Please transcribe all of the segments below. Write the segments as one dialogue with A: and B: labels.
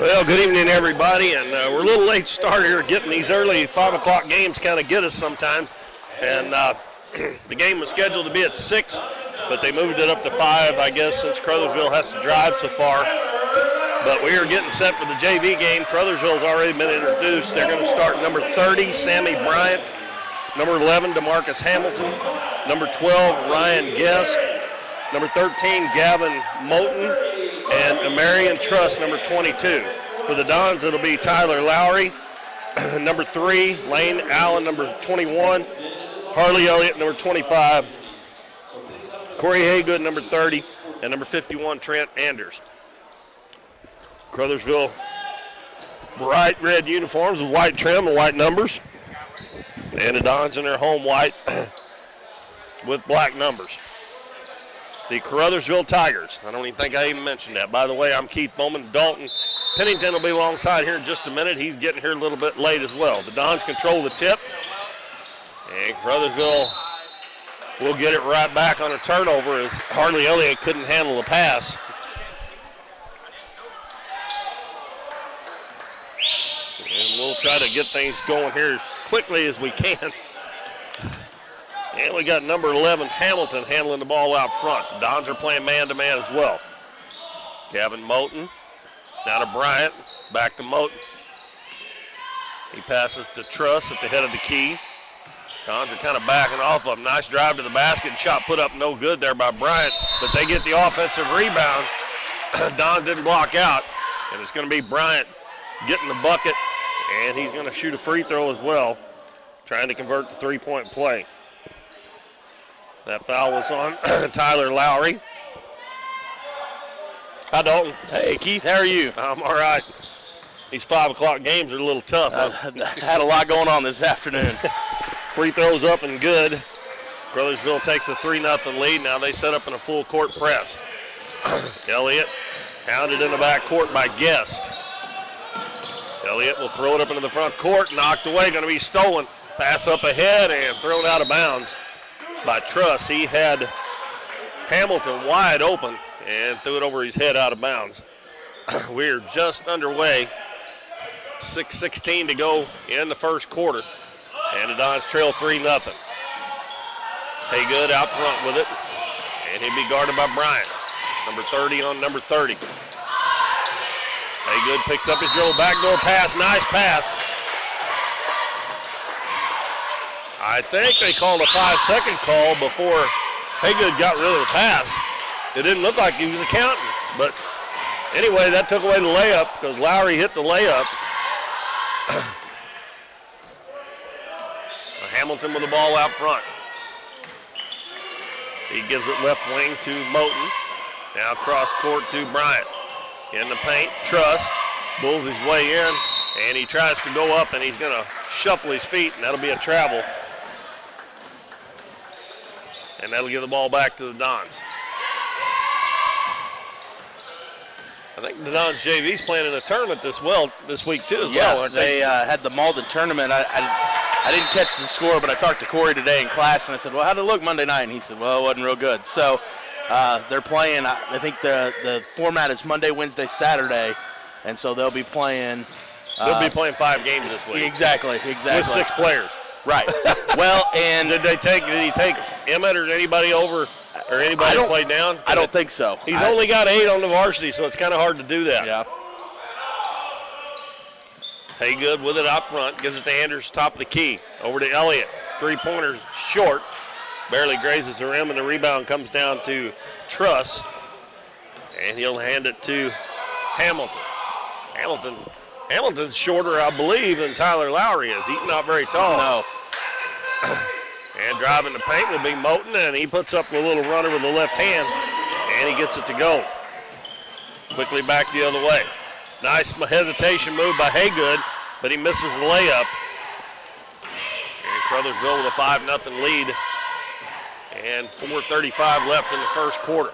A: Well, good evening, everybody, and we're a little late start here getting these early 5 o'clock games kind of get us sometimes. And the game was scheduled to be at 6, but they moved it up to 5, I guess, since Caruthersville has to drive so far. But we are getting set for the JV game. Caruthersville's already been introduced. They're going to start number 30, Sammy Bryant, number 11, DeMarcus Hamilton, number 12, Ryan Guest, number 13, Gavin Moten, and Marion Truss, number 22. For the Dons, it'll be Tyler Lowry, number 3, Lane Allen, number 21, Harley Elliott, number 25, Corey Haygood, number 30, and number 51, Trent Anders. Caruthersville, bright red uniforms with white trim and white numbers. And the Dons in their home white with black numbers. The Caruthersville Tigers. I don't even think I even mentioned that. By the way, I'm Keith Bowman. Dalton Pennington will be alongside here in just a minute. He's getting here a little bit late as well. The Dons control the tip. And Caruthersville will get it right back on a turnover as Harley Elliott couldn't handle the pass. And we'll try to get things going here as quickly as we can. And we got number 11, Hamilton, handling the ball out front. The Dons are playing man-to-man as well. Gavin Moten, now to Bryant, back to Moten. He passes to Truss at the head of the key. Dons are kind of backing off of him. Nice drive to the basket. Shot put up no good there by Bryant, but they get the offensive rebound. Don didn't block out, and it's going to be Bryant getting the bucket, and he's going to shoot a free throw as well, trying to convert the three-point play. That foul was on Tyler Lowry. Hi, Dalton.
B: Hey, Keith, how are you?
A: I'm all right. These 5 o'clock games are a little tough.
B: Had a lot going on this afternoon.
A: Free throws up and good. Caruthersville takes a 3-0 lead. Now they set up in a full court press. Elliott hounded in the back court by Guest. Elliott will throw it up into the front court. Knocked away, going to be stolen. Pass up ahead and thrown out of bounds by Truss. He had Hamilton wide open and threw it over his head out of bounds. We're just underway. 6:16 to go in the first quarter. And the Dons trail 3-0. Haygood out front with it. And he'll be guarded by Bryant. Number 30 on number 30. Haygood picks up his dribble, backdoor pass, nice pass. I think they called a 5-second call before Haygood got rid of the pass. It didn't look like he was accounting, but anyway, that took away the layup because Lowry hit the layup. Hamilton with the ball out front. He gives it left wing to Moten. Now cross court to Bryant. In the paint, Truss bulls his way in, and he tries to go up, and he's going to shuffle his feet, and that'll be a travel. And that'll give the ball back to the Dons. I think the Dons JV's playing in a tournament this week too.
B: They had the Malden tournament. I didn't catch the score, but I talked to Corey today in class, and I said, well, how'd it look Monday night? And he said, well, it wasn't real good. So they're playing, I think the format is Monday, Wednesday, Saturday, and so they'll be playing.
A: They'll be playing 5 games this week.
B: Exactly.
A: With 6 players.
B: Right. Well, and
A: did he take Emmett or anybody over, or anybody play down?
B: I don't think so.
A: He's only got 8 on the varsity, so it's kind of hard to do that.
B: Yeah.
A: Haygood with it out front, gives it to Anders, top of the key. Over to Elliott. 3-pointer short. Barely grazes the rim, and the rebound comes down to Truss. And he'll hand it to Hamilton. Hamilton's shorter, I believe, than Tyler Lowry is. He's not very tall.
B: No.
A: And driving the paint will be Moten, and he puts up a little runner with the left hand, and he gets it to go. Quickly back the other way. Nice hesitation move by Haygood, but he misses the layup. And Caruthersville with a 5-0 lead, and 4:35 left in the first quarter.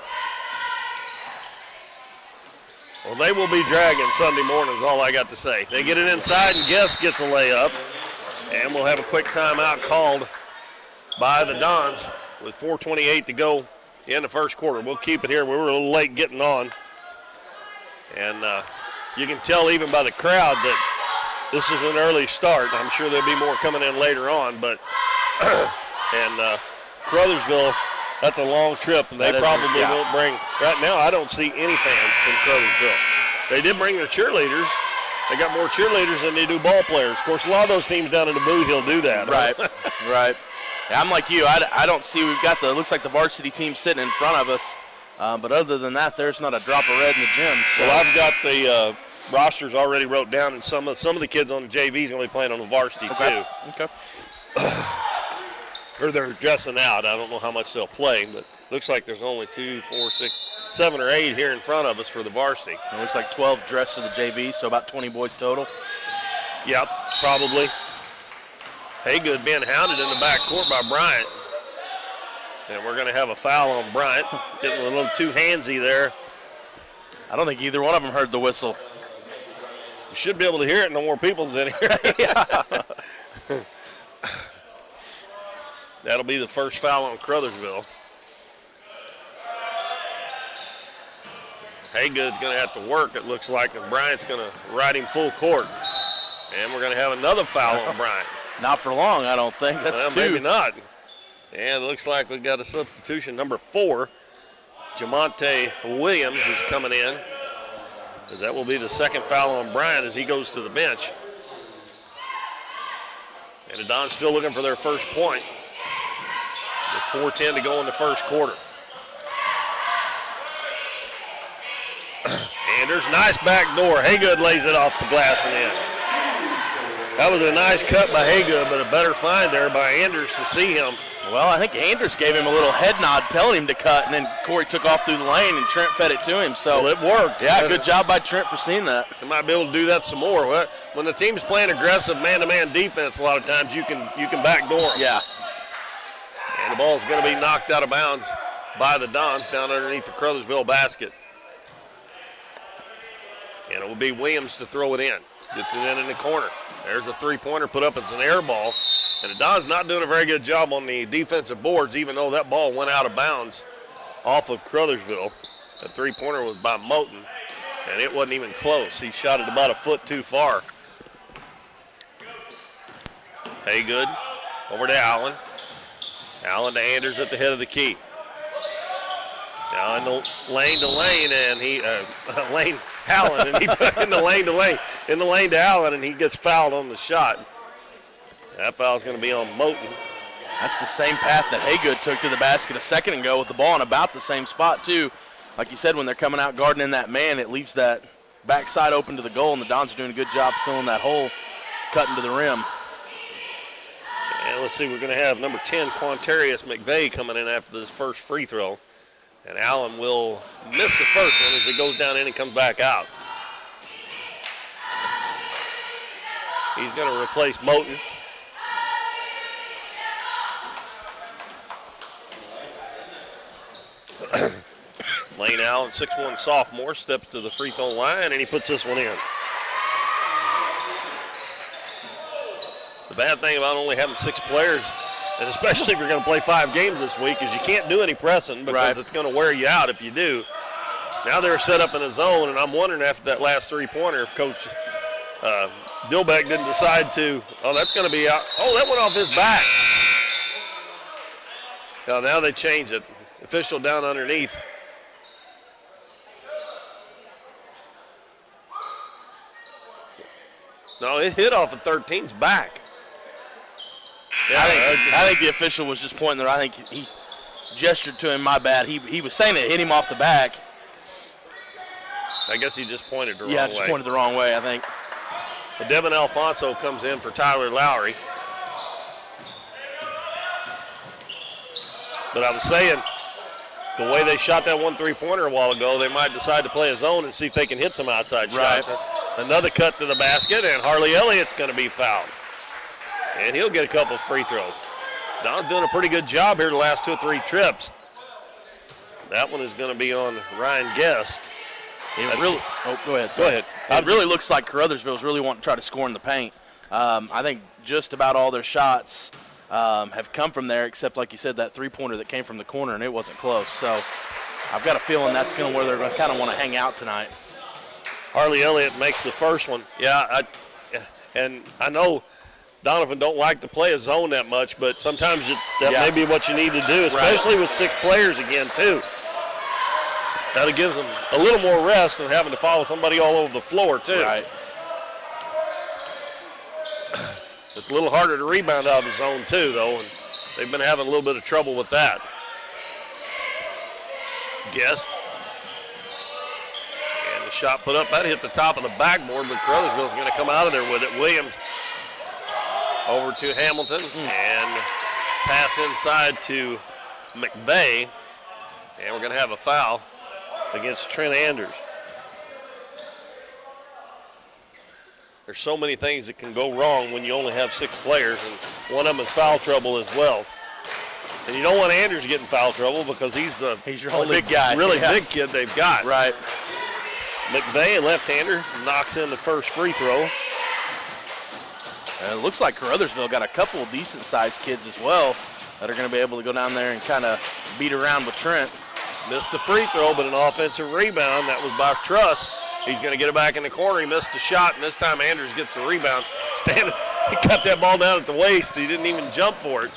A: Well, they will be dragging Sunday morning is all I got to say. They get it inside, and Guest gets a layup. And we'll have a quick timeout called by the Dons with 4:28 to go in the first quarter. We'll keep it here. We were a little late getting on. And you can tell even by the crowd that this is an early start. I'm sure there'll be more coming in later on, but and Caruthersville, that's a long trip, and they probably won't bring. Right now, I don't see any fans from Caruthersville. They did bring their cheerleaders. They got more cheerleaders than they do ball players. Of course, a lot of those teams down in the Boot Hill do that.
B: Right, right. Yeah, I'm like you. I don't see. We've got looks like the varsity team sitting in front of us, but other than that, there's not a drop of red in the gym. So.
A: Well, I've got the rosters already wrote down, and some of the kids on the JV is going to be playing on the varsity too.
B: Okay.
A: Or they're dressing out. I don't know how much they'll play, but looks like there's only 2, 4, 6, 7 or 8 here in front of us for the varsity.
B: It looks like 12 dressed for the JV, so about 20 boys total.
A: Yep, probably. Haygood being hounded in the back court by Bryant. And we're going to have a foul on Bryant. Getting a little too handsy there.
B: I don't think either one of them heard the whistle.
A: You should be able to hear it. No more people's in here. That'll be the first foul on Caruthersville. Haygood's going to have to work, it looks like, and Bryant's going to ride him full court. And we're going to have another foul on Bryant.
B: Not for long, I don't think. That's 2.
A: Maybe not. And it looks like we've got a substitution, number 4. Jamonte Williams is coming in, as that will be the second foul on Bryant as he goes to the bench. And the Dons still looking for their first point. With 4:10 to go in the first quarter. Anders, nice back door. Haygood lays it off the glass and in. That was a nice cut by Haygood, but a better find there by Anders to see him.
B: Well, I think Anders gave him a little head nod telling him to cut, and then Corey took off through the lane, and Trent fed it to him. So
A: it worked.
B: Yeah, good job by Trent for seeing that.
A: He might be able to do that some more. When the team's playing aggressive man-to-man defense, a lot of times you can backdoor them.
B: Yeah.
A: And the ball's going to be knocked out of bounds by the Dons down underneath the Caruthersville basket. And it will be Williams to throw it in. Gets it in the corner. There's a three-pointer put up. It's an air ball. And the Dons not doing a very good job on the defensive boards, even though that ball went out of bounds off of Caruthersville. The three-pointer was by Moten, and it wasn't even close. He shot it about a foot too far. Haygood over to Allen. Allen to Anders at the head of the key. Now in the lane to lane, and he Allen, and he put in the lane to Allen, and he gets fouled on the shot. That foul's going to be on Moten.
B: That's the same path that Haygood took to the basket a second ago with the ball in about the same spot too. Like you said, when they're coming out guarding in that man, it leaves that backside open to the goal, and the Dons are doing a good job filling that hole, cutting to the rim.
A: And let's see, we're going to have number 10, Quantarius McVeigh, coming in after this first free throw. And Allen will miss the first one as it goes down in and comes back out. He's going to replace Moten. Lane Allen, 6'1" sophomore, steps to the free throw line, and he puts this one in. The bad thing about only having 6 players, and especially if you're going to play 5 games this week, is you can't do any pressing because it's going to wear you out if you do. Now they're set up in a zone, and I'm wondering after that last three-pointer if Coach Dilbeck didn't decide to, that's going to be out. Oh, that went off his back. Now they change it. Official down underneath. No, it hit off of 13's back.
B: Yeah, I think the official was just pointing there. I think he gestured to him, my bad. He was saying it hit him off the back.
A: I guess he just pointed the wrong way.
B: Yeah, just pointed the wrong way, I think.
A: But Devin Alfonso comes in for Tyler Lowry. But I was saying, the way they shot that 1 3-pointer a while ago, they might decide to play a zone and see if they can hit some outside shots. Another cut to the basket, and Harley Elliott's going to be fouled. And he'll get a couple of free throws. Don's doing a pretty good job here the last 2 or 3 trips. That one is going to be on Ryan Guest.
B: Go ahead.
A: Go ahead.
B: It really looks like Caruthersville's really wanting to try to score in the paint. I think just about all their shots have come from there, except, like you said, that three-pointer that came from the corner, and it wasn't close. So I've got a feeling that's where they're going to kind of want to hang out tonight.
A: Harley Elliott makes the first one. Yeah, and I know Doniphan don't like to play a zone that much, but sometimes that may be what you need to do, especially with 6 players again, too. That gives them a little more rest than having to follow somebody all over the floor, too.
B: Right.
A: It's a little harder to rebound out of the zone, too, though, and they've been having a little bit of trouble with that. Guest. And the shot put up. That hit the top of the backboard, but Caruthersville's going to come out of there with it. Williams over to Hamilton and pass inside to McVeigh. And we're going to have a foul against Trent Anders. There's so many things that can go wrong when you only have 6 players, and one of them is foul trouble as well. And you don't want Anders getting foul trouble because he's
B: your only big guy.
A: Really big kid they've got.
B: Right.
A: McVeigh, a left-hander, knocks in the first free throw.
B: It looks like Caruthersville got a couple of decent-sized kids as well that are going to be able to go down there and kind of beat around with Trent.
A: Missed the free throw, but an offensive rebound. That was by Truss. He's going to get it back in the corner. He missed the shot, and this time Anders gets the rebound. He cut that ball down at the waist. He didn't even jump for it.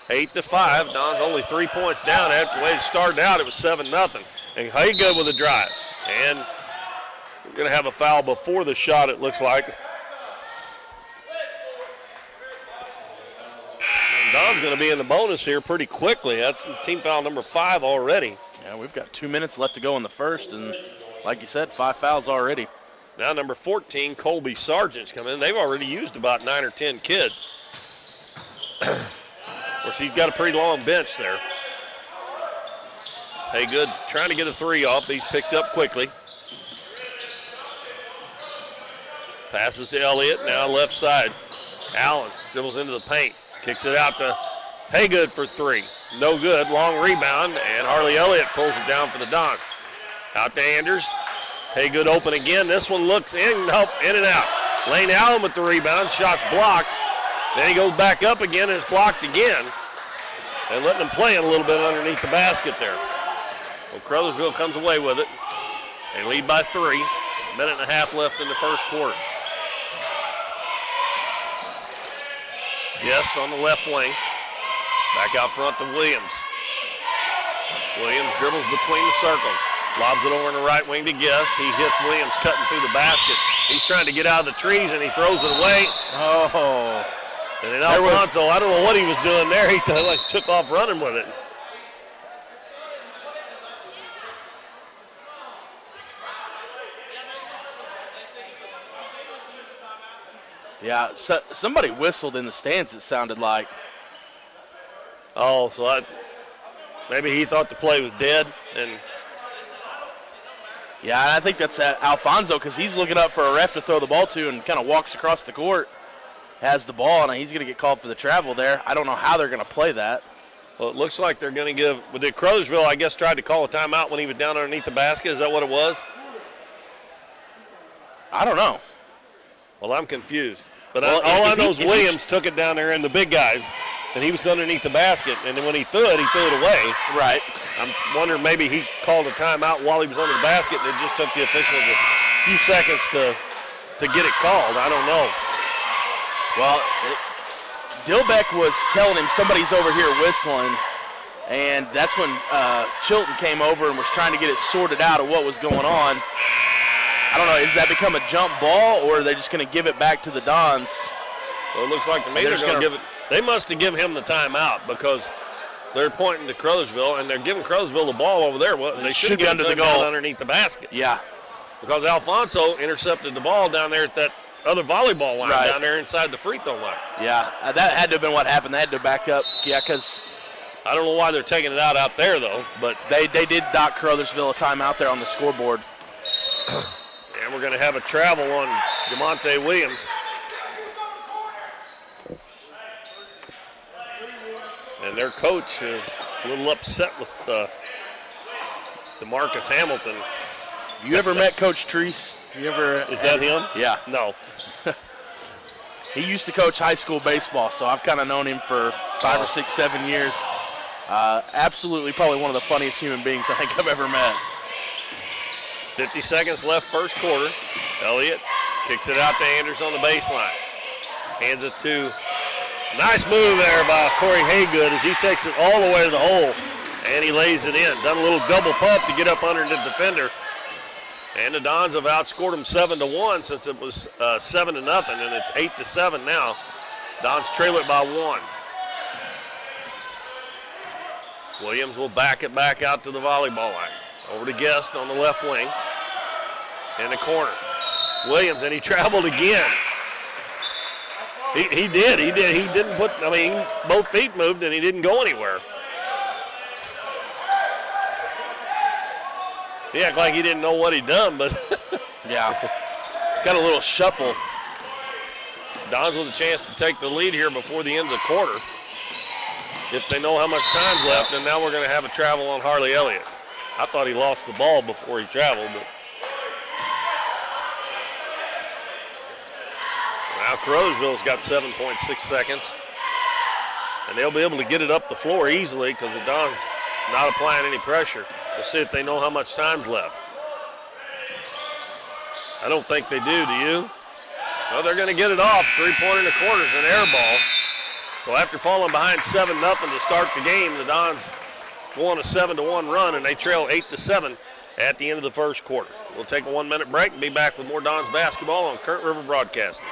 A: 8-5. Don's only 3 points down. After the way it started out, it was 7-0. And Haygood with a drive. And we're going to have a foul before the shot, it looks like. And Don's going to be in the bonus here pretty quickly. That's team foul number 5 already.
B: Yeah, we've got 2 minutes left to go in the first, and like you said, 5 fouls already.
A: Now number 14, Colby Sargent's come in. They've already used about 9 or 10 kids. Of course, he's got a pretty long bench there. Haygood trying to get a 3 off. He's picked up quickly. Passes to Elliott, now left side. Allen dribbles into the paint. Kicks it out to Haygood for 3. No good, long rebound, and Harley Elliott pulls it down for the Don. Out to Anders. Haygood open again. This one looks in, nope, in and out. Lane Allen with the rebound, shot's blocked. Then he goes back up again and it's blocked again. And letting him play it a little bit underneath the basket there. Well, Caruthersville comes away with it. They lead by 3. A minute and a half left in the first quarter. Guest on the left wing. Back out front to Williams. Williams dribbles between the circles. Lobs it over in the right wing to Guest. He hits Williams cutting through the basket. He's trying to get out of the trees and he throws it away.
B: Oh.
A: And then Alfonso, I don't know what he was doing there. He took off running with it.
B: Yeah, so somebody whistled in the stands, it sounded like.
A: Oh, so maybe he thought the play was dead. And
B: yeah, I think that's Alfonso because he's looking up for a ref to throw the ball to and kind of walks across the court, has the ball, and he's going to get called for the travel there. I don't know how they're going to play that.
A: Well, it looks like they're going to give – did Caruthersville, I guess, tried to call a timeout when he was down underneath the basket? Is that what it was?
B: I don't know.
A: Well, I'm confused. But all I know is Williams took it down there and the big guys, and he was underneath the basket. And then when he threw it away.
B: Right.
A: I'm wondering maybe he called a timeout while he was under the basket, and it just took the officials a few seconds to get it called. I don't know.
B: Well, Dilbeck was telling him somebody's over here whistling, and that's when Chilton came over and was trying to get it sorted out of what was going on. I don't know, does that become a jump ball, or are they just going to give it back to the Dons?
A: Well, it looks like to me they're going to give it. They must have given him the timeout because they're pointing to Caruthersville, and they're giving Caruthersville the ball over there. Well, they should get under the goal underneath the basket.
B: Yeah.
A: Because Alfonso intercepted the ball down there at that other volleyball line down there inside the free throw line.
B: Yeah, that had to have been what happened. They had to back up. Yeah, because
A: I don't know why they're taking it out there, though. But
B: they did dock Caruthersville a timeout there on the scoreboard.
A: And we're going to have a travel on Jamonte Williams. And their coach is a little upset with DeMarcus Hamilton.
B: You ever met Coach Treese?
A: Is that him?
B: Yeah.
A: No.
B: He used to coach high school baseball, so I've kind of known him for 5 or 6, 7 years. Absolutely probably one of the funniest human beings I think I've ever met.
A: 50 seconds left first quarter. Elliott kicks it out to Anders on the baseline. Hands it to, nice move there by Corey Haygood as he takes it all the way to the hole, and he lays it in. Done a little double pump to get up under the defender. And the Dons have outscored them 7-1 since it was 7-0, and it's 8-7 now. Dons trail it by 1. Williams will back it back out to the volleyball line. Over to Guest on the left wing. In the corner. Williams, and he traveled again. He did. He didn't put, both feet moved and he didn't go anywhere. He acted like he didn't know what he'd done, but.
B: Yeah. He's got a little shuffle.
A: Dons with a chance to take the lead here before the end of the quarter. If they know how much time's left, and now we're going to have a travel on Harley Elliott. I thought he lost the ball before he traveled, but. Now Caruthersville's got 7.6 seconds. And they'll be able to get it up the floor easily because the Dons not applying any pressure. We'll see if they know how much time's left. I don't think they do you? Well, they're going to get it off. 3-pointer in the corner is an air ball. So after falling behind 7-0 to start the game, the Dons go on a 7-1 run, and they trail 8-7 at the end of the first quarter. We'll take a 1-minute break and be back with more Dons basketball on Current River Broadcasting.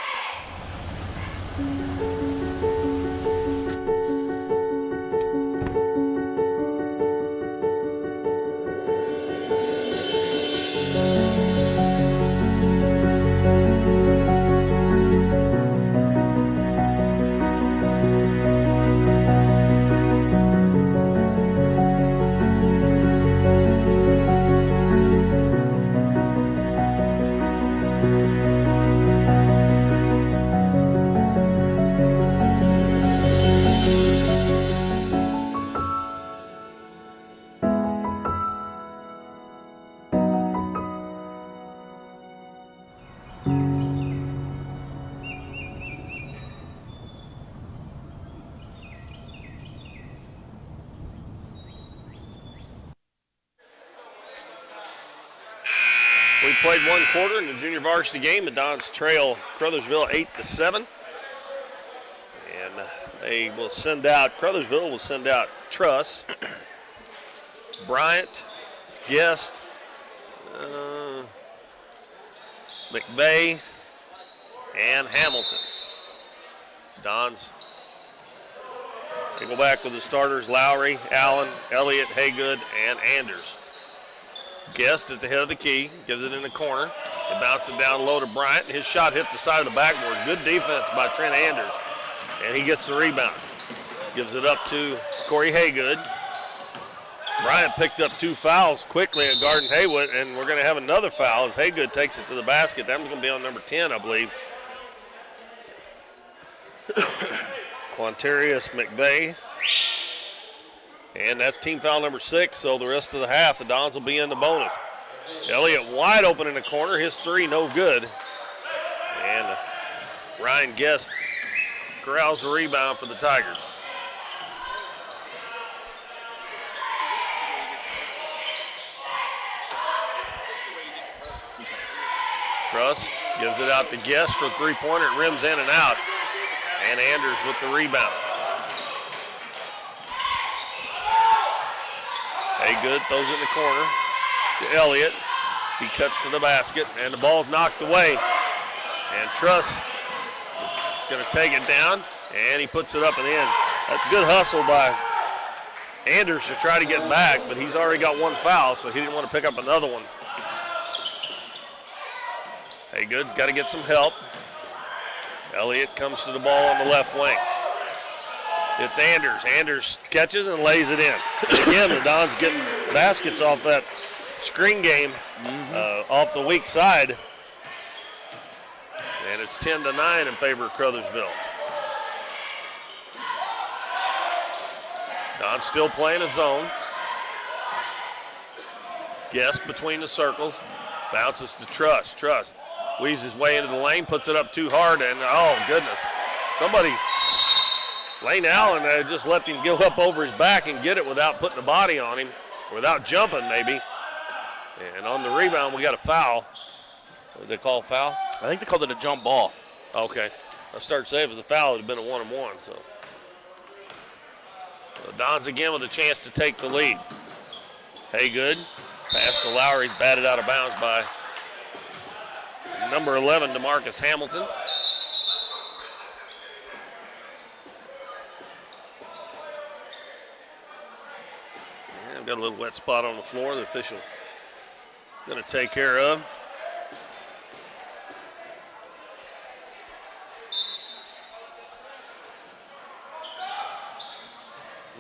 A: We played one quarter in the junior varsity game. The Dons trail Caruthersville 8-7. And they will send out, Caruthersville will send out Truss, Bryant, Guest, McVeigh, and Hamilton. Dons, they go back with the starters, Lowry, Allen, Elliott, Haygood, and Anders. Guest at the head of the key, gives it in the corner. He bounces it down low to Bryant. His shot hits the side of the backboard. Good defense by Trent Anders. And he gets the rebound. Gives it up to Corey Haygood. Bryant picked up 2 fouls quickly at Garden Haywood, and we're going to have another foul as Haygood takes it to the basket. That one's going to be on number 10, I believe. Quantarius McVeigh. And that's team foul number 6, so the rest of the half, the Dons will be in the bonus. Elliott wide open in the corner. His 3 no good. And Ryan Guest corrals the rebound for the Tigers. Truss gives it out to Guest for a 3-pointer. It rims in and out. And Anders with the rebound. Haygood throws it in the corner to Elliott. He cuts to the basket, and the ball's knocked away. And Truss going to take it down, and he puts it up and in. That's good hustle by Anders to try to get back, but he's already got 1 foul, so he didn't want to pick up another one. Haygood's got to get some help. Elliott comes to the ball on the left wing. It's Anders. Anders catches and lays it in. And again, the Dons getting baskets off that screen game off the weak side. And it's 10-9 in favor of Caruthersville. Dons still playing a zone. Guest between the circles. Bounces to Truss. Truss weaves his way into the lane, puts it up too hard, and oh, goodness. Somebody... Lane Allen just let him go up over his back and get it without putting the body on him, without jumping maybe. And on the rebound, we got a foul. Did they call a foul?
B: I think they called it a jump ball.
A: Okay. I started to say if it was a foul, it would have been a 1-and-1. So the Dons again with a chance to take the lead. Haygood. Pass to Lowry. Batted out of bounds by number 11, DeMarcus Hamilton. And got a little wet spot on the floor. The official going to take care of.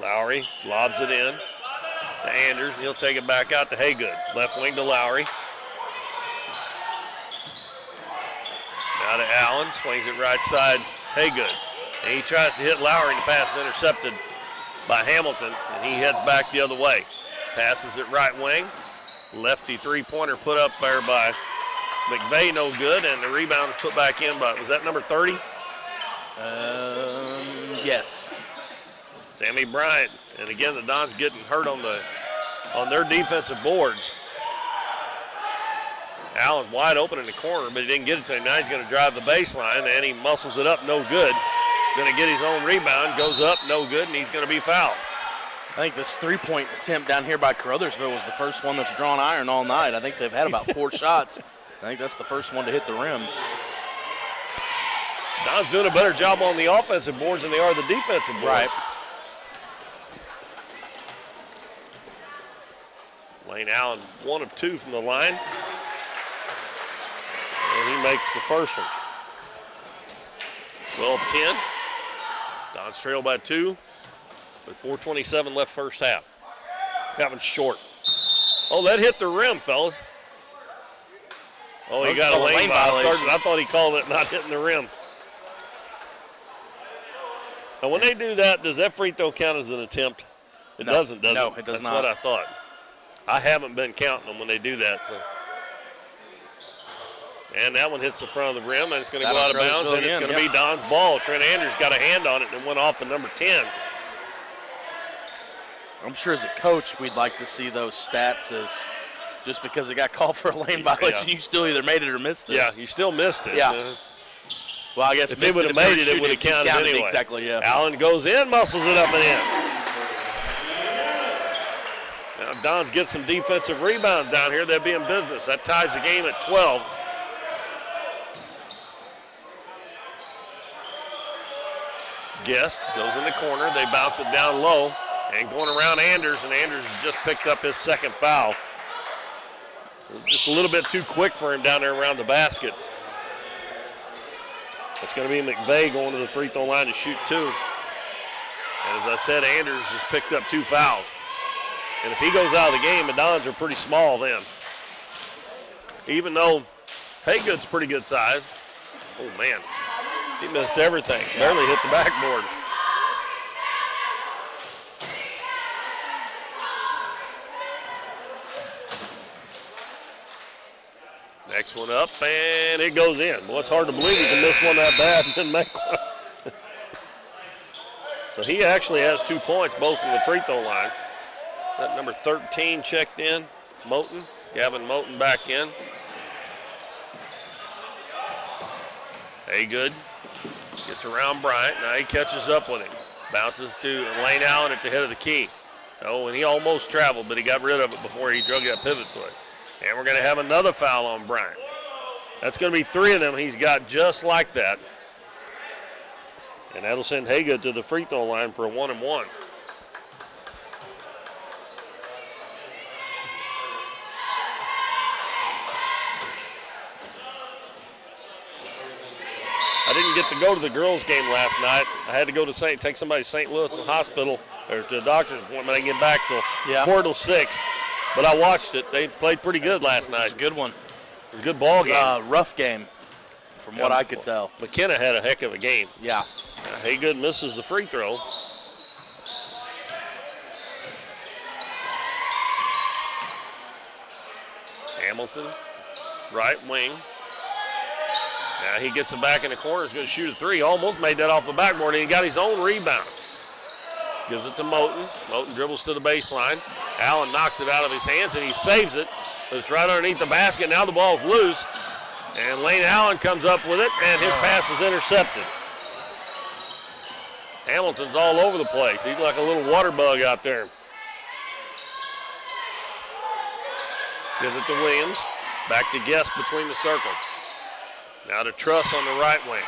A: Lowry lobs it in to Anders. He'll take it back out to Haygood. Left wing to Lowry. Now to Allen. Swings it right side. Haygood. And he tries to hit Lowry, and the pass is intercepted by Hamilton, and he heads back the other way. Passes it right wing. Lefty three-pointer put up there by McVeigh, no good, and the rebound is put back in by, was that number 30?
B: Yes.
A: Sammy Bryant. And again, the Dons getting hurt on their defensive boards. Allen wide open in the corner, but he didn't get it to him. Now he's going to drive the baseline, and he muscles it up, no good. Going to get his own rebound, goes up, no good, and he's going to be fouled.
B: I think this three-point attempt down here by Caruthersville was the first one that's drawn iron all night. I think they've had about 4 shots. I think that's the first one to hit the rim.
A: Don's doing a better job on the offensive boards than they are the defensive boards.
B: Right.
A: Lane Allen, 1 of 2 from the line. And he makes the first one. 12-10. Dons trail by 2 with 4:27 left first half. That one's short. Oh, that hit the rim, fellas. Oh, he got a lane violation. I thought he called it not hitting the rim. Now, when they do that, does that free throw count as an attempt? It doesn't, does it?
B: No, it does not.
A: That's what I thought. I haven't been counting them when they do that. So. And that one hits the front of the rim, and it's going to go out of bounds, and it's going to be Don's ball. Trent Anders got a hand on it and went off the number 10.
B: I'm sure as a coach we'd like to see those stats as just because it got called for a lane violation, you still either made it or missed it.
A: Yeah, you still missed it.
B: Yeah. Well, I guess
A: if it would have made it, it would have counted anyway.
B: Exactly, yeah.
A: Allen goes in, muscles it up and in. Now Don's get some defensive rebounds down here. They'll be in business. That ties the game at 12. Guest goes in the corner. They bounce it down low. And going around Anders, and Anders has just picked up his second foul. Just a little bit too quick for him down there around the basket. It's going to be McVeigh going to the free throw line to shoot 2. And as I said, Anders has picked up 2 fouls. And if he goes out of the game, the Dons are pretty small then. Even though Haygood's pretty good size. Oh, man. He missed everything. Barely hit the backboard. Next one up, and it goes in. Boy, it's hard to believe he can miss one that bad and then make one. So he actually has 2 points, both from the free throw line. That number 13 checked in, Moten. Gavin Moten back in. Haygood gets around Bryant. Now he catches up with him. Bounces to Lane Allen at the head of the key. Oh, and he almost traveled, but he got rid of it before he drug that pivot foot. And we're going to have another foul on Bryant. That's going to be 3 of them he's got just like that. And that'll send Haygood to the free throw line for a 1-and-1. I didn't get to go to the girls' game last night. I had to go to take somebody to St. Louis Hospital or to a doctor's appointment. I didn't get back till quarter till 6. But I watched it. They played pretty good last night.
B: It was a good one.
A: It was a good ball game.
B: Rough game, from what I could tell.
A: McKenna had a heck of a game.
B: Yeah.
A: Haygood misses the free throw. Hamilton, right wing. Now he gets it back in the corner. He's going to shoot a 3. Almost made that off the backboard, and he got his own rebound. Gives it to Moten. Moten dribbles to the baseline. Allen knocks it out of his hands, and he saves it. It's right underneath the basket. Now the ball's loose. And Lane Allen comes up with it, and his pass is intercepted. Hamilton's all over the place. He's like a little water bug out there. Gives it to Williams. Back to Guest between the circles. Now to Truss on the right wing.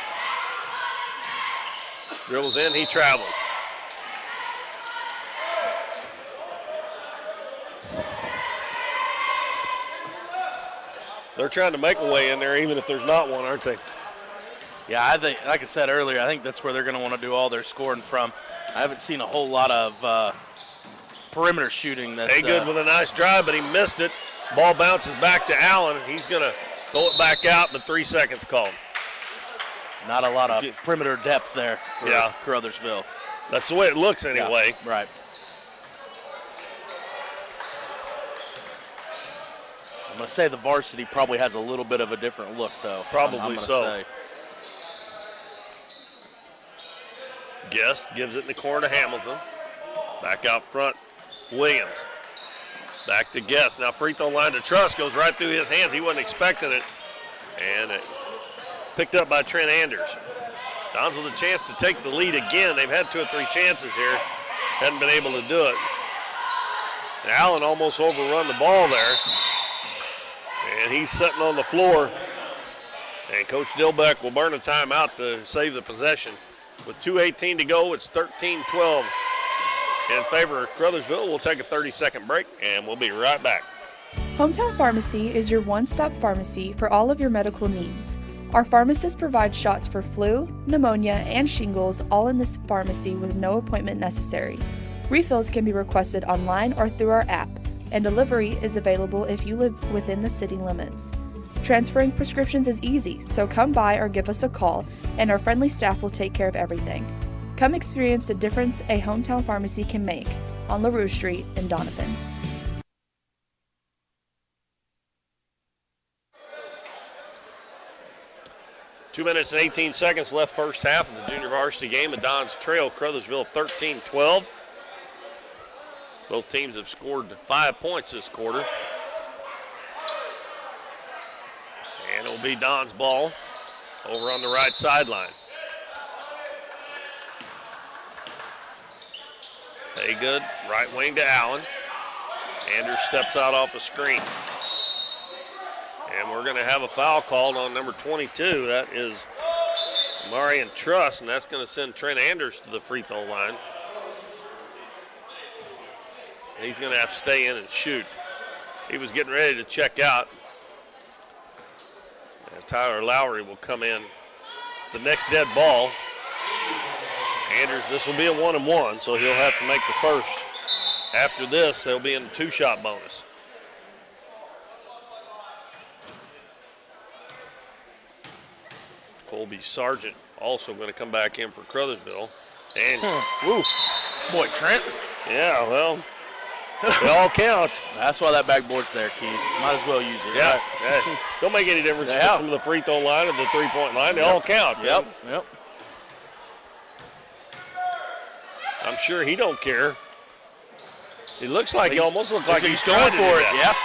A: Dribbles in, he travels. They're trying to make a way in there even if there's not one, aren't they?
B: Yeah, I think, like I said earlier, I think that's where they're going to want to do all their scoring from. I haven't seen a whole lot of perimeter shooting.
A: Good with a nice drive, but he missed it. Ball bounces back to Allen. He's going to throw it back out, but 3 seconds called.
B: Not a lot of perimeter depth there for Caruthersville.
A: That's the way it looks anyway.
B: Yeah, right. I'm going to say the varsity probably has a little bit of a different look, though.
A: Probably so. Guest gives it in the corner to Hamilton. Back out front, Williams. Back to Guest. Now free throw line to Truss. Goes right through his hands. He wasn't expecting it. And it picked up by Trent Anders. Dons with a chance to take the lead again. They've had 2 or 3 chances here. Hadn't been able to do it. And Allen almost overrun the ball there. And he's sitting on the floor. And Coach Dilbeck will burn a timeout to save the possession. With 2:18 to go, it's 13-12 in favor of Caruthersville. We'll take a 30-second break, and we'll be right back.
C: Hometown Pharmacy is your one-stop pharmacy for all of your medical needs. Our pharmacists provide shots for flu, pneumonia, and shingles all in this pharmacy with no appointment necessary. Refills can be requested online or through our app, and delivery is available if you live within the city limits. Transferring prescriptions is easy, so come by or give us a call, and our friendly staff will take care of everything. Come experience the difference a hometown pharmacy can make on LaRue Street in Doniphan.
A: Two minutes and 18 seconds left first half of the junior varsity game. The Dons trail Caruthersville 13-12. Both teams have scored 5 points this quarter. And it will be Don's ball over on the right sideline. Good, right wing to Allen. Anders steps out off the screen. And we're going to have a foul called on number 22. That is Marion Truss, and that's going to send Trent Anders to the free throw line. He's going to have to stay in and shoot. He was getting ready to check out. And Tyler Lowry will come in. The next dead ball. Anders, this will be a 1-and-1, so he'll have to make the first. After this, they'll be in the 2-shot bonus. Colby Sargent also going to come back in for Caruthersville. And,
B: boy, Trent.
A: Yeah, well, they all count.
B: That's why that backboard's there, Keith. Might as well use it.
A: Yeah, right? Don't make any difference from the free throw line or the three-point line. They all count.
B: Yep.
A: I'm sure he don't care. He looks like he almost looks like he's
B: going for it. Yep.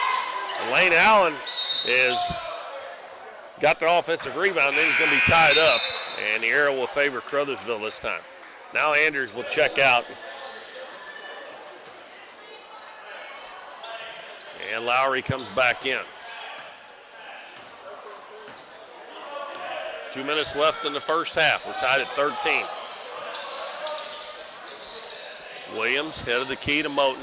A: And Lane Allen is got the offensive rebound. Then he's going to be tied up, and the arrow will favor Caruthersville this time. Now Anders will check out. And Lowry comes back in. 2 minutes left in the first half. We're tied at 13. Williams headed the key to Moten.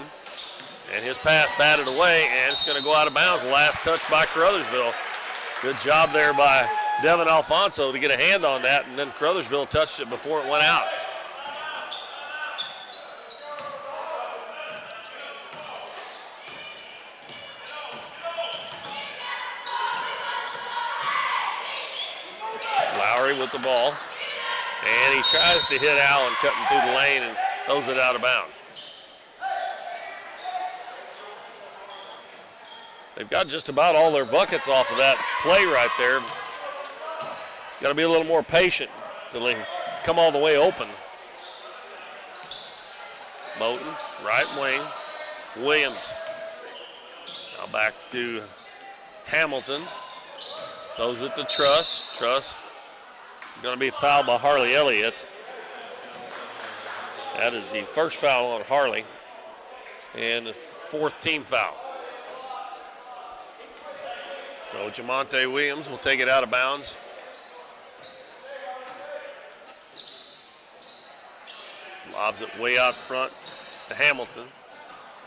A: And his pass batted away, and it's going to go out of bounds. Last touch by Caruthersville. Good job there by Devin Alfonso to get a hand on that, and then Caruthersville touched it before it went out. Lowry with the ball, and he tries to hit Allen cutting through the lane and throws it out of bounds. They've got just about all their buckets off of that play right there. Got to be a little more patient till they come all the way open. Moten, right wing. Williams. Now back to Hamilton throws it to Truss. Truss going to be fouled by Harley Elliott. That is the first foul on Harley and the fourth team foul. So Jamonte Williams will take it out of bounds. Lobs it way out front to Hamilton.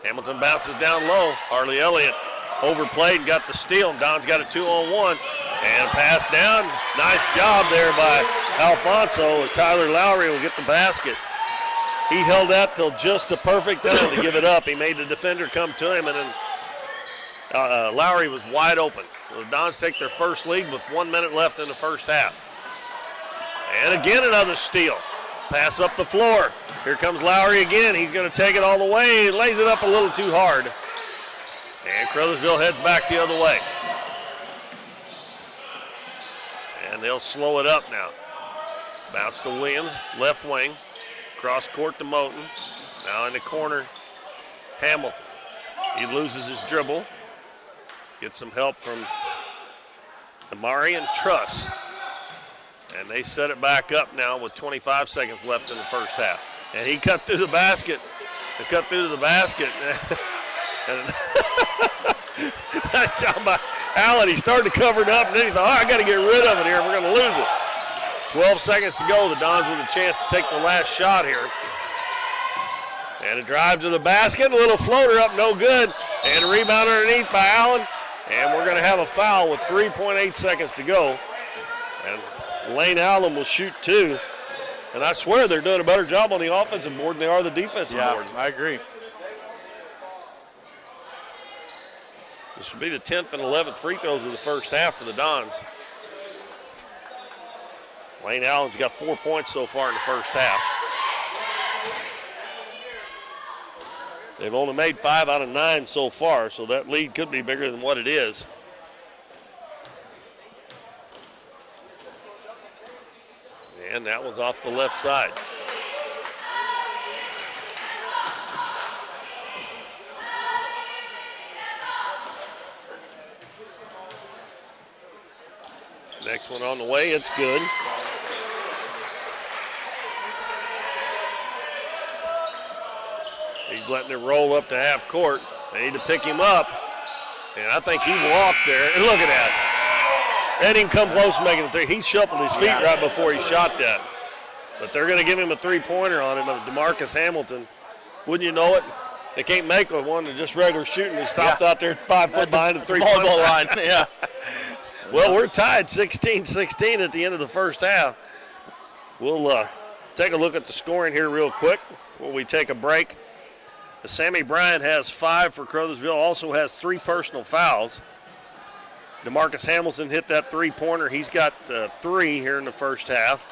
A: Hamilton bounces down low. Harley Elliott overplayed, got the steal, and Don's got a 2-on-1. And pass down. Nice job there by Alfonso as Tyler Lowry will get the basket. He held that till just the perfect time to give it up. He made the defender come to him, and then Lowry was wide open. The Dons take their first lead with 1 minute left in the first half. And again another steal. Pass up the floor. Here comes Lowry again. He's going to take it all the way. He lays it up a little too hard. And Caruthersville heads back the other way. And they'll slow it up now. Bounce to Williams, left wing. Cross court to Moten. Now in the corner, Hamilton. He loses his dribble. Gets some help from Amari and Truss. And they set it back up now with 25 seconds left in the first half. And he cut through the basket. They cut through the basket. And nice job by Allen. He started to cover it up, and then he thought, I got to get rid of it here. We're going to lose it. 12 seconds to go. The Dons with a chance to take the last shot here. And a drive to the basket. A little floater up, no good. And a rebound underneath by Allen. And we're going to have a foul with 3.8 seconds to go. And Lane Allen will shoot two. And I swear they're doing a better job on the offensive board than they are the defensive board.
B: I agree.
A: This will be the 10th and 11th free throws of the first half for the Dons. Lane Allen's got 4 points so far in the first half. They've only made 5 out of 9 so far, so that lead could be bigger than what it is. And that one's off the left side. Next one on the way, it's good. He's letting it roll up to half court. They need to pick him up. And I think he walked there. And look at that. That didn't come close to making the three. He shuffled his feet right before he shot that. But they're going to give him a three-pointer on it of DeMarcus Hamilton. Wouldn't you know it? They can't make one to just regular shooting. He stopped out there 5 foot behind the three-point line.
B: Yeah.
A: Well, we're tied 16-16 at the end of the first half. We'll take a look at the scoring here real quick before we take a break. Sammy Bryant has 5 for Caruthersville, also has 3 personal fouls. DeMarcus Hamilton hit that three-pointer. He's got 3 here in the first half.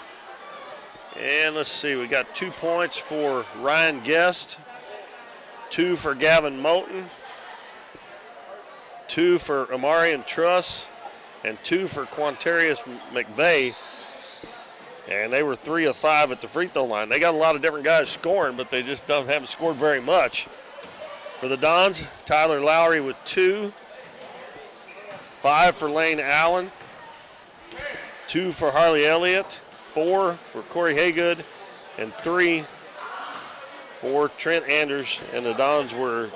A: And let's see, we got 2 points for Ryan Guest, 2 for Gavin Moten, 2 for Amari and Truss, and 2 for Quantarius McVeigh. And they were 3 of 5 at the free throw line. They got a lot of different guys scoring, but they just haven't scored very much. For the Dons, Tyler Lowry with 2, 5 for Lane Allen, 2 for Harley Elliott, 4 for Corey Haygood, and 3 for Trent Anders. And the Dons were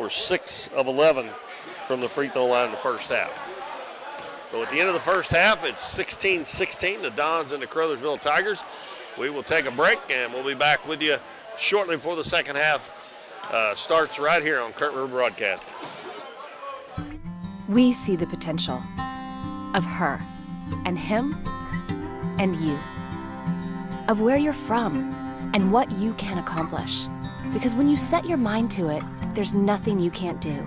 A: 6 of 11 from the free throw line in the first half. So at the end of the first half, it's 16-16, the Dons and the Caruthersville Tigers. We will take a break, and we'll be back with you shortly before the second half starts right here on Current River Broadcasting.
D: We see the potential of her and him and you, of where you're from and what you can accomplish. Because when you set your mind to it, there's nothing you can't do.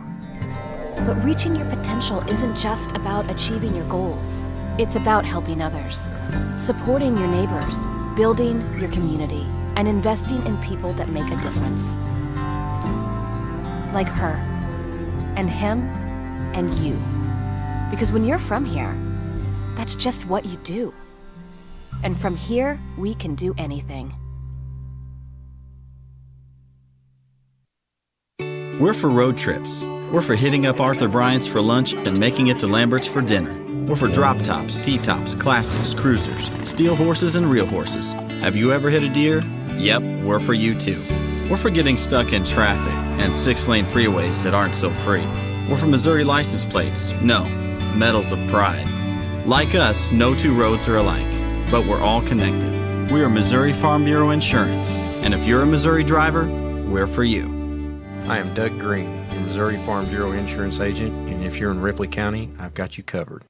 D: But reaching your potential isn't just about achieving your goals. It's about helping others, supporting your neighbors, building your community, and investing in people that make a difference. Like her, and him, and you. Because when you're from here, that's just what you do. And from here, we can do anything.
E: We're for road trips. We're for hitting up Arthur Bryant's for lunch and making it to Lambert's for dinner. We're for drop tops, T-tops, classics, cruisers, steel horses, and real horses. Have you ever hit a deer? Yep, we're for you too. We're for getting stuck in traffic and 6-lane freeways that aren't so free. We're for Missouri license plates. No, medals of pride. Like us, no two roads are alike, but we're all connected. We are Missouri Farm Bureau Insurance, and if you're a Missouri driver, we're for you.
F: I am Doug Green, your Missouri Farm Bureau Insurance Agent, and if you're in Ripley County, I've got you covered.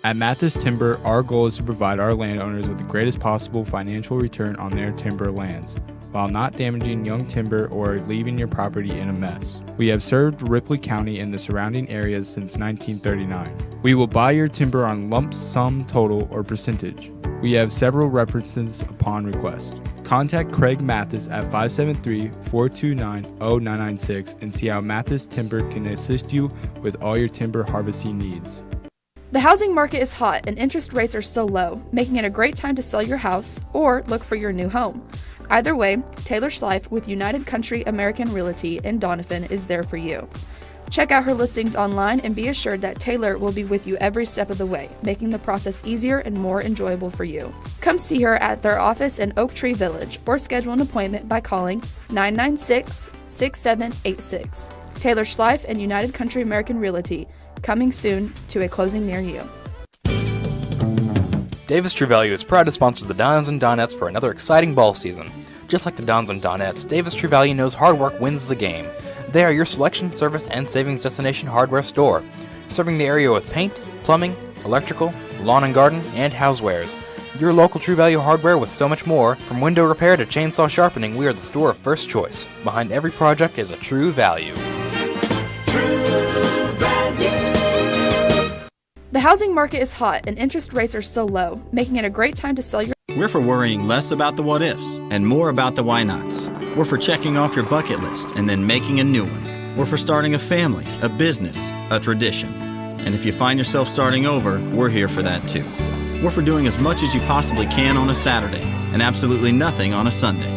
G: At Mathis Timber, our goal is to provide our landowners with the greatest possible financial return on their timber lands, while not damaging young timber or leaving your property in a mess. We have served Ripley County and the surrounding areas since 1939. We will buy your timber on lump sum total or percentage. We have several references upon request. Contact Craig Mathis at 573-429-0996 and see how Mathis Timber can assist you with all your timber harvesting needs.
C: The housing market is hot and interest rates are still low, making it a great time to sell your house or look for your new home. Either way, Taylor Schleif with United Country American Realty in Doniphan is there for you. Check out her listings online and be assured that Taylor will be with you every step of the way, making the process easier and more enjoyable for you. Come see her at their office in Oak Tree Village or schedule an appointment by calling 996-6786. Taylor Schleif and United Country American Realty, coming soon to a closing near you.
H: Davis True Value is proud to sponsor the Dons and Donettes for another exciting ball season. Just like the Dons and Donettes, Davis True Value knows hard work wins the game. They are your selection, service, and savings destination hardware store, serving the area with paint, plumbing, electrical, lawn and garden, and housewares. Your local True Value hardware with so much more. From window repair to chainsaw sharpening, we are the store of first choice. Behind every project is a True Value.
C: The housing market is hot and interest rates are still low, making it a great time to sell your.
E: We're for worrying less about the what-ifs and more about the why-nots. We're for checking off your bucket list and then making a new one. We're for starting a family, a business, a tradition. And if you find yourself starting over, we're here for that too. We're for doing as much as you possibly can on a Saturday and absolutely nothing on a Sunday.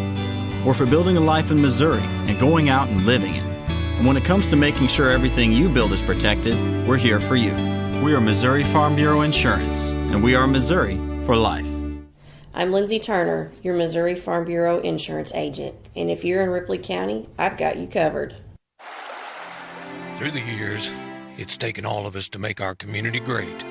E: We're for building a life in Missouri and going out and living it. And when it comes to making sure everything you build is protected, we're here for you. We are Missouri Farm Bureau Insurance, and we are Missouri for life.
I: I'm Lindsay Turner, your Missouri Farm Bureau Insurance Agent, and if you're in Ripley County, I've got you covered.
J: Through the years, it's taken all of us to make our community great.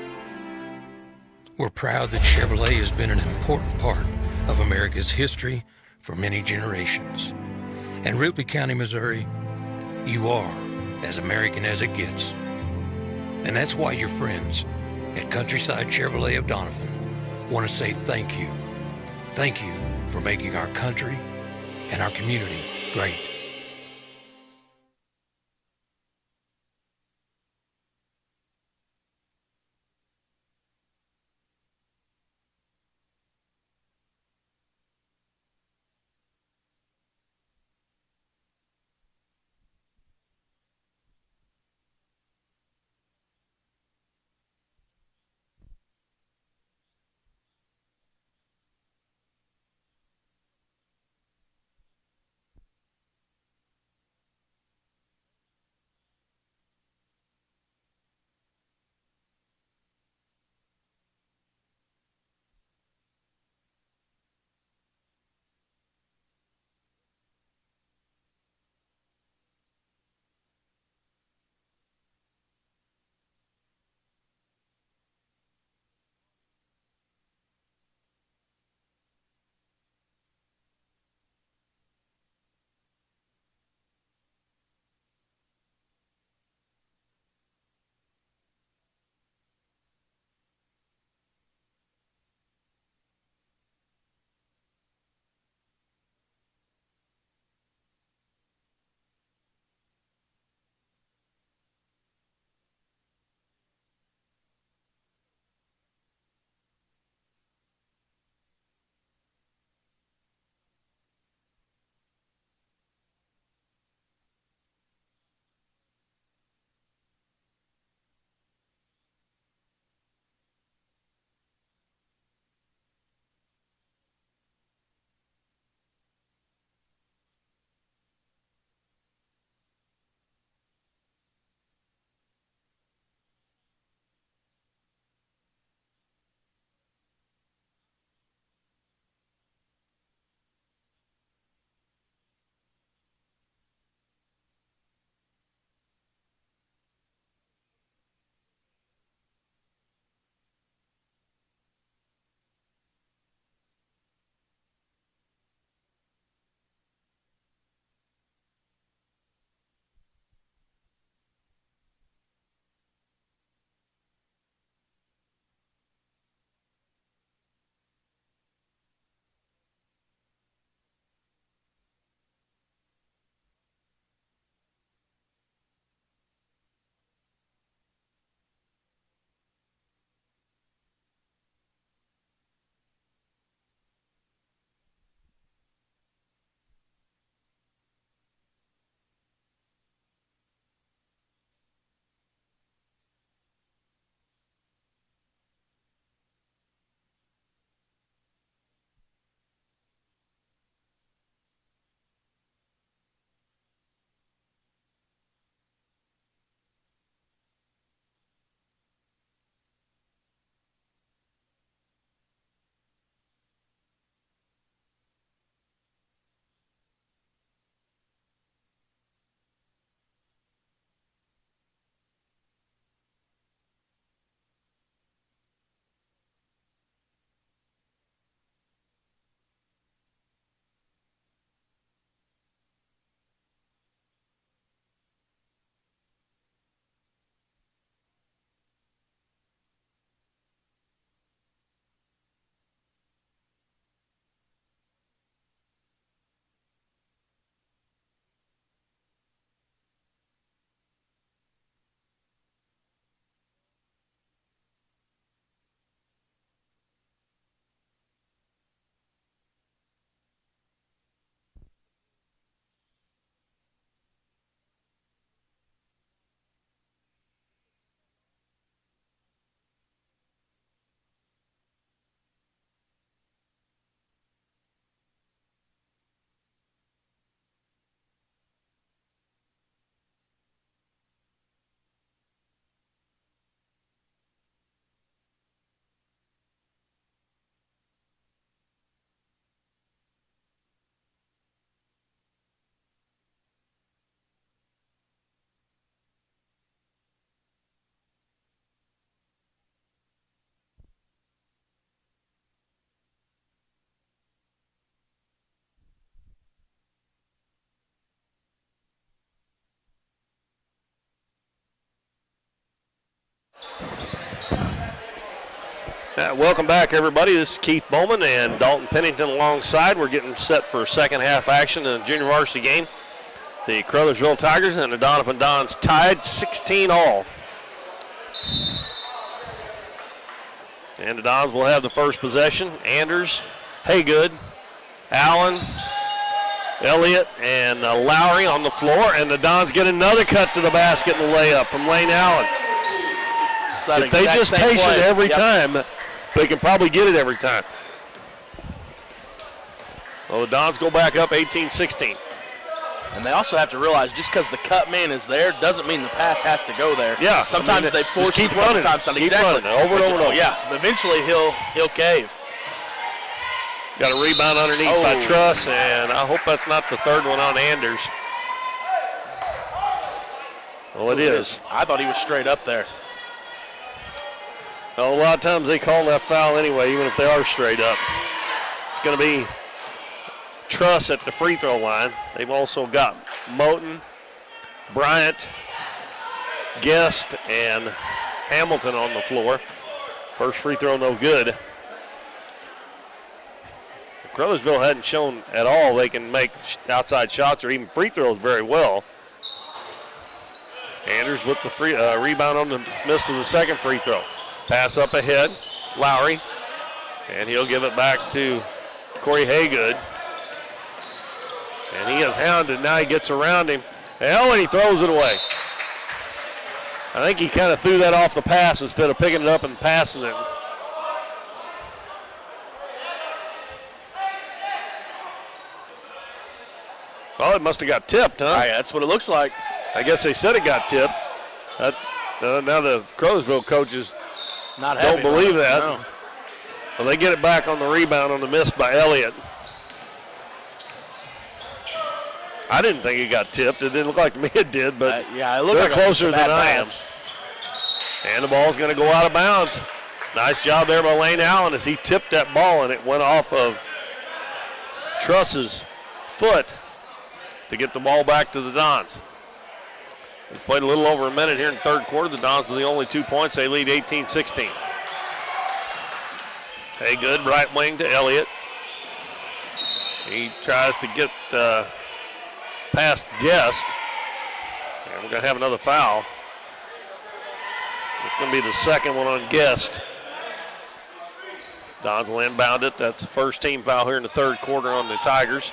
J: We're proud that Chevrolet has been an important part of America's history for many generations. And Ripley County, Missouri, you are as American as it gets. And that's why your friends at Countryside Chevrolet of Doniphan want to say thank you. Thank you for making our country and our community great.
A: Welcome back, everybody. This is Keith Bowman and Dalton Pennington alongside. We're getting set for second half action in the junior varsity game. The Caruthersville Tigers and the Doniphan Dons tied 16-all. And the Dons will have the first possession. Anders, Haygood, Allen, Elliott, and Lowry on the floor. And the Dons get another cut to the basket and a layup from Lane Allen. If they just patient every time, they can probably get it every time. Well, the Dons go back up 18-16.
B: And they also have to realize just because the cut man is there doesn't mean the pass has to go there.
A: Yeah.
B: Sometimes they force
A: keep
B: it
A: running.
B: Exactly.
A: Running, over and over and over.
B: Yeah. Eventually he'll cave.
A: Got a rebound underneath by Truss, and I hope that's not the third one on Anders. Well, it is.
B: I thought he was straight up there.
A: Well, a lot of times they call that foul anyway, even if they are straight up. It's going to be Truss at the free throw line. They've also got Moten, Bryant, Guest, and Hamilton on the floor. First free throw no good. Caruthersville hadn't shown at all they can make outside shots or even free throws very well. Anders with the rebound on the miss of the second free throw. Pass up ahead, Lowry, and he'll give it back to Corey Haygood. And he is hounded. Now he gets around him. And he throws it away. I think he kind of threw that off the pass instead of picking it up and passing it. Oh, it must have got tipped, huh?
B: Yeah, that's what it looks like.
A: I guess they said it got tipped. Now the Caruthersville coaches don't believe that.
B: No.
A: Well, they get it back on the rebound on the miss by Elliott. I didn't think it got tipped. It didn't look like to me it did, but
B: yeah, it looked
A: they're
B: like
A: closer than I am.
B: pass.
A: And the ball's going to go out of bounds. Nice job there by Lane Allen as he tipped that ball, and it went off of Truss's foot to get the ball back to the Dons. We played a little over a minute here in the third quarter. The Dons with the only 2 points. They lead 18-16. Haygood, right wing to Elliott. He tries to get past Guest. And we're going to have another foul. It's going to be the second one on Guest. Dons will inbound it. That's the first team foul here in the third quarter on the Tigers.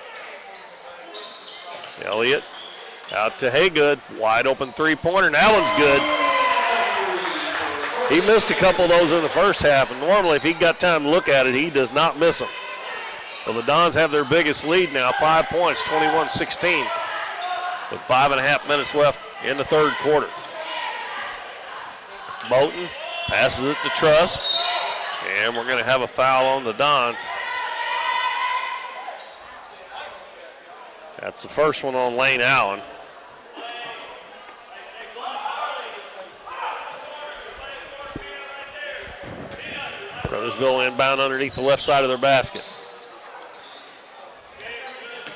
A: Elliott out to Haygood. Wide open three-pointer, and that one's good. He missed a couple of those in the first half, and normally if he got time to look at it, he does not miss them. So the Dons have their biggest lead now, 5 points, 21-16, with 5.5 minutes left in the third quarter. Moten passes it to Truss, and we're going to have a foul on the Dons. That's the first one on Lane Allen. Caruthersville inbound underneath the left side of their basket.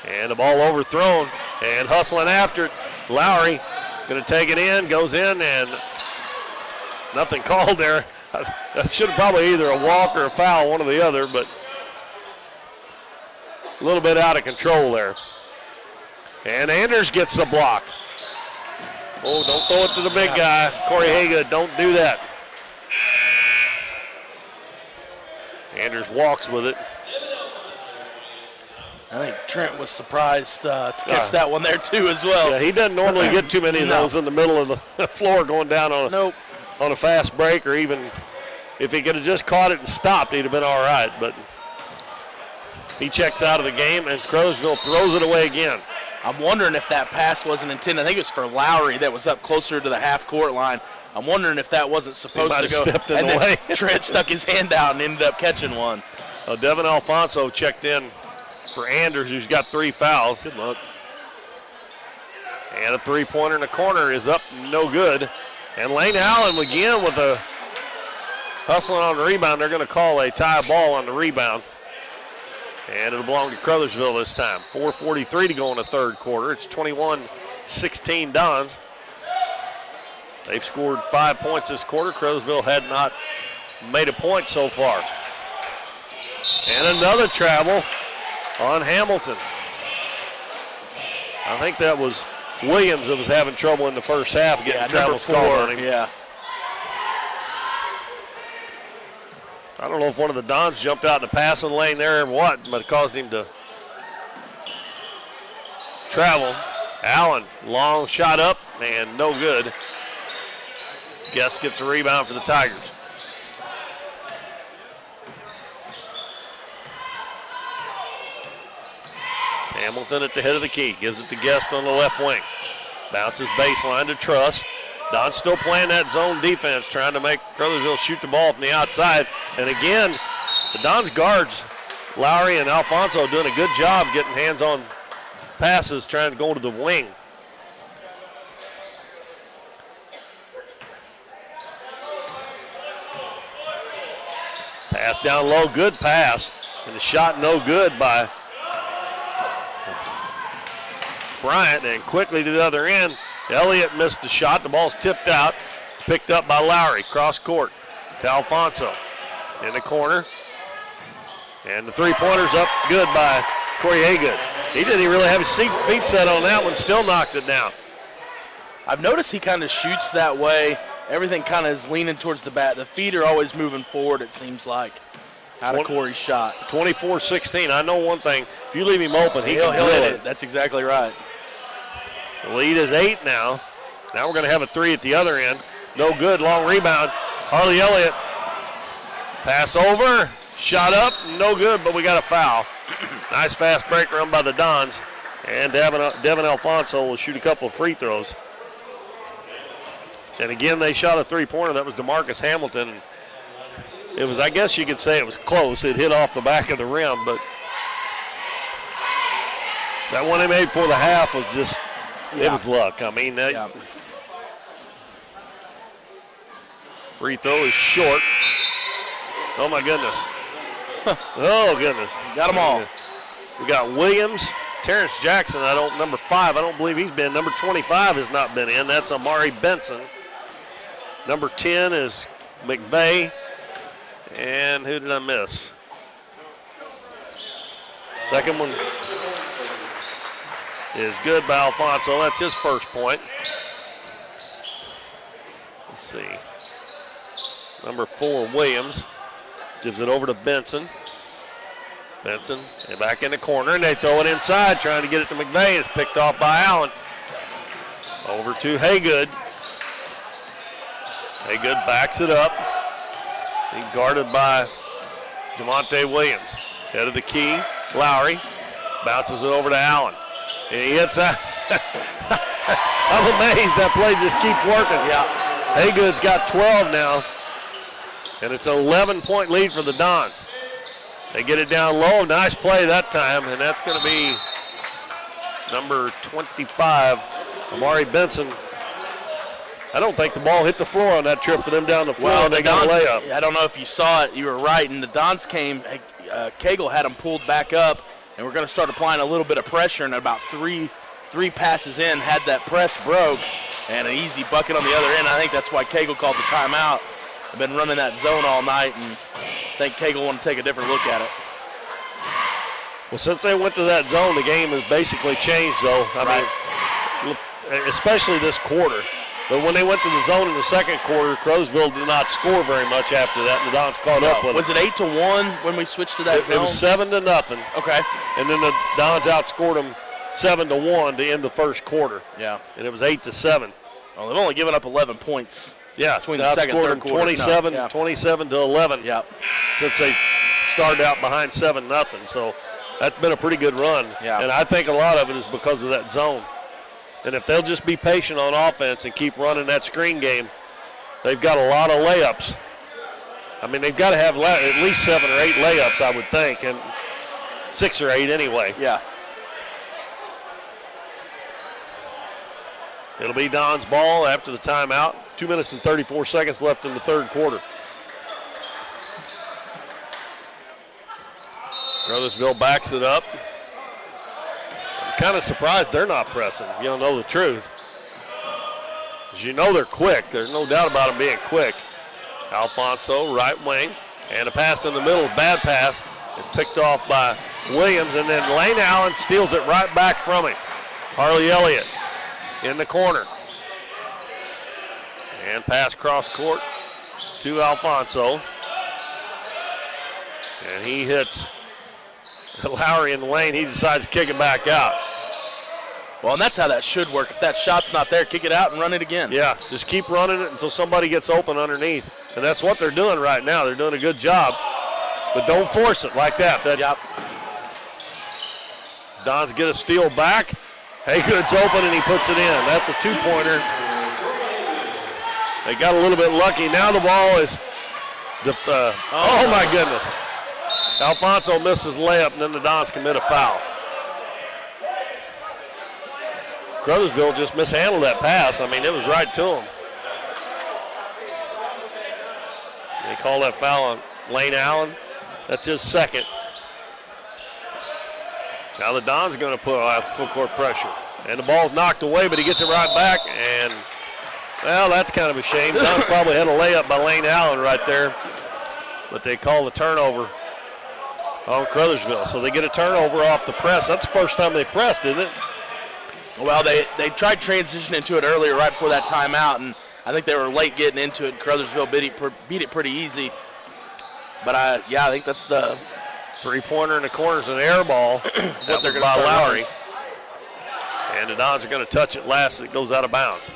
A: And the ball overthrown and hustling after it. Lowry going to take it in, goes in, and nothing called there. That should have probably either a walk or a foul, one or the other, but a little bit out of control there. And Anders gets the block. Oh, don't throw it to the big guy. Corey Haygood, don't do that. Anders walks with it.
B: I think Trent was surprised to catch that one there too as well.
A: Yeah, he doesn't normally get too many of those in the middle of the floor going down on a fast break, or even if he could have just caught it and stopped, he'd have been all right. But he checks out of the game, and Caruthersville throws it away again.
B: I'm wondering if that pass wasn't intended. I think it was for Lowry that was up closer to the half-court line. I'm wondering if that wasn't supposed to go.
A: Stepped in the way.
B: Trent stuck his hand out and ended up catching one.
A: Devin Alfonso checked in for Anders, who's got 3 fouls. Good luck. And a three-pointer in the corner is up, no good. And Lane Allen again with a hustling on the rebound. They're going to call a tie ball on the rebound. And it'll belong to Caruthersville this time. 4:43 to go in the third quarter. It's 21-16 Dons. They've scored 5 points this quarter. Caruthersville had not made a point so far. And another travel on Hamilton. I think that was Williams that was having trouble in the first half getting travels called on him.
B: Yeah.
A: I don't know if one of the Dons jumped out in the passing lane there or what, but it caused him to travel. Allen, long shot up and no good. Guest gets a rebound for the Tigers. Hamilton at the head of the key, gives it to Guest on the left wing. Bounces baseline to Truss. Don's still playing that zone defense, trying to make Caruthersville shoot the ball from the outside. And again, the Don's guards, Lowry and Alfonso, doing a good job getting hands on passes, trying to go to the wing. Pass down low, good pass. And the shot no good by Bryant, and quickly to the other end. Elliott missed the shot. The ball's tipped out. It's picked up by Lowry. Cross court to Alfonso. In the corner. And the three-pointer's up good by Corey Haygood. He didn't even really have his feet set on that one. Still knocked it down.
B: I've noticed he kind of shoots that way. Everything kind of is leaning towards the bat. The feet are always moving forward, it seems like, out of Corey's shot.
A: 24-16. I know one thing. If you leave him open, he'll
B: hit it. That's exactly right.
A: The lead is 8 now. Now we're going to have a 3 at the other end. No good. Long rebound. Harley Elliott. Pass over. Shot up. No good, but we got a foul. Nice fast break run by the Dons. And Devin Alfonso will shoot a couple of free throws. And again, they shot a three-pointer. That was DeMarcus Hamilton. It was, I guess you could say it was close. It hit off the back of the rim, but that one they made for the half was just, it was luck. I mean, that free throw is short. Oh, my goodness. Oh, goodness.
B: Got them all.
A: We got Williams, Terrence Jackson, number 5, I don't believe he's been. Number 25 has not been in. That's Amari Benson. Number 10 is McVeigh. And who did I miss? Second one is good by Alfonso. That's his first point. Let's see. Number 4, Williams. Gives it over to Benson. Benson and back in the corner, and they throw it inside, trying to get it to McVeigh. It's picked off by Allen. Over to Haygood. Haygood backs it up. He guarded by Jamonte Williams. Head of the key, Lowry. Bounces it over to Allen. And he hits that. I'm amazed that play just keeps working. Yeah. Haygood's got 12 now. And it's an 11-point lead for the Dons. They get it down low. Nice play that time, and that's going to be number 25, Amari Benson. I don't think the ball hit the floor on that trip for them down the floor.
B: Well,
A: they got a layup.
B: I don't know if you saw it. You were right. And the Dons came. Cagle had them pulled back up, and we're going to start applying a little bit of pressure. And about three passes in, had that press broke, and an easy bucket on the other end. I think that's why Cagle called the timeout. I've been running that zone all night, and I think Cagle wanted to take a different look at it.
A: Well, since they went to that zone, the game has basically changed, though. I mean, especially this quarter. But when they went to the zone in the second quarter, Caruthersville did not score very much after that, and the Dons caught up with
B: it. Was it 8-1 when we switched to that zone?
A: It was 7-0.
B: Okay.
A: And then the Dons outscored them 7-1 to end the first quarter.
B: Yeah.
A: And it was 8-7.
B: Well, they've only given up 11 points.
A: Yeah,
B: between the second and third quarter.
A: 27 to 11.
B: Yep.
A: Since they started out behind 7-0. So that's been a pretty good run.
B: Yeah.
A: And I think a lot of it is because of that zone. And if they'll just be patient on offense and keep running that screen game, they've got a lot of layups. I mean, they've got to have at least 7 or 8 layups, I would think, and 6 or 8 anyway.
B: Yeah.
A: It'll be Don's ball after the timeout. 2 minutes and 34 seconds left in the third quarter. Caruthersville backs it up. I'm kind of surprised they're not pressing, if you don't know the truth. Because you know they're quick. There's no doubt about them being quick. Alfonso, right wing, and a pass in the middle, bad pass, is picked off by Williams, and then Lane Allen steals it right back from him. Harley Elliott in the corner. And pass cross court to Alfonso. And he hits Lowry in the lane. He decides to kick it back out.
B: Well, and that's how that should work. If that shot's not there, kick it out and run it again.
A: Yeah, just keep running it until somebody gets open underneath. And that's what they're doing right now. They're doing a good job. But don't force it like that.
B: Yep.
A: Dons get a steal back. Haygood's open and he puts it in. That's a two-pointer. They got a little bit lucky. Now the ball is, oh my goodness. Alfonso misses layup and then the Dons commit a foul. Caruthersville just mishandled that pass. I mean, it was right to him. They call that foul on Lane Allen. That's his second. Now the Don's going to put full court pressure. And the ball's knocked away, but he gets it right back. And, well, that's kind of a shame. Don's probably had a layup by Lane Allen right there. But they call the turnover on Caruthersville. So they get a turnover off the press. That's the first time they pressed, isn't it?
B: Well, they tried transitioning to it earlier right before that timeout, and I think they were late getting into it, and Caruthersville beat it pretty easy. But, I think that's the
A: three-pointer in the corners, an air ball. That
B: they're
A: was
B: gonna
A: by
B: start
A: Lowry.
B: running.
A: And the Dons are going to touch it last as it goes out of bounds.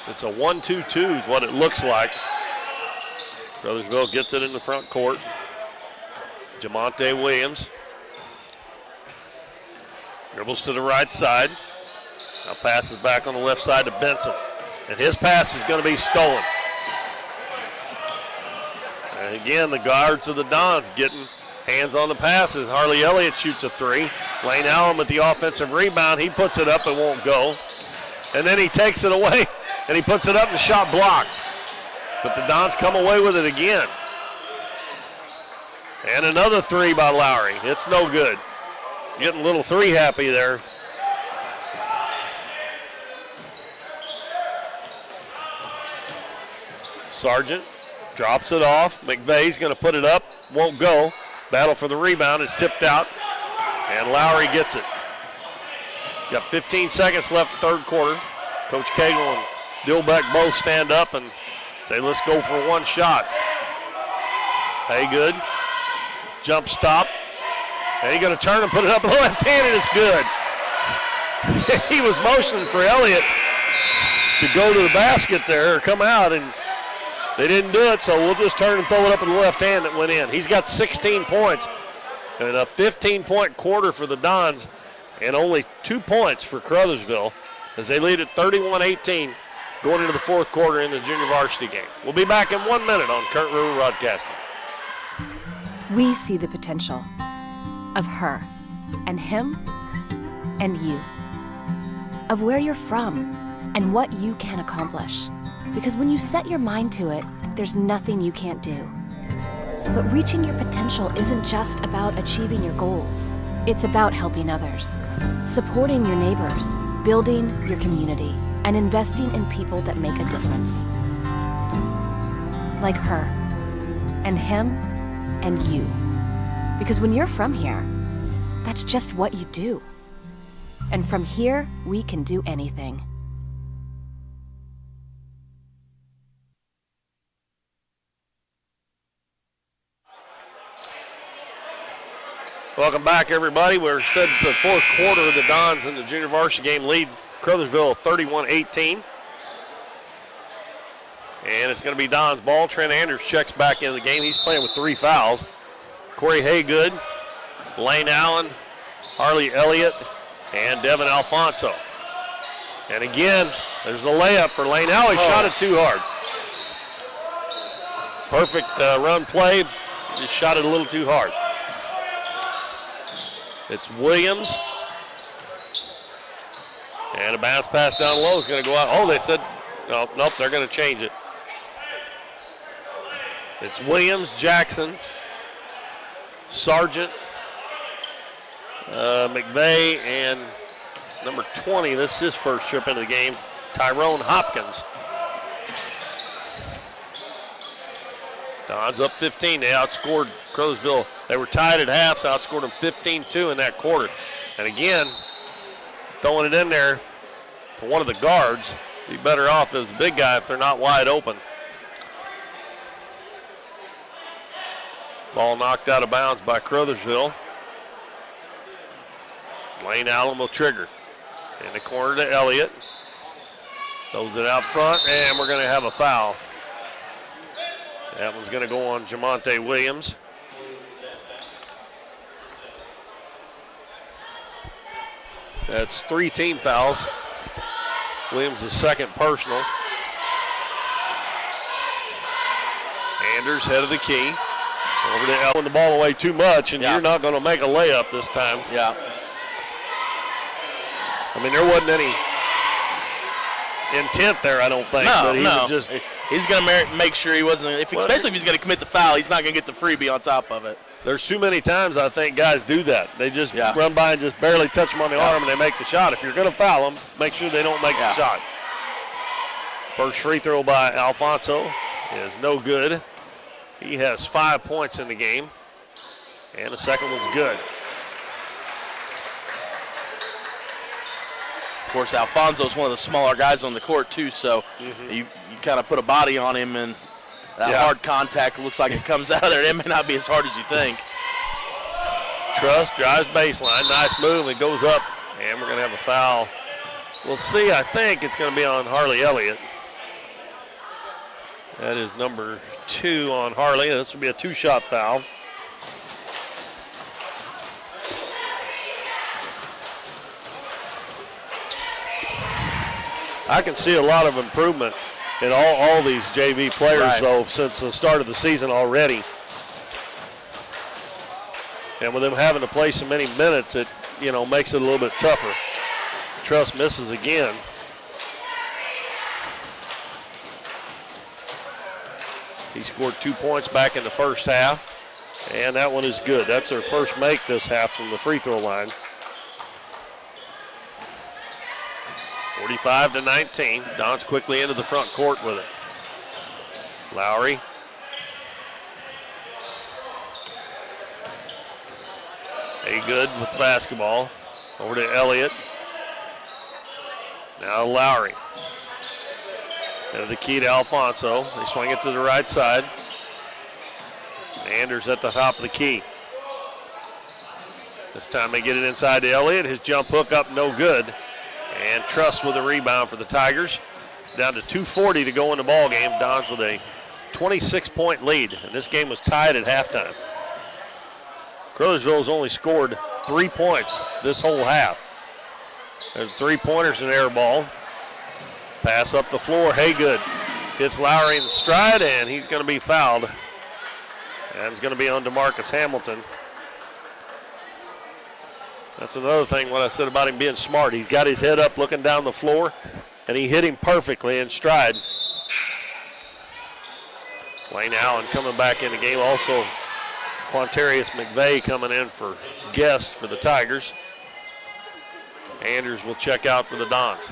A: It's a 1-2-2 is what it looks like. Caruthersville gets it in the front court. Jamonte Williams dribbles to the right side. Now passes back on the left side to Benson. And his pass is going to be stolen. And again, the guards of the Dons getting hands on the passes. Harley Elliott shoots a three. Lane Allen with the offensive rebound. He puts it up and won't go. And then he takes it away and he puts it up and the shot blocked. But the Dons come away with it again. And another three by Lowry. It's no good. Getting a little three happy there. Sargent drops it off. McVeigh's going to put it up. Won't go. Battle for the rebound. It's tipped out. And Lowry gets it. Got 15 seconds left third quarter. Coach Cagle and Dilbeck both stand up and say, let's go for one shot. Haygood. Jump stop. And he's going to turn and put it up with the left hand, and it's good. He was motioning for Elliott to go to the basket there or come out, and they didn't do it, so we'll just turn and throw it up with the left hand that went in. He's got 16 points and a 15-point quarter for the Dons and only 2 points for Caruthersville as they lead at 31-18 going into the fourth quarter in the junior varsity game. We'll be back in 1 minute on Current River Broadcasting.
D: We see the potential of her and him and you, of where you're from and what you can accomplish. Because when you set your mind to it, there's nothing you can't do. But reaching your potential isn't just about achieving your goals. It's about helping others, supporting your neighbors, building your community, and investing in people that make a difference. Like her and him and you. Because when you're from here, that's just what you do. And from here, we can do anything.
A: Welcome back, everybody. We're headed to the fourth quarter of the Dons in the junior varsity game lead Caruthersville 31-18. And it's going to be Don's ball. Trent Anders checks back into the game. He's playing with 3 fouls. Corey Haygood, Lane Allen, Harley Elliott, and Devin Alfonso. And again, there's a layup for Lane Allen. He shot it too hard. Perfect run play. Just shot it a little too hard. It's Williams. And a bounce pass down low is going to go out. Oh, they said, no, nope, they're going to change it. It's Williams, Jackson, Sargent, McVeigh, and number 20. This is his first trip into the game. Tyrone Hopkins. Don's up 15. They outscored Caruthersville. They were tied at half, so outscored them 15-2 in that quarter. And again, throwing it in there to one of the guards. Be better off as the big guy if they're not wide open. Ball knocked out of bounds by Caruthersville. Lane Allen will trigger. In the corner to Elliott. Throws it out front, and we're going to have a foul. That one's going to go on Jamonte Williams. That's 3 team fouls. Williams' second personal. Anders head of the key. Over to Elwin, the ball away too much, and you're not going to make a layup this time.
B: Yeah.
A: I mean, there wasn't any intent there, I don't think. But he was just.
B: He's going to make sure he wasn't, especially if he's going to commit the foul, he's not going to get the freebie on top of it.
A: There's too many times I think guys do that. They just run by and just barely touch him on the arm and they make the shot. If you're going to foul them, make sure they don't make the shot. First free throw by Alfonso is no good. He has 5 points in the game, and the second one's good.
B: Of course, Alfonso's one of the smaller guys on the court, too, so you kind of put a body on him, and that hard contact looks like it comes out of there. It may not be as hard as you think.
A: Truss drives baseline. Nice move. It goes up, and we're going to have a foul. We'll see. I think it's going to be on Harley Elliott. That is number 2 on Harley. This will be a 2-shot foul. I can see a lot of improvement in all these JV players, though, since the start of the season already. And with them having to play so many minutes, it makes it a little bit tougher. Truss misses again. He scored 2 points back in the first half, and that one is good. That's their first make this half from the free throw line. 45-19. Don's quickly into the front court with it. Lowry. Good with the basketball. Over to Elliott. Now Lowry. And the key to Alfonso. They swing it to the right side. Anders at the top of the key. This time they get it inside to Elliott. His jump hook up, no good. And Truss with a rebound for the Tigers. Down to 2:40 to go in the ball game. Dons with a 26-point lead. And this game was tied at halftime. Caruthersville's only scored 3 points this whole half. There's 3-pointers in air ball. Pass up the floor. Haygood hits Lowry in the stride, and he's going to be fouled. And it's going to be on DeMarcus Hamilton. That's another thing what I said about him being smart. He's got his head up looking down the floor, and he hit him perfectly in stride. Lane Allen coming back in the game. Also, Quantarius McVeigh coming in for guest for the Tigers. Anders will check out for the Dons.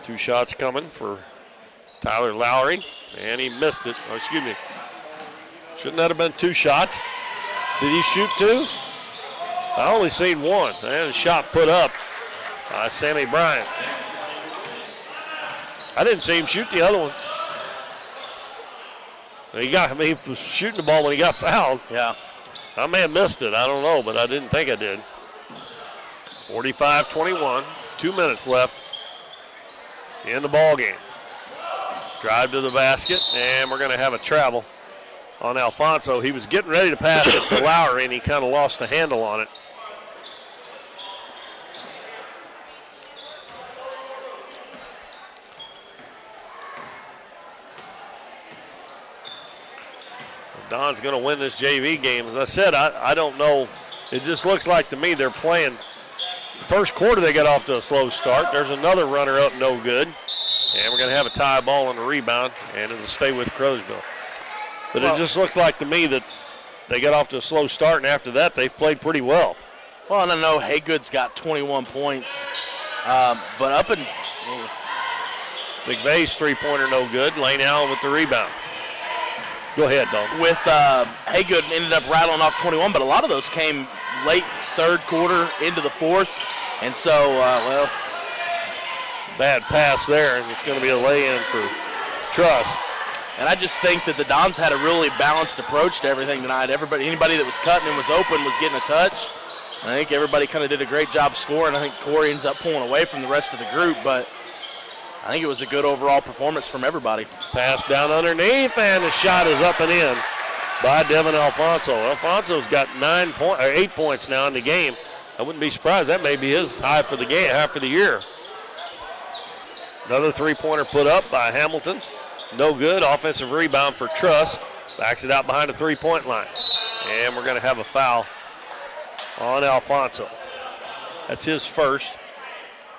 A: 2 shots coming for Tyler Lowry, and he missed it. Oh, excuse me. Shouldn't that have been 2 shots? Did he shoot 2? I only seen 1. And a shot put up by Sammy Bryant. I didn't see him shoot the other one. He was shooting the ball when he got fouled.
B: Yeah.
A: I may have missed it. I don't know, but I didn't think I did. 45-21. 2 minutes left in the ball game. Drive to the basket, and we're going to have a travel on Alfonso. He was getting ready to pass it to Lowry, and he kind of lost a handle on it. Don's going to win this JV game. As I said, I don't know. It just looks like to me they're playing. The first quarter they got off to a slow start. There's another runner up, no good. And we're going to have a tie ball on the rebound, and it'll stay with Caruthersville. But it just looks like to me that they got off to a slow start, and after that they've played pretty well.
B: Well, and I know Haygood's got 21 points, but up in
A: McVeigh's three-pointer no good. Lane Allen with the rebound. Go ahead, Dog.
B: With Haygood ended up rattling off 21, but a lot of those came late third quarter into the fourth. And so,
A: bad pass there, and it's going to be a lay-in for Truss.
B: And I just think that the Dons had a really balanced approach to everything tonight. Anybody that was cutting and was open was getting a touch. I think everybody kind of did a great job scoring. I think Corey ends up pulling away from the rest of the group, but I think it was a good overall performance from everybody.
A: Pass down underneath, and the shot is up and in by Devin Alfonso. Alfonso's got 8 points now in the game. I wouldn't be surprised. That may be his high for the game, high for the year. Another three-pointer put up by Hamilton. No good. Offensive rebound for Truss. Backs it out behind the three-point line. And we're going to have a foul on Alfonso. That's his first.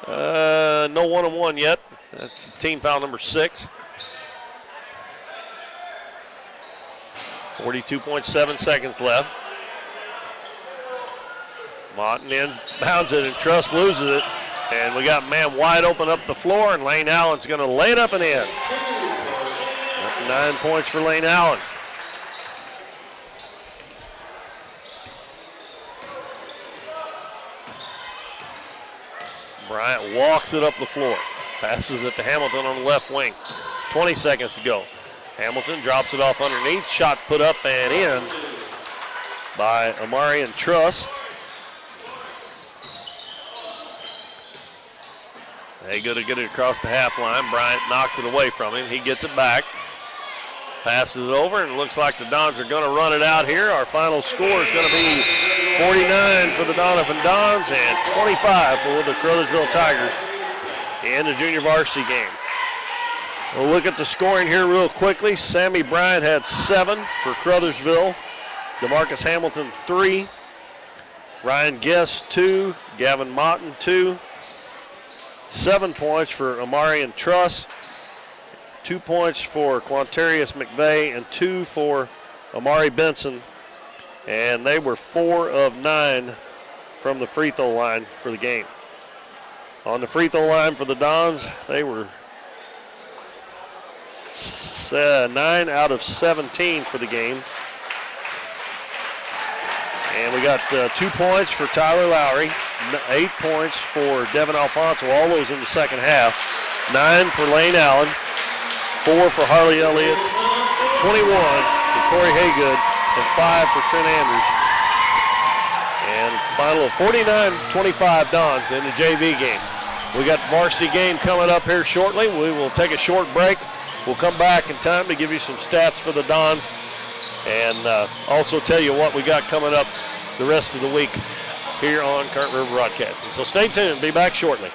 A: No one-on-one yet. That's team foul number 6. 42.7 seconds left. Martin inbounds it, and Truss loses it. And we got man wide open up the floor, and Lane Allen's going to lay it up and in. 9 points for Lane Allen. Bryant walks it up the floor. Passes it to Hamilton on the left wing. 20 seconds to go. Hamilton drops it off underneath. Shot put up and in by Amari and Truss. They go to get it across the half line. Bryant knocks it away from him. He gets it back. Passes it over, and it looks like the Dons are going to run it out here. Our final score is going to be 49 for the Doniphan Dons and 25 for the Caruthersville Tigers in the junior varsity game. We'll look at the scoring here real quickly. Sammy Bryant had 7 for Caruthersville. DeMarcus Hamilton 3. Ryan Guest 2. Gavin Motton 2. 7 points for Amari and Truss. 2 points for Quantarius McVeigh and 2 for Amari Benson. And they were 4 of 9 from the free throw line for the game. On the free throw line for the Dons, they were 9 out of 17 for the game. And we got 2 points for Tyler Lowry, 8 points for Devin Alfonso, all those in the second half. 9 for Lane Allen, 4 for Harley Elliott, 21 for Corey Haygood, and 5 for Trent Andrews. And final of 49-25 Dons in the JV game. We got the varsity game coming up here shortly. We will take a short break. We'll come back in time to give you some stats for the Dons and also tell you what we got coming up the rest of the week here on Current River Broadcasting. So stay tuned. Be back shortly.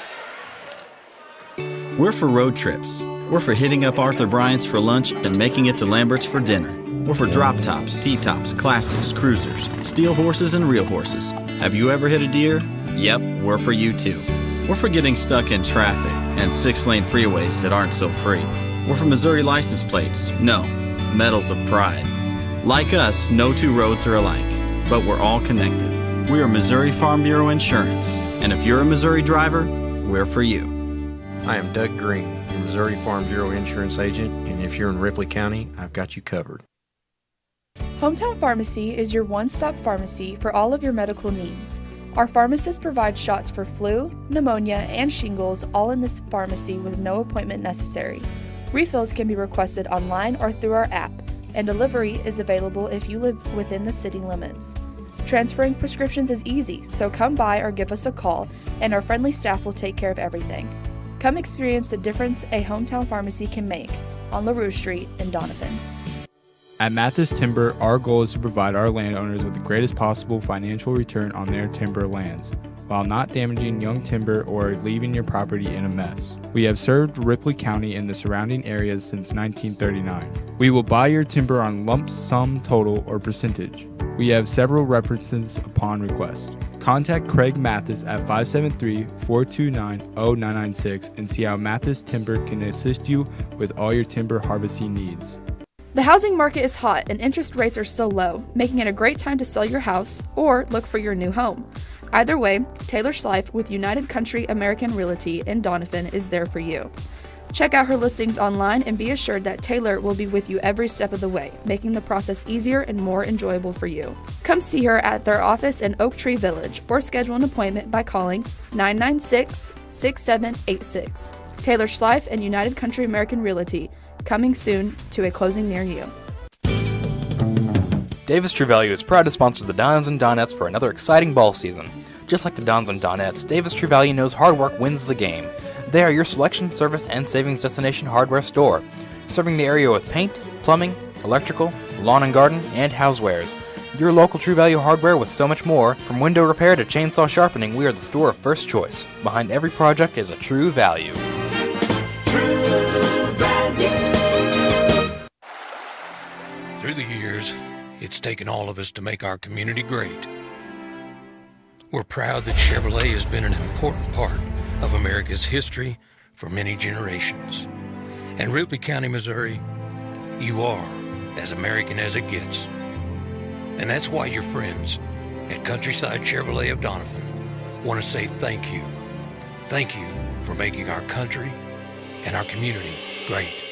E: We're for road trips. We're for hitting up Arthur Bryant's for lunch and making it to Lambert's for dinner. We're for drop tops, T-tops, classics, cruisers, steel horses, and real horses. Have you ever hit a deer? Yep, we're for you too. We're for getting stuck in traffic and 6-lane freeways that aren't so free. We're for Missouri license plates. No, medals of pride. Like us, no two roads are alike, but we're all connected. We are Missouri Farm Bureau Insurance, and if you're a Missouri driver, we're for you.
F: I am Doug Green, your Missouri Farm Bureau Insurance Agent, and if you're in Ripley County, I've got you covered.
C: Hometown Pharmacy is your one-stop pharmacy for all of your medical needs. Our pharmacists provide shots for flu, pneumonia, and shingles all in this pharmacy with no appointment necessary. Refills can be requested online or through our app, and delivery is available if you live within the city limits. Transferring prescriptions is easy, so come by or give us a call, and our friendly staff will take care of everything. Come experience the difference a hometown pharmacy can make on LaRue Street in Doniphan.
G: At Mathis Timber, our goal is to provide our landowners with the greatest possible financial return on their timber lands, while not damaging young timber or leaving your property in a mess. We have served Ripley County and the surrounding areas since 1939. We will buy your timber on lump sum total or percentage. We have several references upon request. Contact Craig Mathis at 573-429-0996 and see how Mathis Timber can assist you with all your timber harvesting needs.
C: The housing market is hot and interest rates are still low, making it a great time to sell your house or look for your new home. Either way, Taylor Schleif with United Country American Realty in Doniphan is there for you. Check out her listings online and be assured that Taylor will be with you every step of the way, making the process easier and more enjoyable for you. Come see her at their office in Oak Tree Village or schedule an appointment by calling 996-6786. Taylor Schleif and United Country American Realty, coming soon to a closing near you.
H: Davis True Value is proud to sponsor the Dons and Donettes for another exciting ball season. Just like the Dons and Donettes, Davis True Value knows hard work wins the game. They are your selection, service, and savings destination hardware store, serving the area with paint, plumbing, electrical, lawn and garden, and housewares. Your local True Value hardware with so much more. From window repair to chainsaw sharpening, we are the store of first choice. Behind every project is a True Value.
J: Through the years, it's taken all of us to make our community great. We're proud that Chevrolet has been an important part of America's history for many generations. And Ripley County, Missouri, you are as American as it gets. And that's why your friends at Countryside Chevrolet of Doniphan want to say thank you. Thank you for making our country and our community great.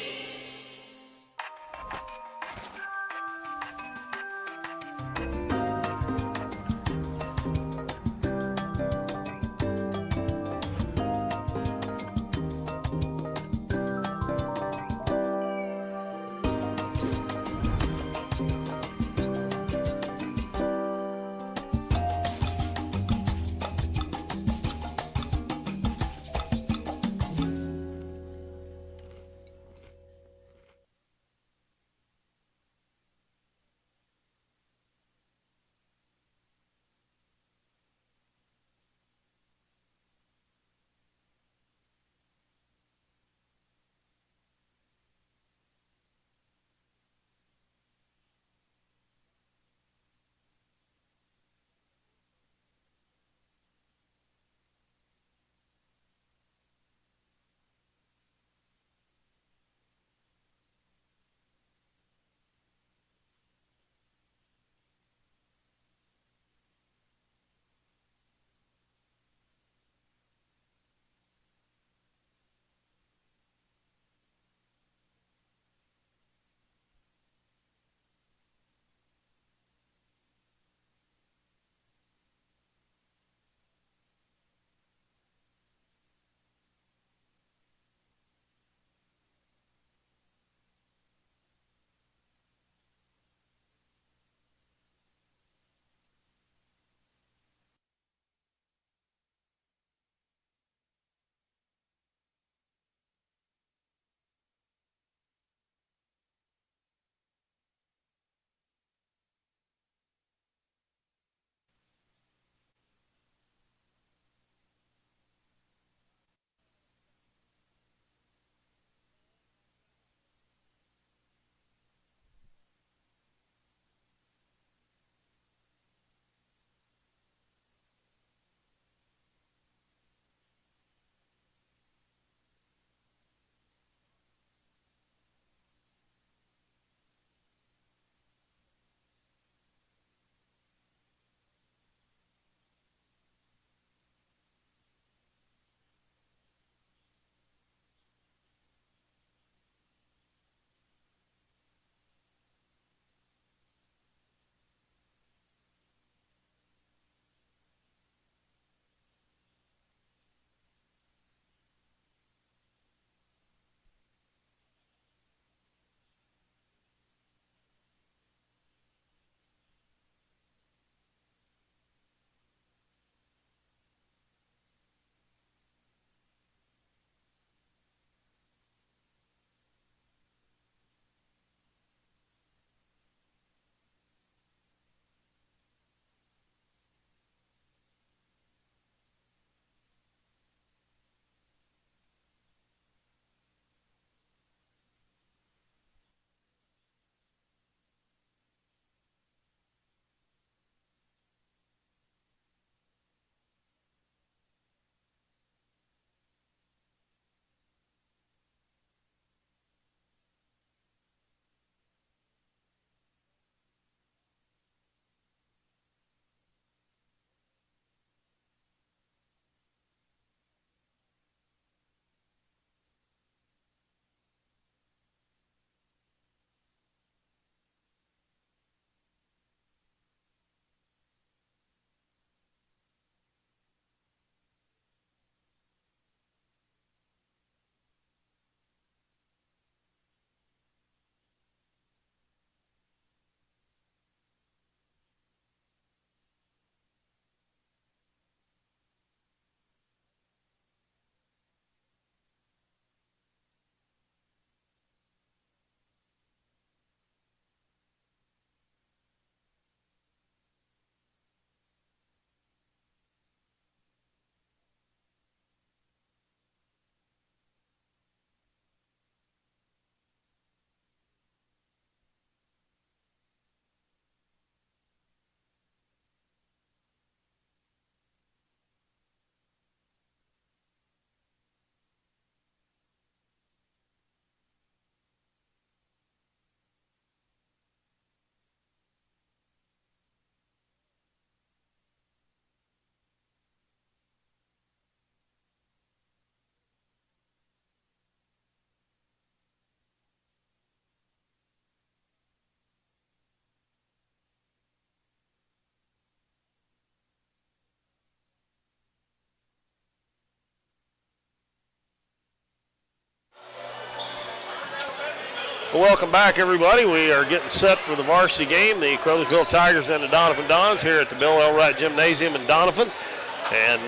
A: Well, welcome back, everybody. We are getting set for the varsity game, the Caruthersville Tigers and the Doniphan Dons here at the Bill L. Wright Gymnasium in Doniphan. And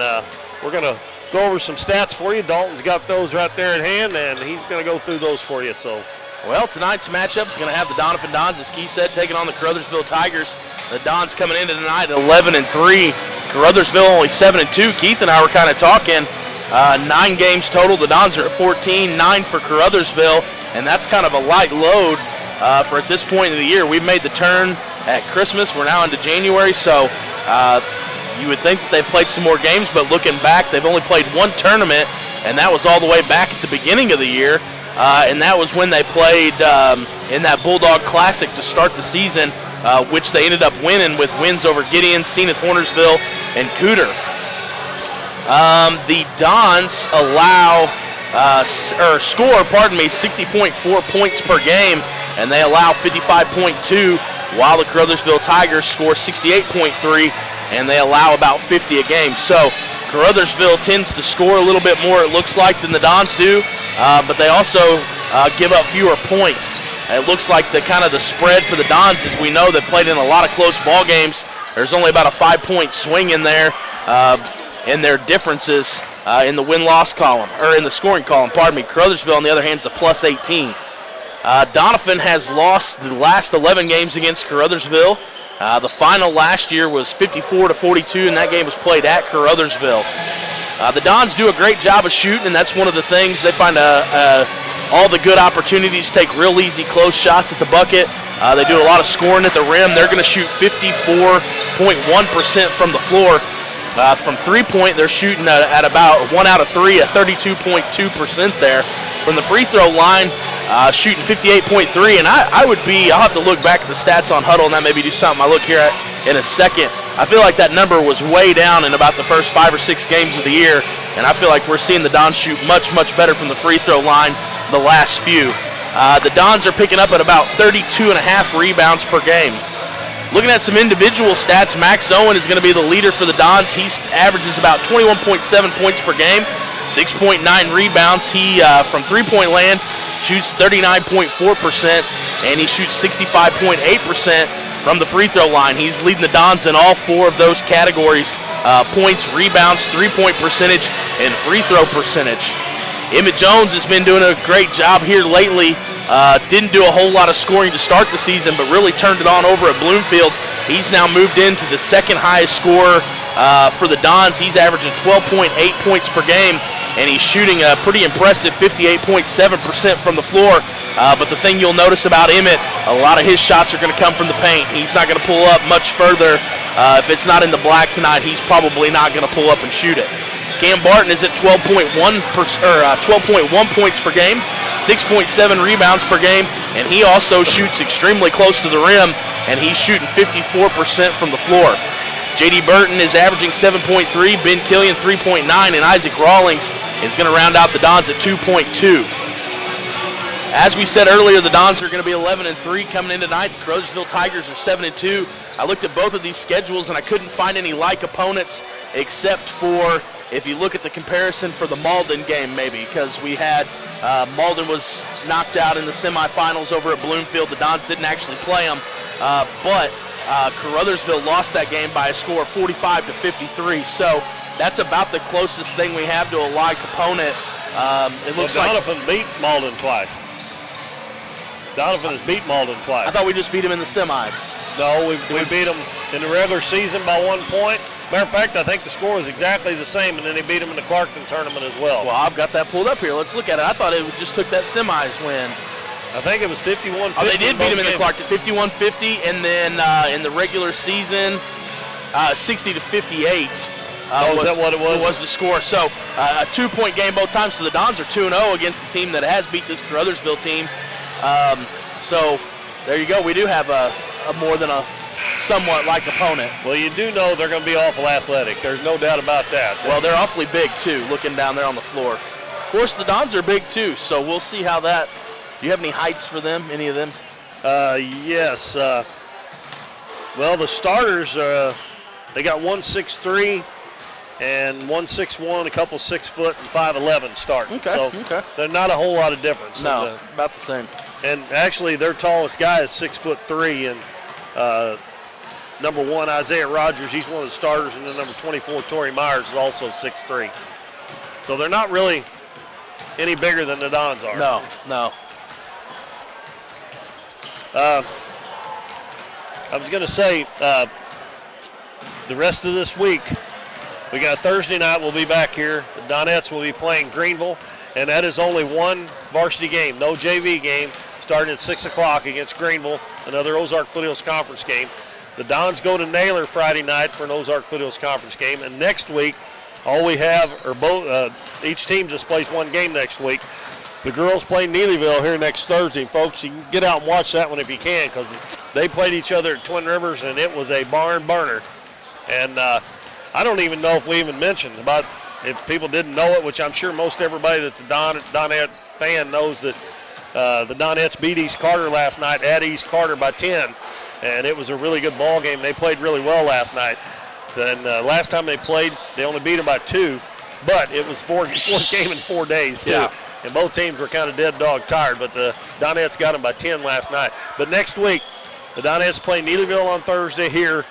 A: we're going to go over some stats for you. Dalton's got those right there in hand, and he's going to go through those for you. So,
B: well, tonight's matchup is going to have the Doniphan Dons, as Keith said, taking on the Caruthersville Tigers. The Dons coming into tonight at 11-3. Caruthersville only 7-2. Keith and I were kind of talking. 9 games total. The Dons are at 14, 9 for Caruthersville, and that's kind of a light load for at this point in the year. We've made the turn at Christmas. We're now into January, so you would think that they've played some more games, but looking back, they've only played 1 tournament, and that was all the way back at the beginning of the year, and that was when they played in that Bulldog Classic to start the season, which they ended up winning with wins over Gideon, Zenith, Hornersville, and Cooter. The Dons score 60.4 points per game, and they allow 55.2, while the Caruthersville Tigers score 68.3, and they allow about 50 a game. So Caruthersville tends to score a little bit more, it looks like, than the Dons do, but they also give up fewer points. It looks like the spread for the Dons, as we know, they've played in a lot of close ball games. There's only about a 5-point swing in there. In their differences in the win-loss column, or in the scoring column, pardon me. Caruthersville, on the other hand, is a plus 18. Doniphan has lost the last 11 games against Caruthersville. The final last year was 54-42, and that game was played at Caruthersville. The Dons do a great job of shooting, and that's one of the things. They find all the good opportunities, take real easy close shots at the bucket. They do a lot of scoring at the rim. They're going to shoot 54.1% from the floor. From three-point, they're shooting at about 1 out of 3, at 32.2% there. From the free throw line, shooting 58.3, and I'll have to look back at the stats on Huddle, and that maybe do something I look here at in a second. I feel like that number was way down in about the first 5 or 6 games of the year, and I feel like we're seeing the Dons shoot much, much better from the free throw line the last few. The Dons are picking up at about 32.5 rebounds per game. Looking at some individual stats, Max Owen is going to be the leader for the Dons. He averages about 21.7 points per game, 6.9 rebounds. He, from three-point land, shoots 39.4%, and he shoots 65.8% from the free throw line. He's leading the Dons in all 4 of those categories, points, rebounds, three-point percentage, and free throw percentage. Emmett Jones has been doing a great job here lately. Didn't do a whole lot of scoring to start the season, but really turned it on over at Bloomfield. He's now moved into the second highest scorer for the Dons. He's averaging 12.8 points per game, and he's shooting a pretty impressive 58.7% from the floor. But the thing you'll notice about Emmett, a lot of his shots are going to come from the paint. He's not going to pull up much further. If it's not in the black tonight, he's probably not going to pull up and shoot it. Cam Barton is at 12.1 points per game, 6.7 rebounds per game, and he also shoots extremely close to the rim, and he's shooting 54% from the floor. J.D. Burton is averaging 7.3, Ben Killian 3.9, and Isaac Rawlings is going to round out the Dons at 2.2. As we said earlier, the Dons are going to be 11-3 coming in tonight. The Caruthersville Tigers are 7-2. I looked at both of these schedules, and I couldn't find any like opponents except for, if you look at the comparison for the Malden game, maybe, because we had Malden was knocked out in the semifinals over at Bloomfield. The Dons didn't actually play them, but Caruthersville lost that game by a score of 45-53. So that's about the closest thing we have to a like opponent. It looks like
A: Doniphan beat Malden twice. Doniphan has beat Malden twice.
B: I thought we just beat him in the semis.
A: No, we beat them in the regular season by 1 point. Matter of fact, I think the score was exactly the same, and then they beat them in the Clarkton tournament as well.
B: Well, I've got that pulled up here. Let's look at it. I thought it just took that semis win.
A: I think it was 51-50.
B: Oh, they did beat them in the Clarkton, 51-50, and then in the regular season, 60-58.
A: Is that what it was?
B: Was the score. So a 2-point game both times. So the Dons are 2-0 against the team that has beat this Caruthersville team. So there you go. We do have a more than a somewhat like opponent.
A: Well, you do know they're going to be awful athletic. There's no doubt about that.
B: Well, they're awfully big, too, looking down there on the floor. Of course, the Dons are big, too, so we'll see how that. Do you have any heights for them, any of them?
A: Yes. Well, the starters, they got 1'6'3", and 1'6'1", a couple 6 foot and 5'11" starting.
B: Okay.
A: So they're not a whole lot of difference.
B: No, about the same.
A: And actually, their tallest guy is 6'3", and number 1, Isaiah Rogers, he's one of the starters, and then number 24, Torrey Myers, is also 6'3". So they're not really any bigger than the Dons are.
B: No.
A: I was going to say, the rest of this week, we got Thursday night, we'll be back here. The Donettes will be playing Greenville, and that is only one varsity game, no JV game, starting at 6 o'clock against Greenville, another Ozark Foothills Conference game. The Dons go to Naylor Friday night for an Ozark Foothills Conference game, and next week, all we have are both. Each team just plays one game next week. The girls play Neelyville here next Thursday, folks. You can get out and watch that one if you can, because they played each other at Twin Rivers, and it was a barn burner. And I don't even know if we even mentioned about, if people didn't know it, which I'm sure most everybody that's a Donette fan knows, that the Donettes beat East Carter last night at East Carter by 10, and it was a really good ball game. They played really well last night. Then last time they played, they only beat them by 2, but it was four game in 4 days too.
B: Yeah.
A: And both teams were kind of dead dog tired, but the Donettes got them by 10 last night. But next week, the Donettes play Neelyville on Thursday here,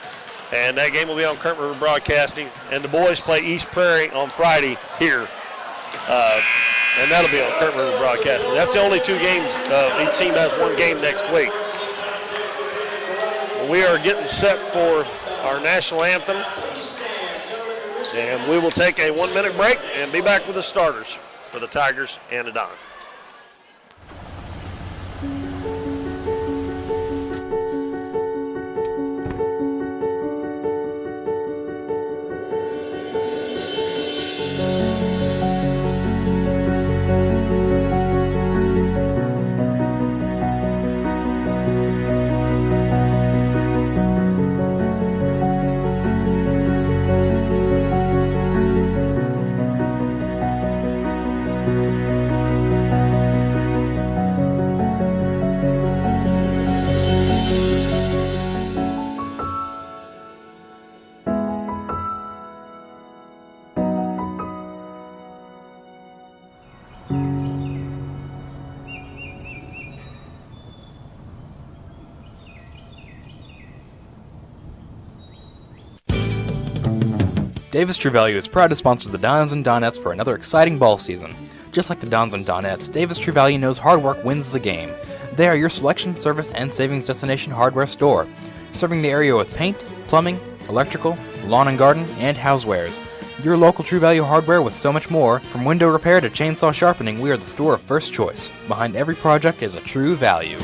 A: and that game will be on Current River Broadcasting. And the boys play East Prairie on Friday here, and that'll be on Current River Broadcasting. That's the only 2 games. Each team has 1 game next week. We are getting set for our national anthem, and we will take a 1-minute break and be back with the starters for the Tigers and the Dons.
H: Davis True Value is proud to sponsor the Dons and Donettes for another exciting ball season. Just like the Dons and Donettes, Davis True Value knows hard work wins the game. They are your selection, service, and savings destination hardware store, serving the area with paint, plumbing, electrical, lawn and garden, and housewares. Your local True Value hardware with so much more. From window repair to chainsaw sharpening, we are the store of first choice. Behind every project is a True Value.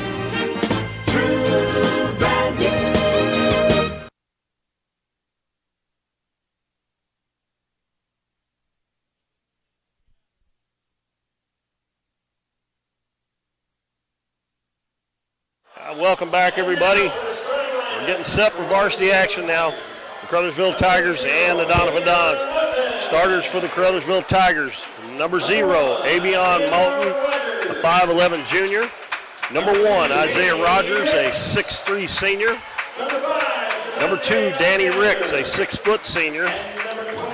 A: Welcome back, everybody. We're getting set for varsity action now. The Caruthersville Tigers and the Doniphan Dons. Starters for the Caruthersville Tigers. Number 0, Avion Moulton, a 5'11 junior. Number 1, Isaiah Rogers, a 6'3 senior. Number 2, Danny Ricks, a 6-foot senior.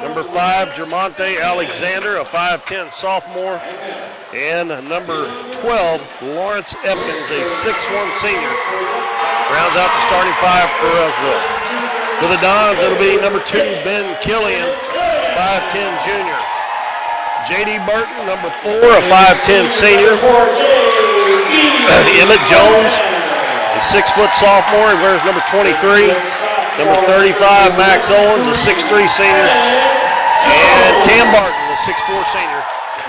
A: Number 5, Jermonte Alexander, a 5'10 sophomore. And number 12, Lawrence Epkins, a 6'1 senior. Rounds out the starting 5 for Caruthersville. For the Dons, it'll be number 2, Ben Killian, 5'10 junior. J.D. Burton, number 4, a 5'10 senior. Emmett Jones, a 6-foot sophomore. He wears number 23. Number 35, Max Owens, a 6'3 senior. And Cam Barton, a 6'4 senior.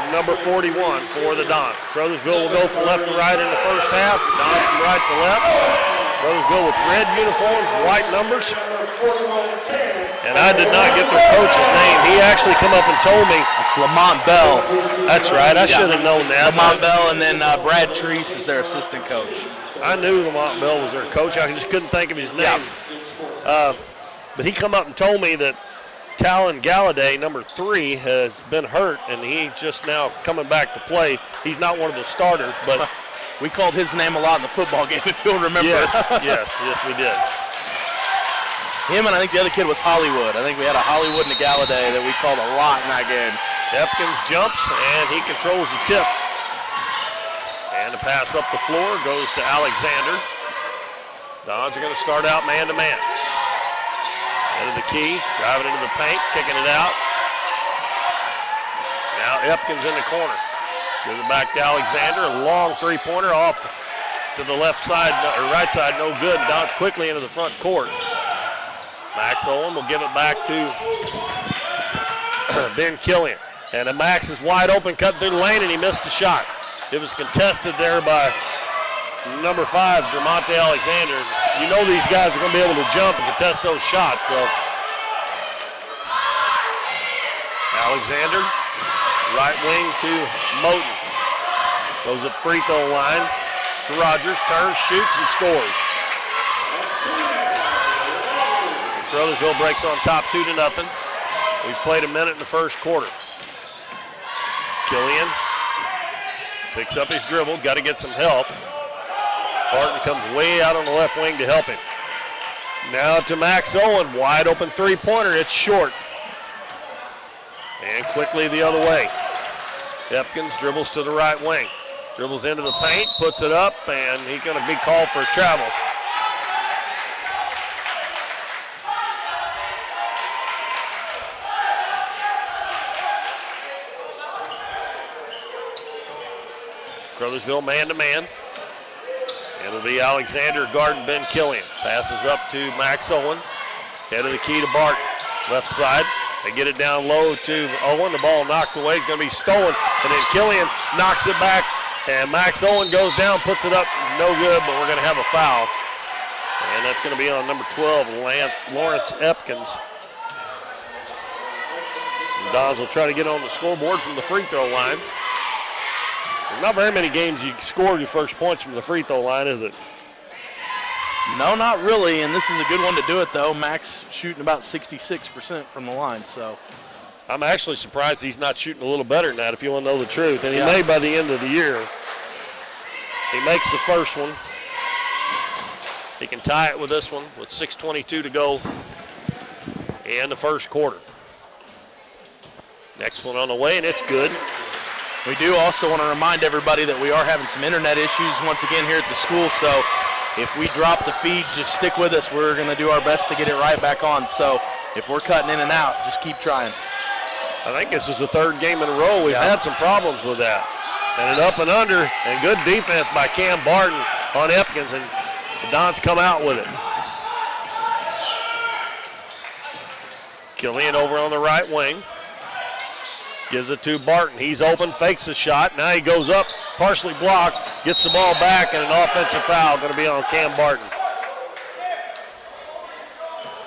A: Number 41 for the Dons. Caruthersville will go from left to right in the first half. Dons from right to left. Caruthersville with red uniforms, white numbers. And I did not get their coach's name. He actually come up and told me.
B: It's Lamont Bell.
A: That's right. I should have known that.
B: Lamont Bell, and then Brad Treese is their assistant coach.
A: I knew Lamont Bell was their coach. I just couldn't think of his name.
B: Yeah.
A: But he come up and told me that Talon Galladay, number 3, has been hurt, and he's just now coming back to play. He's not one of the starters, but
B: we called his name a lot in the football game, if you'll remember.
A: Yes, we did.
B: Him and I think the other kid was Hollywood. I think we had a Hollywood and a Galladay that we called a lot in that game.
A: Epkins jumps, and he controls the tip. And the pass up the floor goes to Alexander. Dons are going to start out man-to-man. Head of the key, driving into the paint, kicking it out. Now Epkins in the corner. Gives it back to Alexander. A long three-pointer off to the left side, or right side, no good. Dons quickly into the front court. Max Owen will give it back to Ben Killian. And Max is wide open, cutting through the lane, and he missed the shot. It was contested there by number 5, Dramonte Alexander. You know these guys are going to be able to jump and contest those shots. So Alexander, right wing to Moten. Goes up free throw line to Rogers, turns, shoots, and scores. Caruthersville breaks on top 2-0. We've played a minute in the first quarter. Killian picks up his dribble, got to get some help. Barton comes way out on the left wing to help him. Now to Max Owen, wide open three-pointer, it's short. And quickly the other way. Epkins dribbles to the right wing. Dribbles into the paint, puts it up, and he's going to be called for travel. Caruthersville man-to-man. It'll be Alexander guarding Ben Killian. Passes up to Max Owen. Head of the key to Barton. Left side. They get it down low to Owen. The ball knocked away. It's going to be stolen. And then Killian knocks it back. And Max Owen goes down, puts it up. No good, but we're going to have a foul. And that's going to be on number 12, Lawrence Epkins. And Dons will try to get on the scoreboard from the free throw line. There's not very many games you score your first points from the free throw line, is it?
B: No, not really, and this is a good one to do it, though. Max shooting about 66% from the line, so.
A: I'm actually surprised he's not shooting a little better than that, if you want to know the truth. And he may by the end of the year. He makes the first one. He can tie it with this one with 6:22 to go in the first quarter. Next one on the way, and it's good.
B: We do also want to remind everybody that we are having some internet issues once again here at the school, so if we drop the feed, just stick with us. We're going to do our best to get it right back on. So if we're cutting in and out, just keep trying.
A: I think this is the third game in a row. We've had some problems with that. And an up and under, and good defense by Cam Barton on Epkins, and the Dons come out with it. Killian over on the right wing. Gives it to Barton. He's open, fakes the shot. Now he goes up, partially blocked, gets the ball back, and an offensive foul going to be on Cam Barton.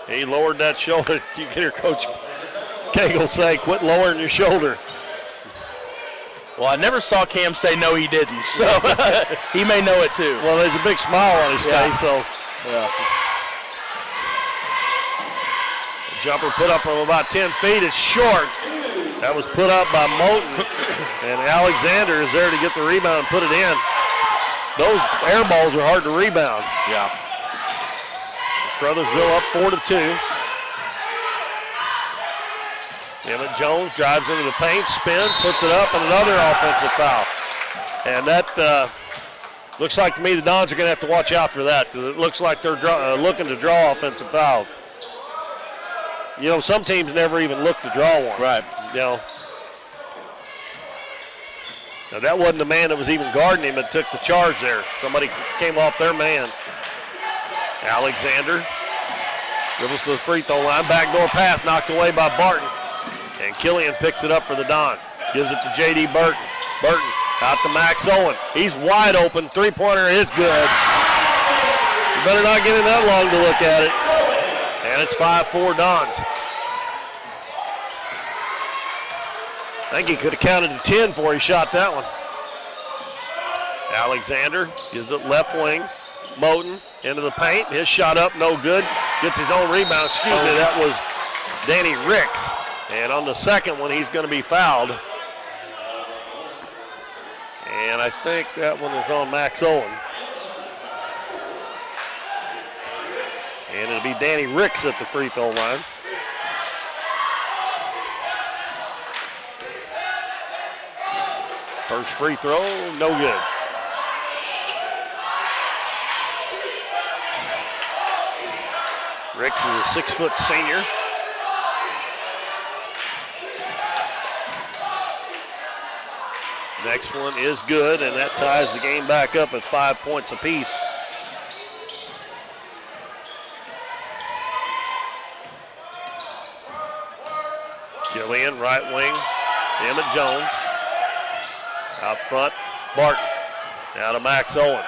A: He lowered that shoulder. You can hear Coach Cagle say, quit lowering your shoulder.
B: Well, I never saw Cam say no, he didn't, so he may know it too.
A: Well, there's a big smile on his face, so.
B: Yeah.
A: The jumper put up from about 10 feet. It's short. That was put up by Moten, and Alexander is there to get the rebound and put it in. Those air balls are hard to rebound.
B: Yeah.
A: Caruthersville up 4-2. Emmett Jones drives into the paint, spins, puts it up, and another offensive foul. And that looks like to me the Dons are going to have to watch out for that. It looks like they're looking to draw offensive fouls. You know, some teams never even look to draw one.
B: Right.
A: You know. Now that wasn't the man that was even guarding him that took the charge there. Somebody came off their man. Alexander dribbles to the free throw line. Backdoor pass knocked away by Barton. And Killian picks it up for the Don. Gives it to J.D. Burton. Burton out to Max Owen. He's wide open. Three-pointer is good. You better not get in that long to look at it. And it's 5-4 Dons. I think he could have counted to 10 before he shot that one. Alexander gives it left wing. Moten into the paint. His shot up, no good. Gets his own rebound. Excuse me, that was Danny Ricks. And on the second one, he's going to be fouled. And I think that one is on Max Owen. And it'll be Danny Ricks at the free throw line. First free throw, no good. Ricks is a 6-foot senior. Next one is good, and that ties the game back up at 5 points apiece. Killian, right wing, Emmett Jones. Out front, Barton. Now to Max Owen.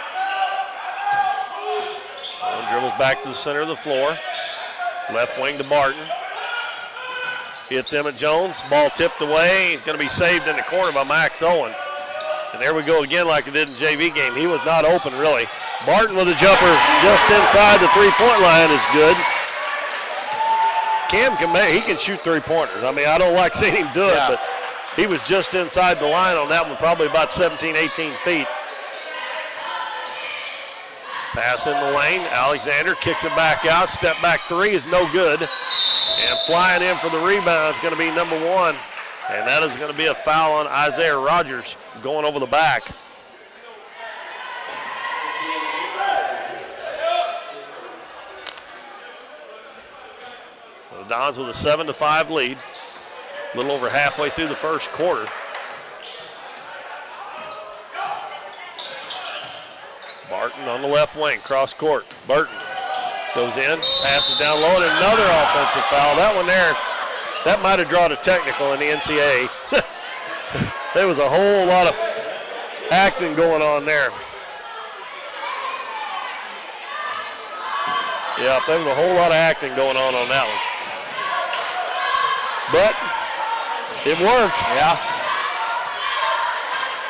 A: Owen dribbles back to the center of the floor. Left wing to Barton. Hits Emmett Jones. Ball tipped away. He's going to be saved in the corner by Max Owen. And there we go again like it did in the JV game. He was not open, really. Barton with a jumper just inside the three-point line is good. Cam he can shoot three-pointers. I mean, I don't like seeing him do it, but he was just inside the line on that one, probably about 17, 18 feet. Pass in the lane. Alexander kicks it back out. Step back three is no good. And flying in for the rebound is going to be number 1. And that is going to be a foul on Isaiah Rogers going over the back. The Dons with a 7-5 lead. A little over halfway through the first quarter. Barton on the left wing, cross court. Burton goes in, passes down low, and another offensive foul. That one there, that might have drawn a technical in the NCAA. There was a whole lot of acting going on there. Yeah, there was a whole lot of acting going on that one. But it worked.
B: Yeah.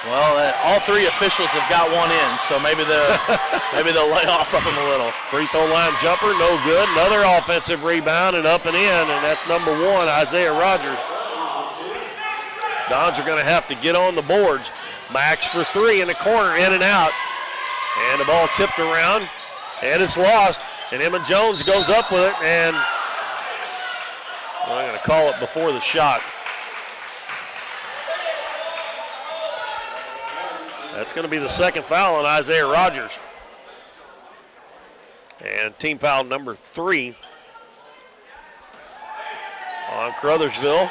B: Well, all three officials have got one in, so maybe they'll lay off of them a little.
A: Free throw line jumper, no good. Another offensive rebound and up and in, and that's number 1, Isaiah Rogers. Dons are going to have to get on the boards. Max for 3 in the corner, in and out. And the ball tipped around, and it's lost. And Emmett Jones goes up with it, and I'm going to call it before the shot. That's going to be the second foul on Isaiah Rogers. And team foul number 3 on Caruthersville.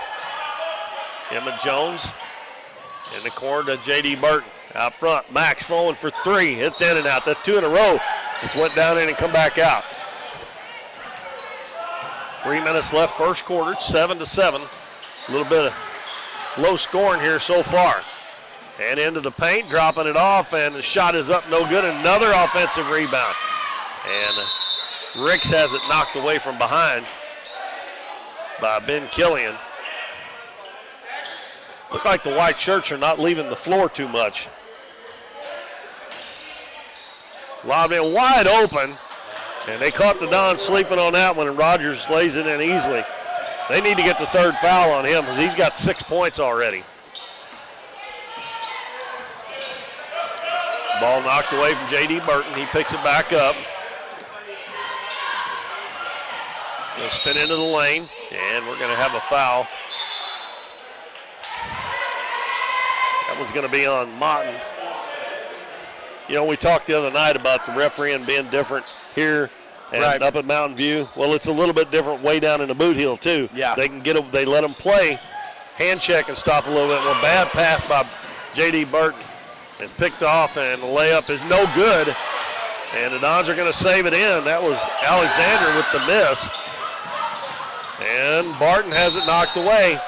A: Emmett Jones in the corner to J.D. Burton. Out front, Max falling for 3. It's in and out. That's 2 in a row. It's went down in and come back out. 3 minutes left first quarter, 7-7. A little bit of low scoring here so far. And into the paint, dropping it off, and the shot is up, no good. Another offensive rebound. And Ricks has it knocked away from behind by Ben Killian. Looks like the white shirts are not leaving the floor too much. Lobbed in wide open, and they caught the Dons sleeping on that one, and Rogers lays it in easily. They need to get the third foul on him because he's got 6 points already. Ball knocked away from J.D. Burton. He picks it back up. He'll spin into the lane, and we're going to have a foul. That one's going to be on Motton. You know, we talked the other night about the refereeing being different here and up at Mountain View. Well, it's a little bit different way down in the Boot Hill, too.
B: Yeah.
A: They let them play, hand check and stuff a little bit. Well, bad pass by J.D. Burton. It's picked off, and the layup is no good. And the Dons are going to save it in. That was Alexander with the miss. And Barton has it knocked away.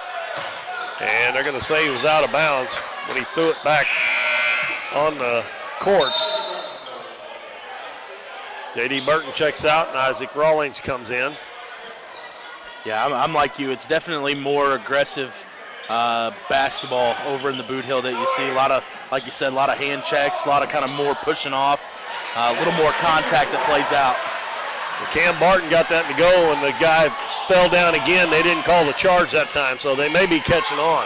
A: And they're going to say he was out of bounds when he threw it back on the court. J.D. Burton checks out, and Isaac Rawlings comes in.
B: Yeah, I'm like you. It's definitely more aggressive basketball over in the Boot Hill that you see. A lot of, like you said, a lot of hand checks, a lot of kind of more pushing off, a little more contact that plays out.
A: Well, Cam Barton got that to go, and the guy fell down again. They didn't call the charge that time, so they may be catching on.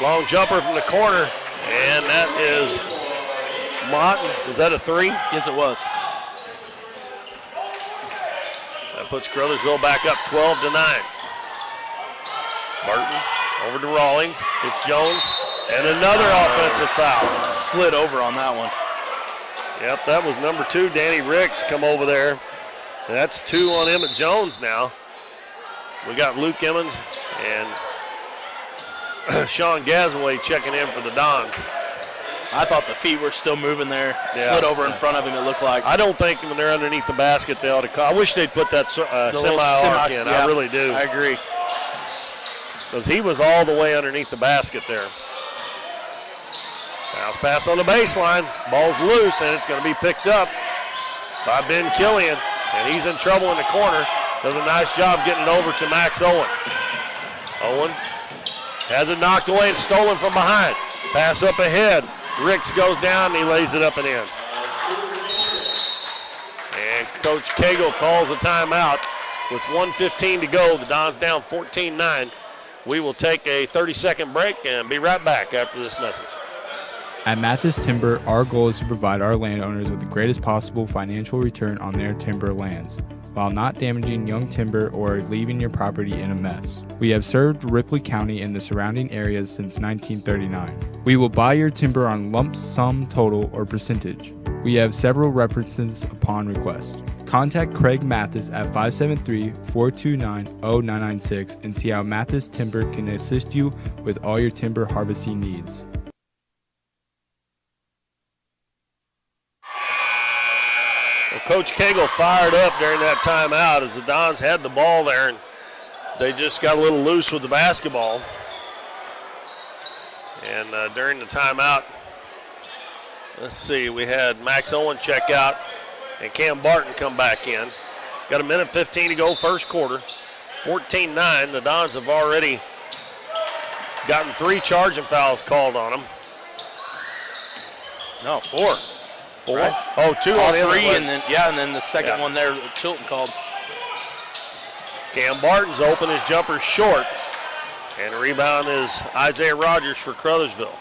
A: Long jumper from the corner, and that is Motton. Was that a 3?
B: Yes, it was.
A: That puts Caruthersville back up 12-9. Burton over to Rawlings. It's Jones, and another offensive foul.
B: Slid over on that one.
A: Yep, that was number 2, Danny Ricks, come over there And that's 2 on Emmett Jones now. We got Luke Emmons and Sean Gasaway checking in for the Dons.
B: I thought the feet were still moving there. Slid over in front of him, it looked like.
A: I don't think when they're underneath the basket they ought to call. I wish they'd put that semi-arc in.
B: Yeah,
A: I really do.
B: I agree.
A: Because he was all the way underneath the basket there. Bounce pass on the baseline. Ball's loose, and it's going to be picked up by Ben Killian. And he's in trouble in the corner. Does a nice job getting it over to Max Owen. Owen has it knocked away and stolen from behind. Pass up ahead. Ricks goes down, and he lays it up and in. And Coach Cagle calls a timeout with 1:15 to go. The Dons down 14-9. We will take a 30-second break and be right back after this message.
G: At Mathis Timber, our goal is to provide our landowners with the greatest possible financial return on their timber lands, while not damaging young timber or leaving your property in a mess. We have served Ripley County and the surrounding areas since 1939. We will buy your timber on lump sum total or percentage. We have several references upon request. Contact Craig Mathis at 573-429-0996 and see how Mathis Timber can assist you with all your timber harvesting needs.
A: Well, Coach Cagle fired up during that timeout as the Dons had the ball there, and they just got a little loose with the basketball. And during the timeout, let's see, we had Max Owen check out and Cam Barton come back in. Got 1:15 to go, first quarter. 14-9. The Dons have already gotten 3 charging fouls called on them.
B: No, 4.
A: 4?
B: Right?
A: Oh, 2 on him.
B: 3, and then the second one there, Chilton called.
A: Cam Barton's open, his jumper's short. And the rebound is Isaiah Rogers for Caruthersville.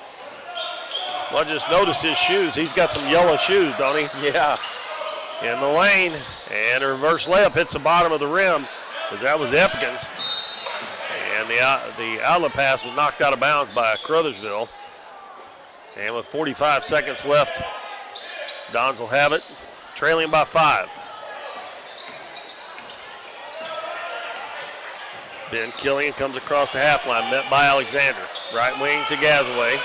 A: Well, just notice his shoes. He's got some yellow shoes, don't he?
B: Yeah.
A: In the lane, and a reverse layup hits the bottom of the rim, because that was Epkins. And the outlet pass was knocked out of bounds by Caruthersville. And with 45 seconds left, Dons will have it, trailing by 5. Ben Killian comes across the half line, met by Alexander. Right wing to Gasaway.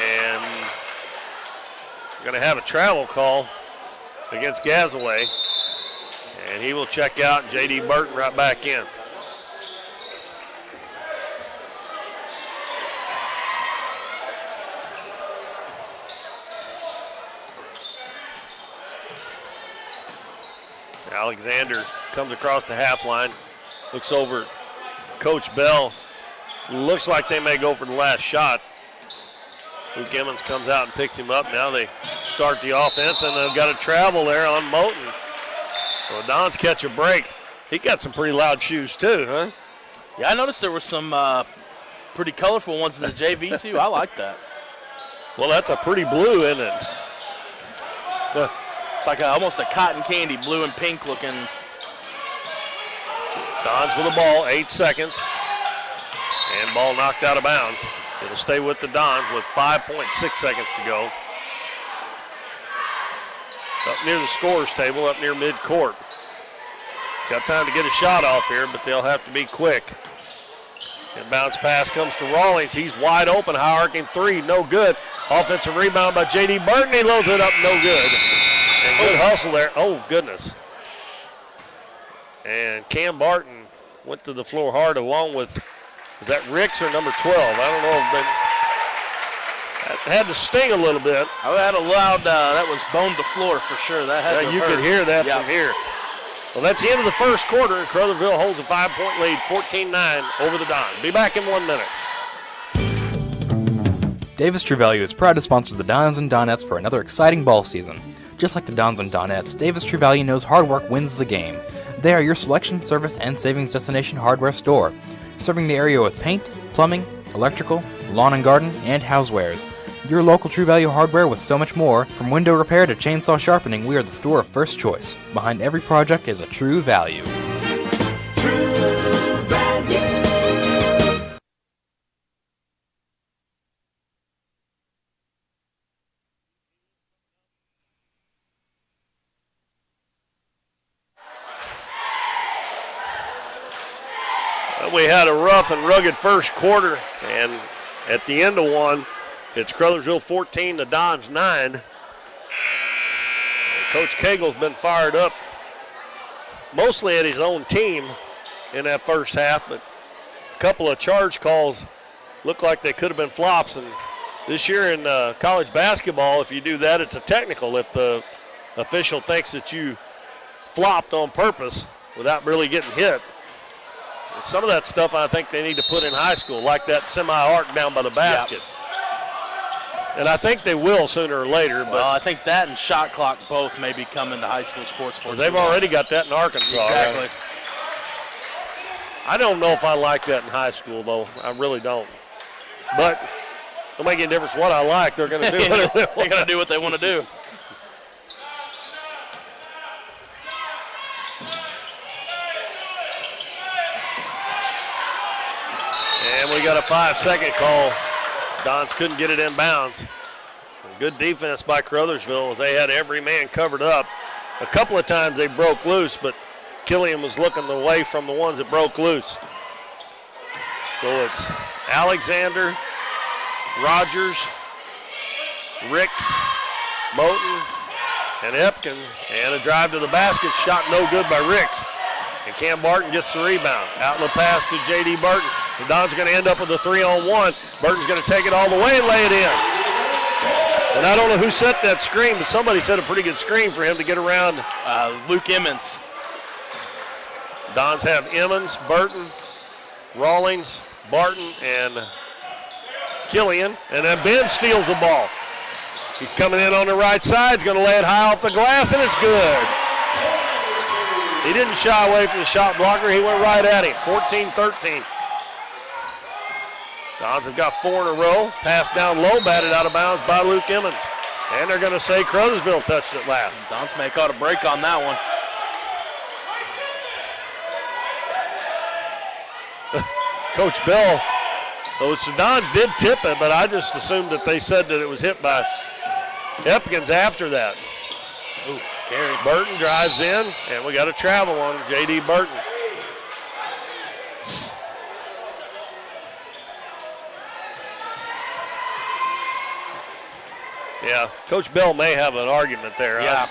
A: And going to have a travel call against Gasaway. And he will check out, and J.D. Burton right back in. Alexander comes across the half line, looks over at Coach Bell. Looks like they may go for the last shot. Luke Emmons comes out and picks him up. Now they start the offense, and they've got a travel there on Moten. Well, Don's catch a break. He got some pretty loud shoes too, huh?
B: Yeah, I noticed there were some pretty colorful ones in the JV too. I like that.
A: Well, that's a pretty blue, isn't it?
B: It's like almost a cotton candy, blue and pink looking.
A: Dons with the ball, 8 seconds. And ball knocked out of bounds. It'll stay with the Dons with 5.6 seconds to go. Up near the scorer's table, up near midcourt. Got time to get a shot off here, but they'll have to be quick. And bounce pass comes to Rawlings. He's wide open, high arcing 3, no good. Offensive rebound by J.D. Burton. He loads it up, no good. And good hustle there. Oh, goodness. And Cam Barton went to the floor hard along with, is that Ricks or number 12? I don't know. But that had to sting a little bit.
B: I had a loud, that was boned the floor for sure. That had to
A: you
B: hurt.
A: could hear that from here. Well, that's the end of the first quarter, and Caruthersville holds a 5-point lead, 14-9 over the Dons. Be back in 1 minute.
H: Davis True Value is proud to sponsor the Dons and Donettes for another exciting ball season. Just like the Dons and Donettes, Davis True Value knows hard work wins the game. They are your selection, service, and savings destination hardware store, serving the area with paint, plumbing, electrical, lawn and garden, and housewares. Your local True Value hardware with so much more. From window repair to chainsaw sharpening, we are the store of first choice. Behind every project is a True Value.
A: We had a rough and rugged first quarter, and at the end of one, it's Caruthersville 14 to Dons 9. And Coach Cagle's been fired up mostly at his own team in that first half, but a couple of charge calls looked like they could have been flops. And this year in college basketball, if you do that, it's a technical. If the official thinks that you flopped on purpose without really getting hit. Some of that stuff I think they need to put in high school, like that semi-arc down by the basket. Yep. And I think they will sooner or later. But
B: well, I think that and shot clock both may be coming to high school sports.
A: They've already got that in Arkansas.
B: Exactly.
A: Right? I don't know if I like that in high school, though. I really don't. But it'll make any difference what I like. They're going to do what
B: they're going to do what they want to do.
A: And we got a 5-second call. Dons couldn't get it in bounds. Good defense by Caruthersville. They had every man covered up. A couple of times they broke loose, but Killian was looking away from the ones that broke loose. So it's Alexander, Rogers, Ricks, Moten, and Epkins. And a drive to the basket, shot no good by Ricks. And Cam Barton gets the rebound. Outlet pass to J.D. Burton. The Dons are going to end up with a 3-on-1. Burton's going to take it all the way and lay it in. And I don't know who set that screen, but somebody set a pretty good screen for him to get around.
B: Luke Emmons.
A: Dons have Emmons, Burton, Rawlings, Barton, and Killian. And then Ben steals the ball. He's coming in on the right side. He's going to lay it high off the glass, and it's good. He didn't shy away from the shot blocker. He went right at him. 14-13. Dons have got 4 in a row. Pass down low, batted out of bounds by Luke Emmons. And they're going to say Caruthersville touched it last.
B: Dons may caught a break on that one.
A: Coach Bell, though the Dons did tip it, but I just assumed that they said that it was hit by Epkins after that.
B: Ooh, carry.
A: Burton drives in, and we got a travel on J.D. Burton. Yeah, Coach Bell may have an argument there.
B: Yeah.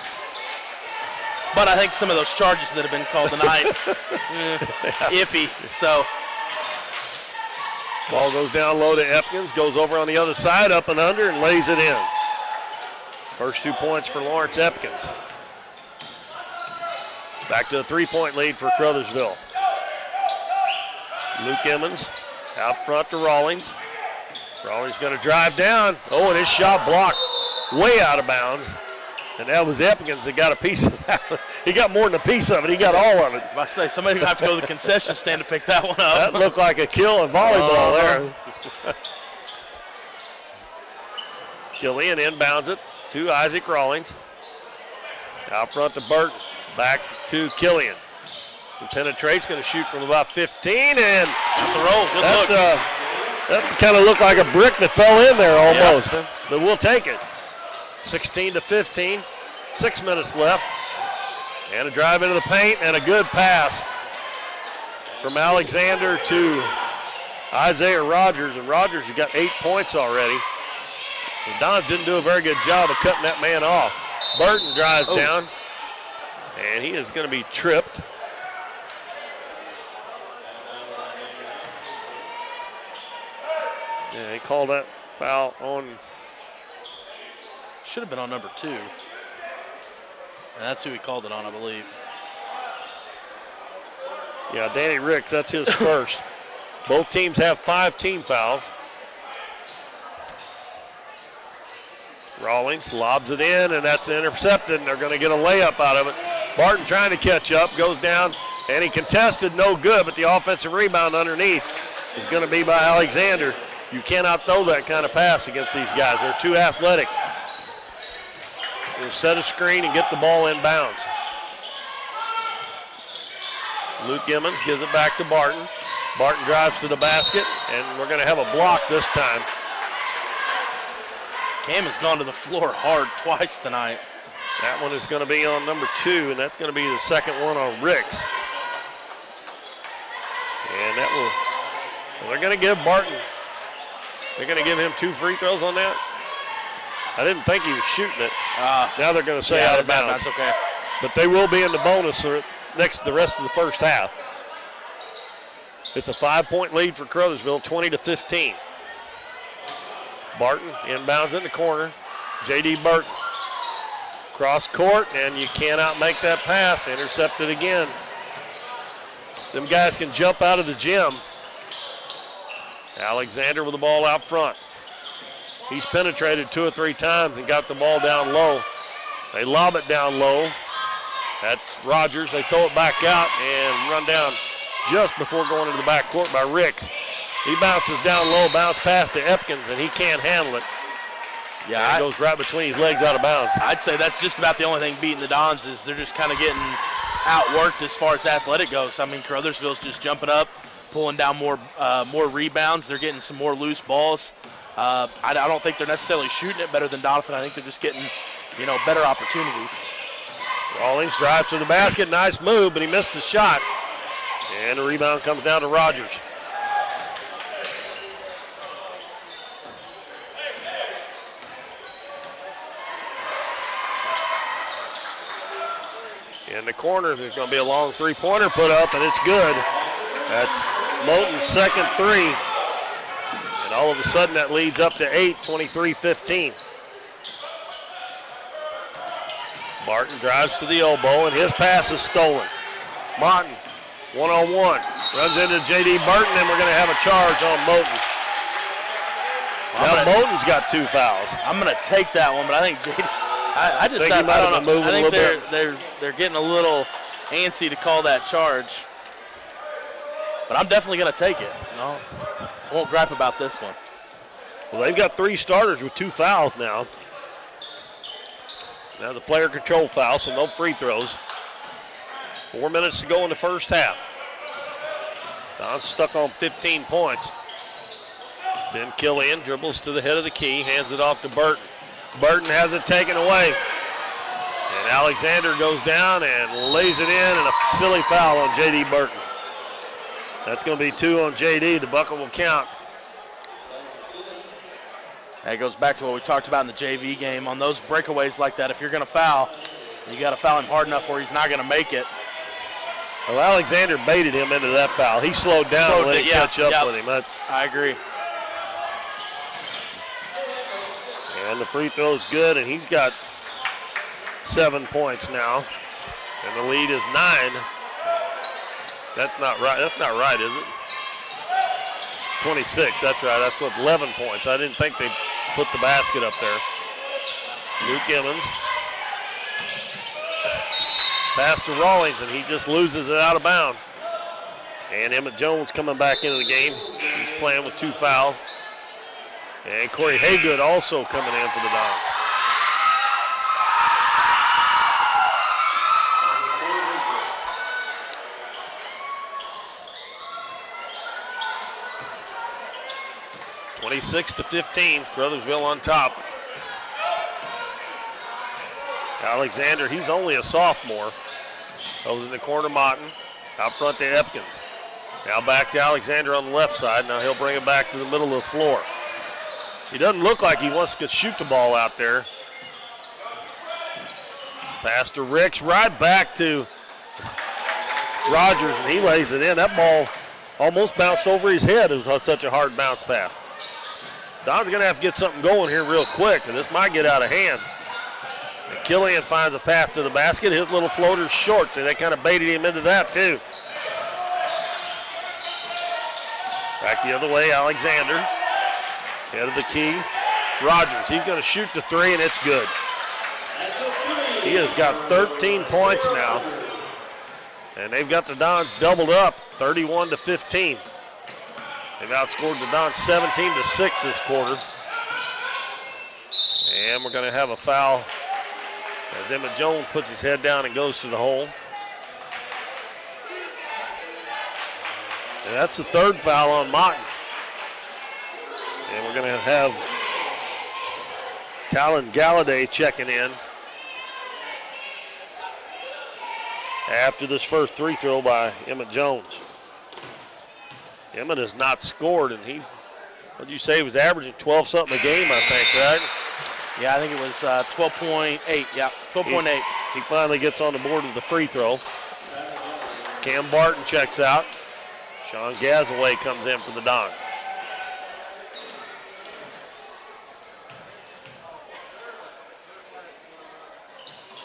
B: But I think some of those charges that have been called tonight, iffy. So.
A: Ball goes down low to Epkins, goes over on the other side, up and under, and lays it in. First 2 points for Lawrence Epkins. Back to a 3-point lead for Caruthersville. Luke Emmons out front to Rawlings. Rawlings going to drive down. Oh, and his shot blocked way out of bounds. And that was Epkins that got a piece of that. He got more than a piece of it. He got all of it.
B: I say somebody's going to have to go to the concession stand to pick that one up.
A: That looked like a kill in volleyball there. Killian inbounds it to Isaac Rawlings. Out front to Burton. Back to Killian. He penetrates, going to shoot from about 15, and
B: got the roll. Good look.
A: That kind of looked like a brick that fell in there almost. Yeah. But we'll take it. 16-15, 6 minutes left. And a drive into the paint and a good pass from Alexander to Isaiah Rogers. And Rogers has got 8 points already. And Dons didn't do a very good job of cutting that man off. Burton drives down, and he is going to be tripped. Yeah, he called that foul on.
B: Should have been on number 2. And that's who he called it on, I believe.
A: Yeah, Danny Ricks, that's his first. Both teams have 5 team fouls. Rawlings lobs it in, and that's intercepted, and they're going to get a layup out of it. Barton trying to catch up, goes down, and he contested, no good, but the offensive rebound underneath is going to be by Alexander. You cannot throw that kind of pass against these guys. They're too athletic. They'll set a screen and get the ball in bounds. Luke Emmons gives it back to Barton. Barton drives to the basket, and we're going to have a block this time.
B: Cam has gone to the floor hard twice tonight.
A: That one is going to be on number 2, and that's going to be the second one on Ricks. And And that will, well, they're going to give Barton, they're going to give him 2 free throws on that. I didn't think he was shooting it. Now they're going to say out of bounds.
B: That's okay.
A: But they will be in the bonus for the rest of the first half. It's a 5-point lead for Caruthersville, 20-15. Barton inbounds in the corner. J.D. Burton. Cross court, and you cannot make that pass. Intercepted again. Them guys can jump out of the gym. Alexander with the ball out front. He's penetrated 2 or 3 times and got the ball down low. They lob it down low. That's Rogers. They throw it back out and run down just before going into the backcourt by Ricks. He bounces down low, bounce pass to Epkins, and he can't handle it. Yeah, it goes right between his legs out of bounds.
B: I'd say that's just about the only thing beating the Dons is they're just kind of getting outworked as far as athletic goes. I mean, Caruthersville's just jumping up, pulling down more rebounds. They're getting some more loose balls. I don't think they're necessarily shooting it better than Doniphan. I think they're just getting, better opportunities.
A: Rawlings drives to the basket. Nice move, but he missed the shot. And the rebound comes down to Rogers. In the corner, there's going to be a long three-pointer put up, and it's good. That's Moten's second 3. And all of a sudden, that leads up to 8, 23-15. Martin drives to the elbow, and his pass is stolen. Martin, one-on-one, runs into J.D. Burton, and we're going to have a charge on Moten. Now Moten's got 2 fouls.
B: I'm going to take that one, but I think J.D. I just
A: think
B: I don't know. I think they're getting a little antsy to call that charge. But I'm definitely going to take it. No, I won't gripe about this one.
A: Well, they've got 3 starters with 2 fouls now. That's a player control foul, so no free throws. 4 minutes to go in the first half. Don's stuck on 15 points. Ben Killian dribbles to the head of the key, hands it off to Burton. Burton has it taken away. And Alexander goes down and lays it in, and a silly foul on J.D. Burton. That's going to be 2 on J.D. The bucket will count.
B: That goes back to what we talked about in the JV game. On those breakaways like that, if you're going to foul, you got to foul him hard enough where he's not going to make it.
A: Well, Alexander baited him into that foul. He slowed down and let him catch up with him.
B: I agree.
A: And the free throw's good, and he's got 7 points now. And the lead is 9. That's not right. That's not right, is it? 26, that's right. That's what, 11 points. I didn't think they put the basket up there. Luke Emmons. Pass to Rawlings, and he just loses it out of bounds. And Emmett Jones coming back into the game. He's playing with 2 fouls. And Corey Haygood also coming in for the Dons. (26-15), Caruthersville on top. Alexander, he's only a sophomore. Goes in the corner, Martin. Out front to Epkins. Now back to Alexander on the left side. Now he'll bring it back to the middle of the floor. He doesn't look like he wants to shoot the ball out there. Pass to Ricks, right back to Rogers, and he lays it in. That ball almost bounced over his head. It was such a hard bounce pass. Don's going to have to get something going here real quick, and this might get out of hand. And Killian finds a path to the basket. His little floater's short, so they kind of baited him into that too. Back the other way, Alexander. Head of the key. Rogers, he's going to shoot the 3, and it's good. He has got 13 points now. And they've got the Dons doubled up, 31-15. They've outscored the Dons 17-6 this quarter. And we're going to have a foul as Emmett Jones puts his head down and goes to the hole. And that's the 3rd foul on Martin. And we're going to have Talon Galladay checking in after this first free throw by Emmett Jones. Emmett has not scored, and he, what did you say, he was averaging 12-something a game, I think, right?
B: Yeah, I think it was 12.8. Yeah, 12.8.
A: He finally gets on the board with the free throw. Cam Barton checks out. Sean Gazaway comes in for the Dons.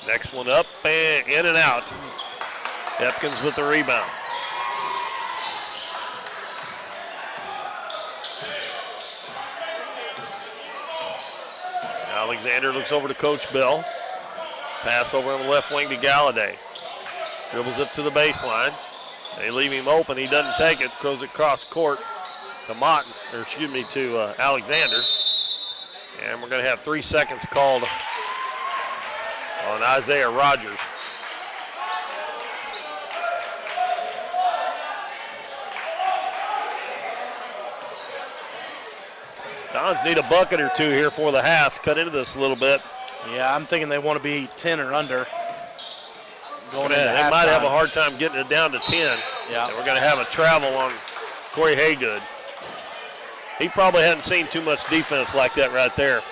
A: Next one up and in and out. Epkins with the rebound. Alexander looks over to Coach Bell. Pass over on the left wing to Galladay. Dribbles it to the baseline. They leave him open. He doesn't take it. Throws it across court to to Alexander. And we're going to have 3 seconds called on Isaiah Rogers. Dons need a bucket or two here for the half. Cut into this a little bit.
B: Yeah, I'm thinking they want to be 10 or under. Going into
A: they might have a hard time getting it down to 10.
B: Yeah.
A: And we're going to have a travel on Corey Haygood. He probably hadn't seen too much defense like that right there.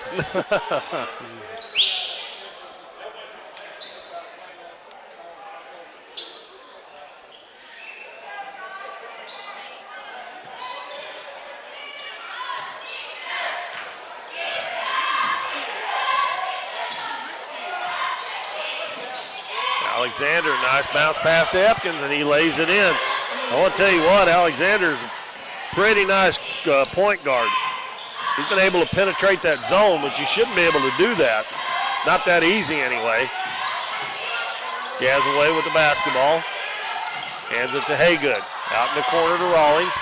A: Alexander, nice bounce pass to Epkins, and he lays it in. I want to tell you what, Alexander's a pretty nice point guard. He's been able to penetrate that zone, but you shouldn't be able to do that. Not that easy anyway. Gazaway with the basketball. Hands it to Haygood. Out in the corner to Rawlings.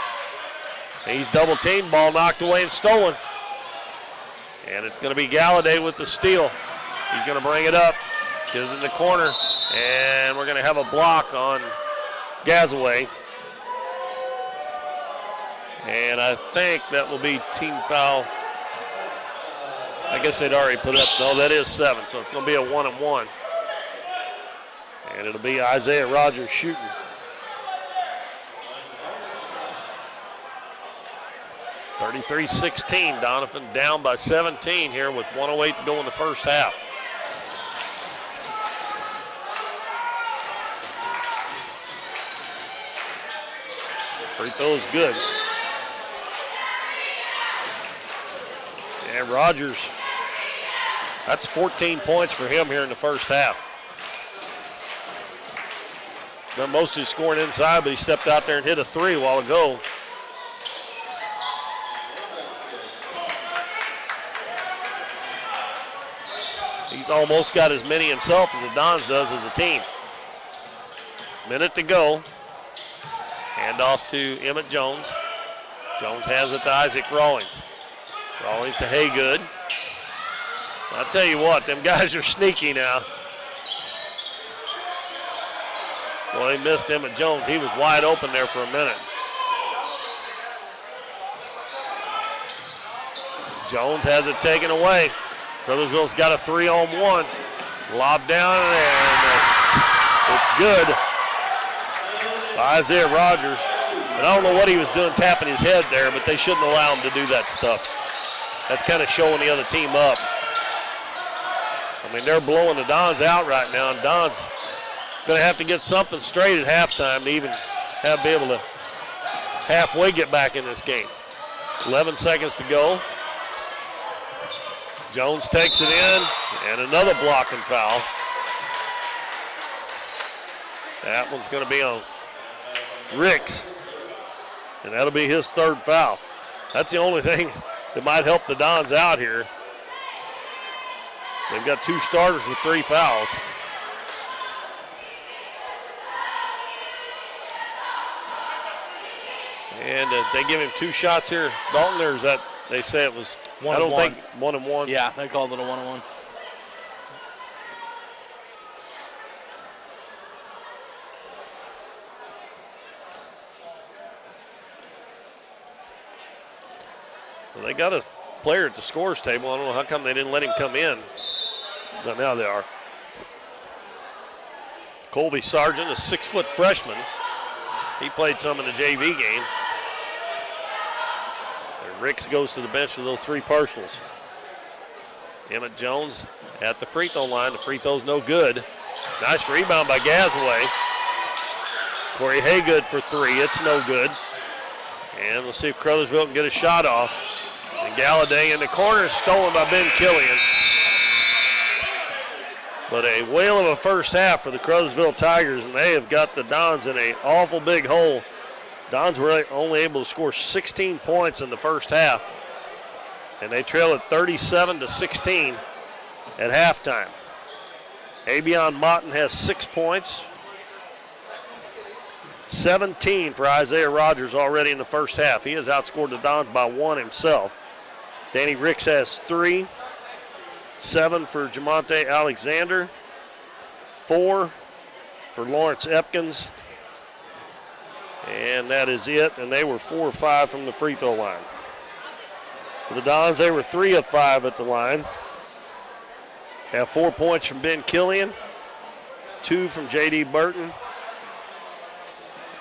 A: He's double teamed, ball knocked away and stolen. And it's going to be Galladay with the steal. He's going to bring it up. Gives it in the corner. And we're going to have a block on Gazaway. And I think that will be team foul. I guess they'd already put up. No, that is 7, so it's going to be a 1-and-1. And it'll be Isaiah Rogers shooting. (33-16). Doniphan down by 17 here with 1:08 to go in the first half. Free throw is good. And Rogers, that's 14 points for him here in the first half. Done most of his scoring inside, but he stepped out there and hit a 3 a while ago. He's almost got as many himself as the Dons does as a team. Minute to go. Hand off to Emmett Jones. Jones has it to Isaac Rawlings. Rawlings to Haygood. I'll tell you what, them guys are sneaky now. Well, they missed Emmett Jones. He was wide open there for a minute. Jones has it taken away. Caruthersville's got a 3-on-1. Lob down, and it's good by Isaiah Rogers. And I don't know what he was doing tapping his head there, but they shouldn't allow him to do that stuff. That's kind of showing the other team up. I mean, they're blowing the Dons out right now, and Dons going to have to get something straight at halftime to even be able to halfway get back in this game. 11 seconds to go. Jones takes it in, and another blocking foul. That one's going to be on Ricks, and that'll be his 3rd foul. That's the only thing that might help the Dons out here. They've got 2 starters with 3 fouls. And they give him 2 shots here, Dalton, or is that they say it was 1-1? I don't think 1-1.
B: Yeah, they called it a 1-1.
A: Well, they got a player at the scores table. I don't know how come they didn't let him come in. But now they are. Colby Sargent, a 6-foot freshman. He played some in the JV game. Ricks goes to the bench with those 3 personals. Emmett Jones at the free throw line. The free throw's no good. Nice rebound by Gasaway. Corey Haygood for 3. It's no good. And we'll see if Caruthersville can get a shot off. And Galladay in the corner, stolen by Ben Killian. But a whale of a first half for the Caruthersville Tigers, and they have got the Dons in an awful big hole. Dons were only able to score 16 points in the first half, and they trail at 37-16 at halftime. Avion Motton has 6 points. 17 for Isaiah Rogers already in the first half. He has outscored the Dons by 1 himself. Danny Ricks has 3. 7 for Jamonte Alexander. 4 for Lawrence Epkins. And that is it. And they were 4 or 5 from the free throw line. For the Dons, they were 3 of 5 at the line. Have 4 points from Ben Killian. 2 from J.D. Burton.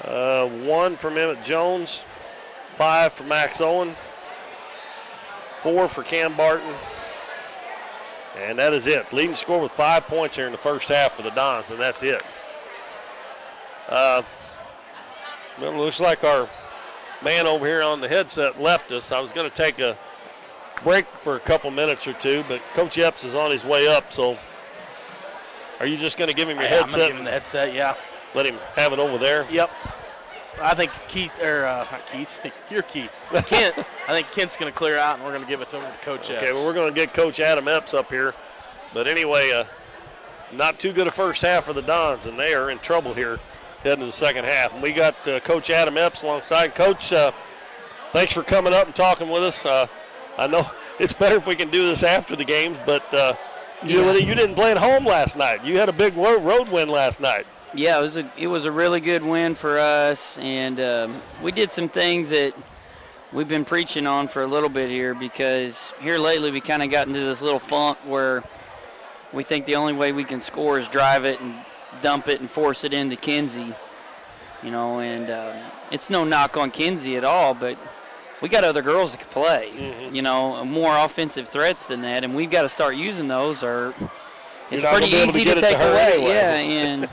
A: 1 from Emmett Jones. 5 for Max Owen. 4 for Cam Barton. And that is it. Leading score with 5 points here in the first half for the Dons, and that's it. Well, it looks like our man over here on the headset left us. I was going to take a break for a couple minutes or two, but Coach Epps is on his way up, so are you just going to give him your headset?
B: I'm going to give him the headset, yeah.
A: Let him have it over there?
B: Yep. I think not Keith, you're Keith. Kent, I think Kent's going to clear out, and we're going to give it over to Coach Epps.
A: Okay, well, we're going to get Coach Adam Epps up here. But anyway, not too good a first half for the Dons, and they are in trouble here heading to the second half. And we got Coach Adam Epps alongside. Coach, thanks for coming up and talking with us. I know it's better if we can do this after the games, but you didn't play at home last night. You had a big road win last night.
K: Yeah, it was a really good win for us, and we did some things that we've been preaching on for a little bit here, because here lately we kind of got into this little funk where we think the only way we can score is drive it and dump it and force it into Kinsey, and it's no knock on Kinsey at all, but we got other girls that can play, more offensive threats than that, and we've got to start using those, or it's pretty easy to take away. Anyway. Yeah, and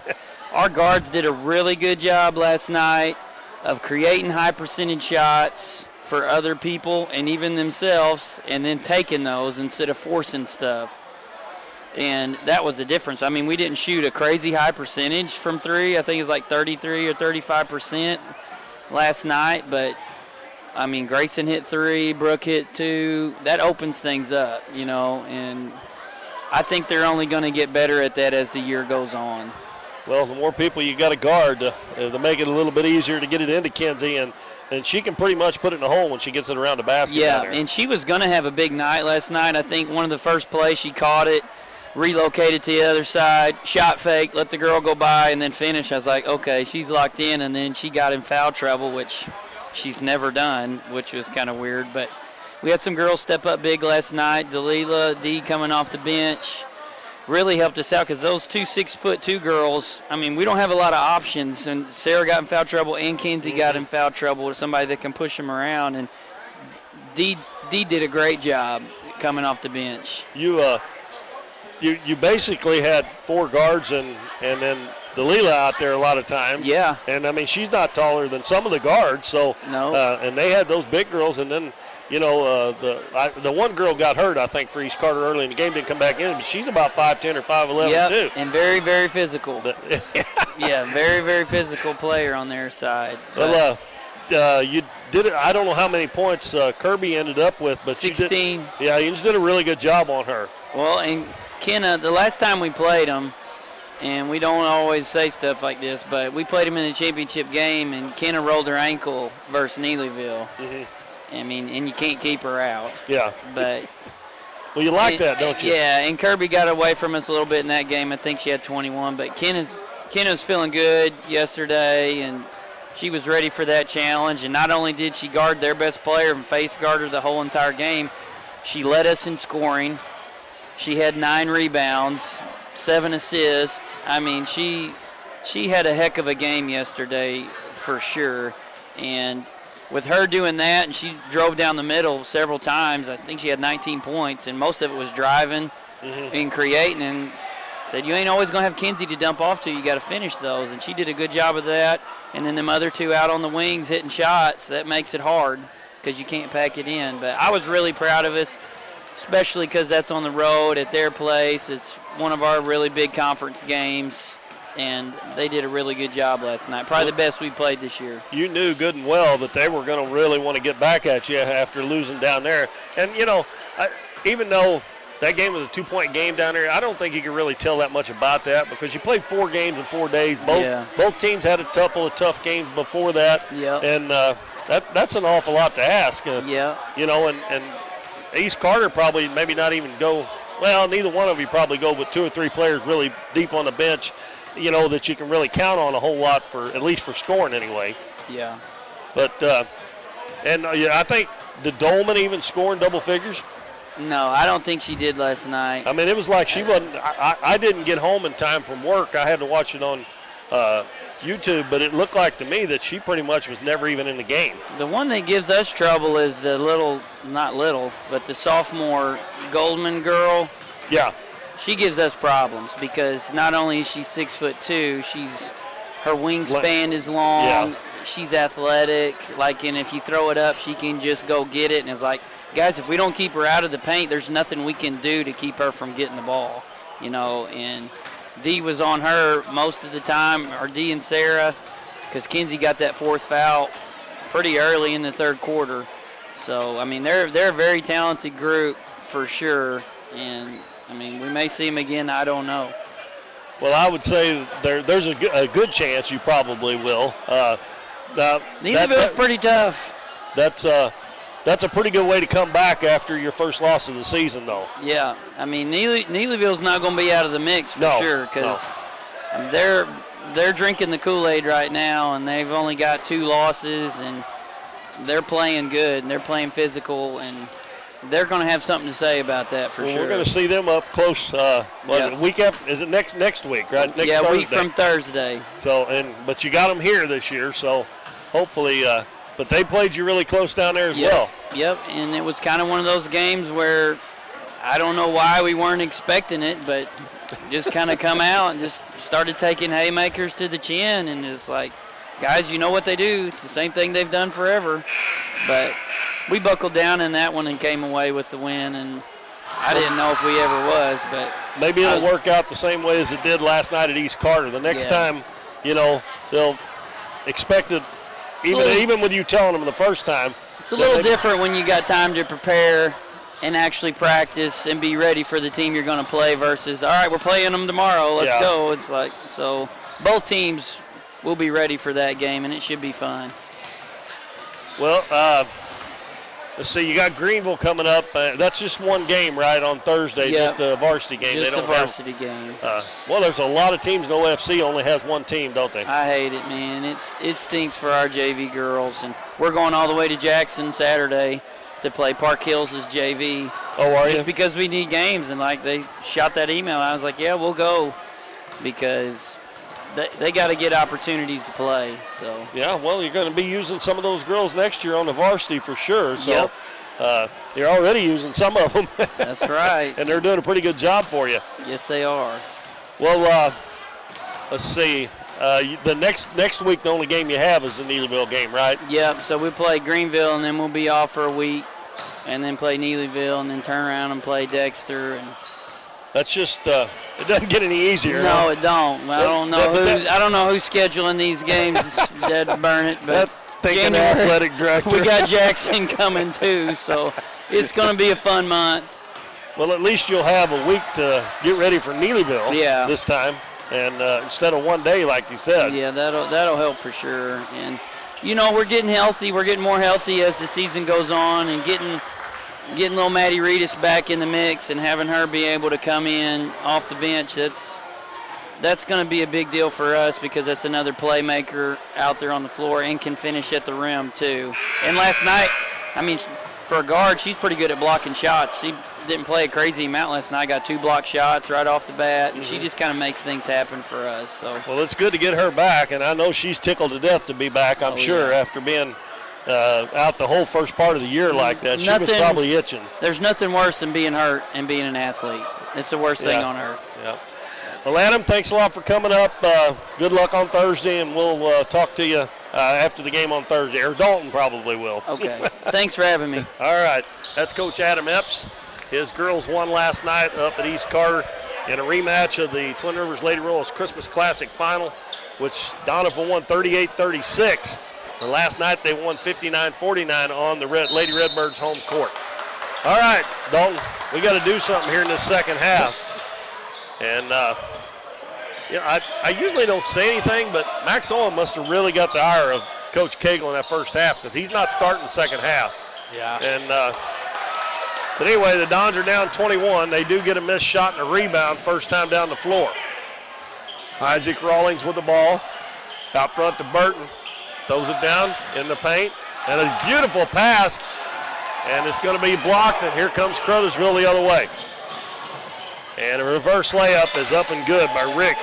K: our guards did a really good job last night of creating high percentage shots for other people and even themselves, and then taking those instead of forcing stuff. And that was the difference. I mean, we didn't shoot a crazy high percentage from 3. I think it was like 33 or 35% last night. But, I mean, Grayson hit 3, Brooke hit 2. That opens things up, and I think they're only going to get better at that as the year goes on.
A: Well, the more people you got to guard to make it a little bit easier to get it into Kinsey, and she can pretty much put it in the hole when she gets it around the basket.
K: Yeah, and she was going to have a big night last night. I think one of the first plays she caught it, relocated to the other side, shot fake, let the girl go by, and then finish. I was like, okay, she's locked in, and then she got in foul trouble, which she's never done, which was kind of weird. But we had some girls step up big last night. Delilah D coming off the bench really helped us out, because those 2 6'2" girls, I mean, we don't have a lot of options, and Sarah got in foul trouble and Kinsey got in foul trouble with somebody that can push them around, and D did a great job coming off the bench.
A: You basically had 4 guards and then Delilah out there a lot of times.
K: Yeah.
A: And, I mean, she's not taller than some of the guards, so
K: no.
A: And they had those big girls, and then the one girl got hurt, I think, for East Carter early in the game, didn't come back in, but she's about 5'10" or 5'11", too.
K: And very, very physical. Yeah, very, very physical player on their side.
A: Well, you did it. I don't know how many points Kirby ended up with, but
K: 16.
A: You just did a really good job on her.
K: Well, and Kenna, the last time we played them, and we don't always say stuff like this, but we played them in the championship game, and Kenna rolled her ankle versus Neelyville. Mm-hmm. I mean, and you can't keep her out.
A: Yeah.
K: But
A: well, you like that, don't you?
K: Yeah, and Kirby got away from us a little bit in that game. I think she had 21. But Kenna's feeling good yesterday, and she was ready for that challenge. And not only did she guard their best player and face guard her the whole entire game, she led us in scoring. She had 9 rebounds, 7 assists. I mean, she had a heck of a game yesterday for sure. And with her doing that, and she drove down the middle several times. I think she had 19 points, and most of it was driving and creating. And said, you ain't always going to have Kinsey to dump off to. You got to finish those. And she did a good job of that. And then them other two out on the wings hitting shots, that makes it hard because you can't pack it in. But I was really proud of us, especially because that's on the road at their place. It's one of our really big conference games. And they did a really good job last night. Probably the best we played this year.
A: You knew good and well that they were going to really want to get back at you after losing down there. And, you know, even though that game was a 2-point game down there, I don't think you can really tell that much about that because you played 4 games in 4 days. Both teams had a couple of tough games before that. And that's an awful lot to ask. You know, and East Carter probably maybe not even go, well, neither one of you probably go with 2 or 3 players really deep on the bench, you know, that you can really count on a whole lot for, at least for scoring anyway.
K: Yeah.
A: But, I think, did Dolman even score in double figures?
K: No, I don't think she did last night.
A: I mean, it was like she wasn't, I didn't get home in time from work. I had to watch it on YouTube, but it looked like to me that she pretty much was never even in the game.
K: The one that gives us trouble is the but the sophomore Goldman girl.
A: Yeah.
K: She gives us problems because not only is she 6'2", her wingspan is long. Yeah. She's athletic. And if you throw it up, she can just go get it. And it's like, guys, if we don't keep her out of the paint, there's nothing we can do to keep her from getting the ball. You know, and D was on her most of the time, or D and Sarah, because Kinsey got that 4th foul pretty early in the 3rd quarter. So, I mean, they're a very talented group for sure. And I mean, we may see them again. I don't know.
A: Well, I would say there's a good chance you probably will.
K: Neelyville's pretty tough.
A: That's a pretty good way to come back after your first loss of the season, though.
K: Yeah. I mean, Neelyville's not going to be out of the mix for sure because they're drinking the Kool-Aid right now, and they've only got 2 losses, and they're playing good, and they're playing physical, and they're going to have something to say about that for sure.
A: We're going to see them up close. Week after? Is it next week? Right? Next Thursday.
K: Week from Thursday.
A: So but you got them here this year, so hopefully. But they played you really close down there as well.
K: Yep, and it was kind of one of those games where I don't know why we weren't expecting it, but just kind of come out and just started taking haymakers to the chin, and it's like, guys, you know what they do. It's the same thing they've done forever, but we buckled down in that one and came away with the win, and I didn't know if we ever was, but
A: maybe it'll work out the same way as it did last night at East Carter. The next time, you know, they'll expect it, even with you telling them the first time.
K: It's a little different when you got time to prepare and actually practice and be ready for the team you're going to play versus, all right, we're playing them tomorrow, let's go. It's like, so both teams will be ready for that game, and it should be fun.
A: Well, let's see, you got Greenville coming up. That's just one game, right, on Thursday, just a varsity game.
K: Just a varsity game.
A: Well, there's a lot of teams in OFC only has one team, don't they?
K: I hate it, man. It stinks for our JV girls. And we're going all the way to Jackson Saturday to play Park Hills' JV.
A: Oh, are you?
K: Just because we need games. And, they shot that email. I was like, yeah, we'll go because they got to get opportunities to play. So
A: yeah, well, you're going to be using some of those girls next year on the varsity for sure. So you're already using some of them.
K: That's right.
A: And they're doing a pretty good job for you.
K: Yes, they are.
A: Well, let's see. The next week, the only game you have is the Neelyville game, right?
K: Yep. So we play Greenville, and then we'll be off for a week, and then play Neelyville, and then turn around and play Dexter. And
A: that's just it doesn't get any easier.
K: No, it don't. I don't know who's scheduling these games. It's dead to burn it. But
A: thinking athletic director.
K: We got Jackson coming too, so it's going to be a fun month.
A: Well, at least you'll have a week to get ready for Neelyville this time, and instead of one day, like you said.
K: Yeah, that'll help for sure. And we're getting healthy. We're getting more healthy as the season goes on, and getting little Maddie Reedus back in the mix and having her be able to come in off the bench, that's going to be a big deal for us because that's another playmaker out there on the floor and can finish at the rim too. And last night, I mean, for a guard, she's pretty good at blocking shots. She didn't play a crazy amount last night. Got 2 block shots right off the bat, and she just kind of makes things happen for us. So
A: well, it's good to get her back, and I know she's tickled to death to be back. I'm sure after being out the whole first part of the year like that. She was probably itching.
K: There's nothing worse than being hurt and being an athlete. It's the worst thing on earth.
A: Yeah. Well, Adam, thanks a lot for coming up. Good luck on Thursday, and we'll talk to you after the game on Thursday. Or Dalton probably will.
K: Okay. Thanks for having me.
A: All right. That's Coach Adam Epps. His girls won last night up at East Carter in a rematch of the Twin Rivers Lady Royals Christmas Classic Final, which Doniphan won 38-36. And last night they won 59-49 on the Lady Redbirds home court. All right, Dalton, we got to do something here in this second half. And I usually don't say anything, but Max Owen must have really got the ire of Coach Cagle in that first half because he's not starting the second half.
B: Yeah.
A: And but anyway, the Dons are down 21. They do get a missed shot and a rebound first time down the floor. Isaac Rawlings with the ball. Out front to Burton. Throws it down in the paint. And a beautiful pass. And it's going to be blocked, and here comes Caruthersville the other way. And a reverse layup is up and good by Rick.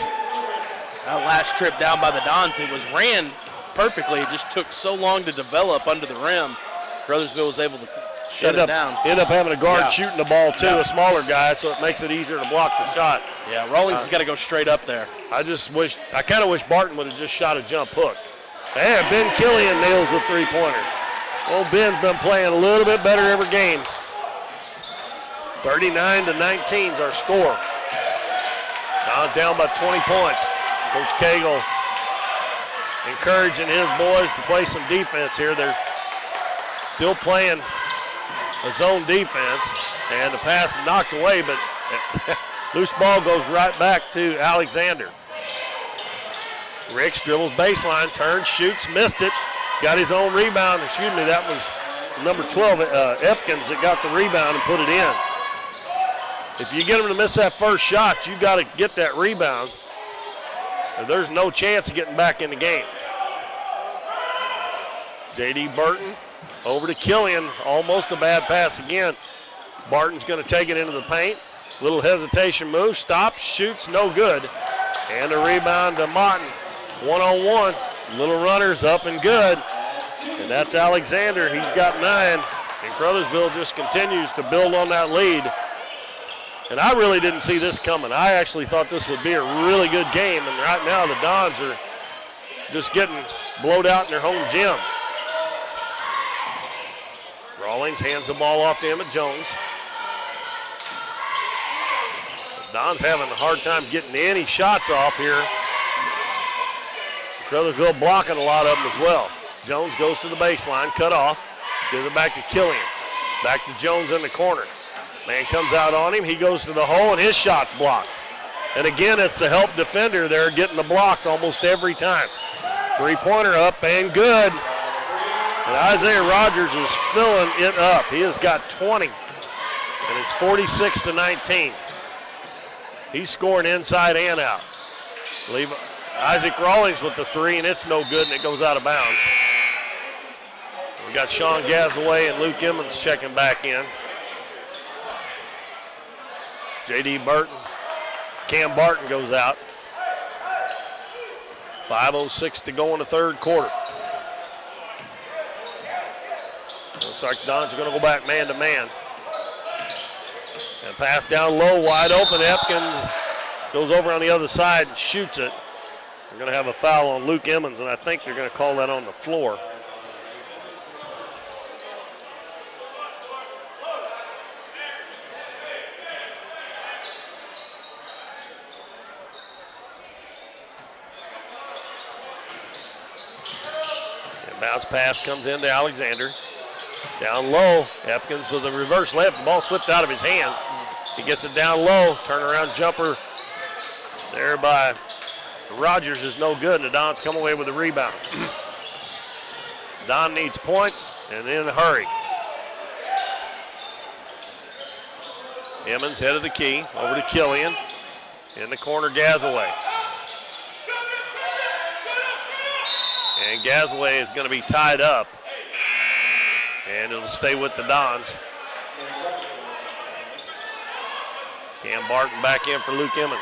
B: That last trip down by the Dons, it was ran perfectly. It just took so long to develop under the rim. Caruthersville was able to shut it down.
A: End up having a guard shooting the ball too, a smaller guy, so it makes it easier to block the shot.
B: Yeah, Rawlings has got to go straight up there.
A: I kind of wish Barton would have just shot a jump hook. And Ben Killian nails the three-pointer. Well, Ben's been playing a little bit better every game. 39-19 is our score. Down by 20 points. Coach Cagle encouraging his boys to play some defense here. They're still playing a zone defense, and the pass is knocked away, but loose ball goes right back to Alexander. Ricks dribbles baseline, turns, shoots, missed it. Got his own rebound. Excuse me, that was number 12, Epkins, that got the rebound and put it in. If you get him to miss that first shot, you got to get that rebound. Or there's no chance of getting back in the game. J.D. Burton over to Killian. Almost a bad pass again. Barton's going to take it into the paint. Little hesitation move. Stops, shoots, no good. And a rebound to Motton. One-on-one. Little runners up and good. And that's Alexander. He's got 9. And Caruthersville just continues to build on that lead. And I really didn't see this coming. I actually thought this would be a really good game. And right now the Dons are just getting blowed out in their home gym. Rawlings hands the ball off to Emmett Jones. The Dons having a hard time getting any shots off here. Caruthersville blocking a lot of them as well. Jones goes to the baseline, cut off, gives it back to Killian. Back to Jones in the corner. Man comes out on him, he goes to the hole, and his shot's blocked. And again, it's the help defender there getting the blocks almost every time. Three-pointer up and good. And Isaiah Rogers is filling it up. He has got 20, and it's 46-19. He's scoring inside and out. Leave Isaac Rawlings with the three, and it's no good, and it goes out of bounds. We got Sean Gazaway and Luke Emmons checking back in. J.D. Burton, Cam Barton goes out. 5:06 to go in the third quarter. Looks like the Dons are going to go back man-to-man. And pass down low, wide open. Epkins goes over on the other side and shoots it. They're going to have a foul on Luke Emmons, and I think they're going to call that on the floor. And bounce pass comes into Alexander. Down low, Epkins with a reverse layup. The ball slipped out of his hand. He gets it down low. Turnaround jumper there by Rogers is no good, and the Dons come away with the rebound. Don needs points, and in a hurry. Emmons head of the key, over to Killian. In the corner, Gazaway. And Gazaway is going to be tied up. And it'll stay with the Dons. Cam Barton back in for Luke Emmons.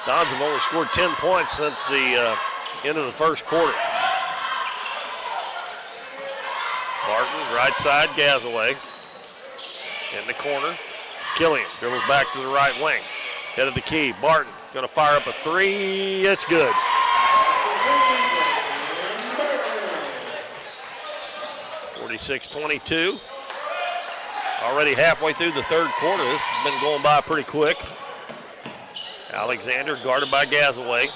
A: Dons have only scored 10 points since the end of the first quarter. Barton, right side, Gazaway. In the corner, Killian dribbles back to the right wing. Head of the key, Barton going to fire up a three. It's good. (46-22). Already halfway through the third quarter. This has been going by pretty quick. Alexander guarded by Gazaway.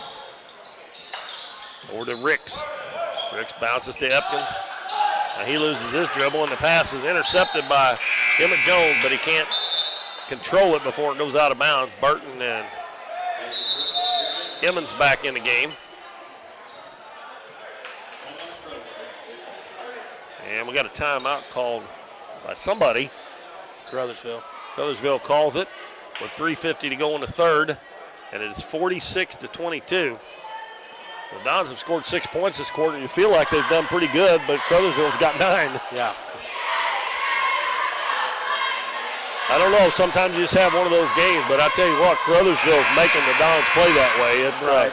A: Over to Ricks. Ricks bounces to Epkins. Now he loses his dribble, and the pass is intercepted by Emmett Jones, but he can't control it before it goes out of bounds. Burton and Emmons back in the game. And we got a timeout called by somebody.
B: Caruthersville.
A: Caruthersville calls it with 3:50 to go in the third, and it is 46-22. The Dons have scored 6 points this quarter. You feel like they've done pretty good, but Caruthersville's got 9.
B: Yeah.
A: I don't know. Sometimes you just have one of those games, but I tell you what, Caruthersville's making the Dons play that way.
B: Right.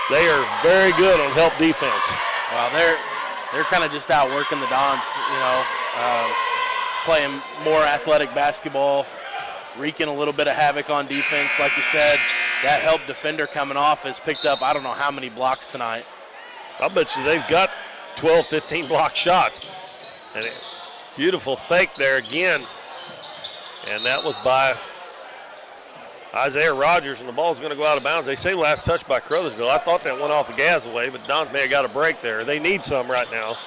A: They are very good on help defense.
B: Well, they're kind of just out working the Dons, playing more athletic basketball, wreaking a little bit of havoc on defense, like you said. That help defender coming off has picked up I don't know how many blocks tonight.
A: I bet you they've got 12, 15 block shots. And beautiful fake there again. And that was by Isaiah Rogers, and the ball's going to go out of bounds. They say last touch by Caruthersville. I thought that went off the Gazaway, but Dons may have got a break there. They need some right now.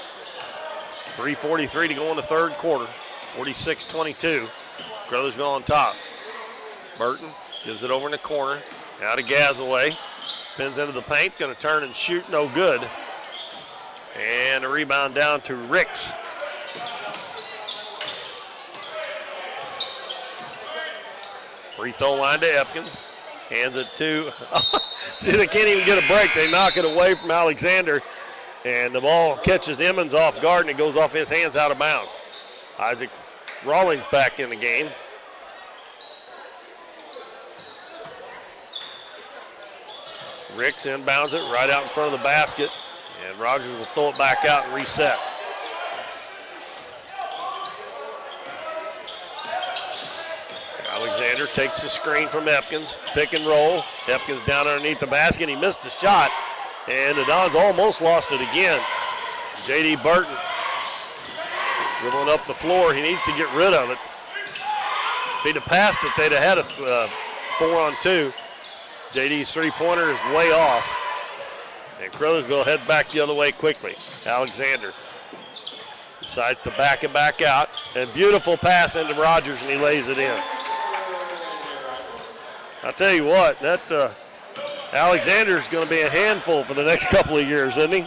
A: 3:43 to go in the third quarter. 46-22. Caruthersville on top. Burton gives it over in the corner. Out of Gazaway. Spins into the paint. Going to turn and shoot. No good. And a rebound down to Ricks. Free throw line to Epkins. Hands it to, see, they can't even get a break. They knock it away from Alexander. And the ball catches Emmons off guard, and it goes off his hands out of bounds. Isaac Rawlings back in the game. Ricks inbounds it right out in front of the basket. And Rogers will throw it back out and reset. Alexander takes the screen from Epkins. Pick and roll. Epkins down underneath the basket. He missed the shot. And the Dons almost lost it again. J.D. Burton dribbling up the floor. He needs to get rid of it. If he'd have passed it, they'd have had a 4-on-2. J.D.'s three-pointer is way off. And Caruthersville head back the other way quickly. Alexander decides to back it back out. And beautiful pass into Rogers, and he lays it in. I'll tell you what, that Alexander's going to be a handful for the next couple of years, isn't he?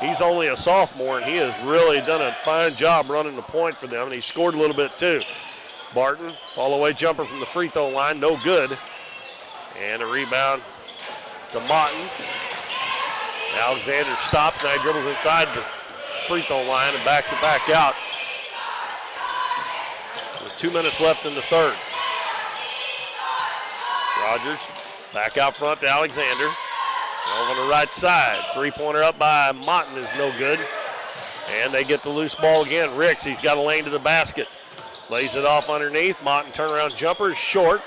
A: He's only a sophomore, and he has really done a fine job running the point for them, and he scored a little bit too. Barton, fall-away jumper from the free throw line, no good. And a rebound to Motton. Alexander stops, now he dribbles inside the free throw line and backs it back out. With 2 minutes left in the third. Rogers back out front to Alexander. Over on the right side. Three-pointer up by Motton is no good. And they get the loose ball again. Ricks, he's got a lane to the basket. Lays it off underneath. Motton turnaround jumper is short.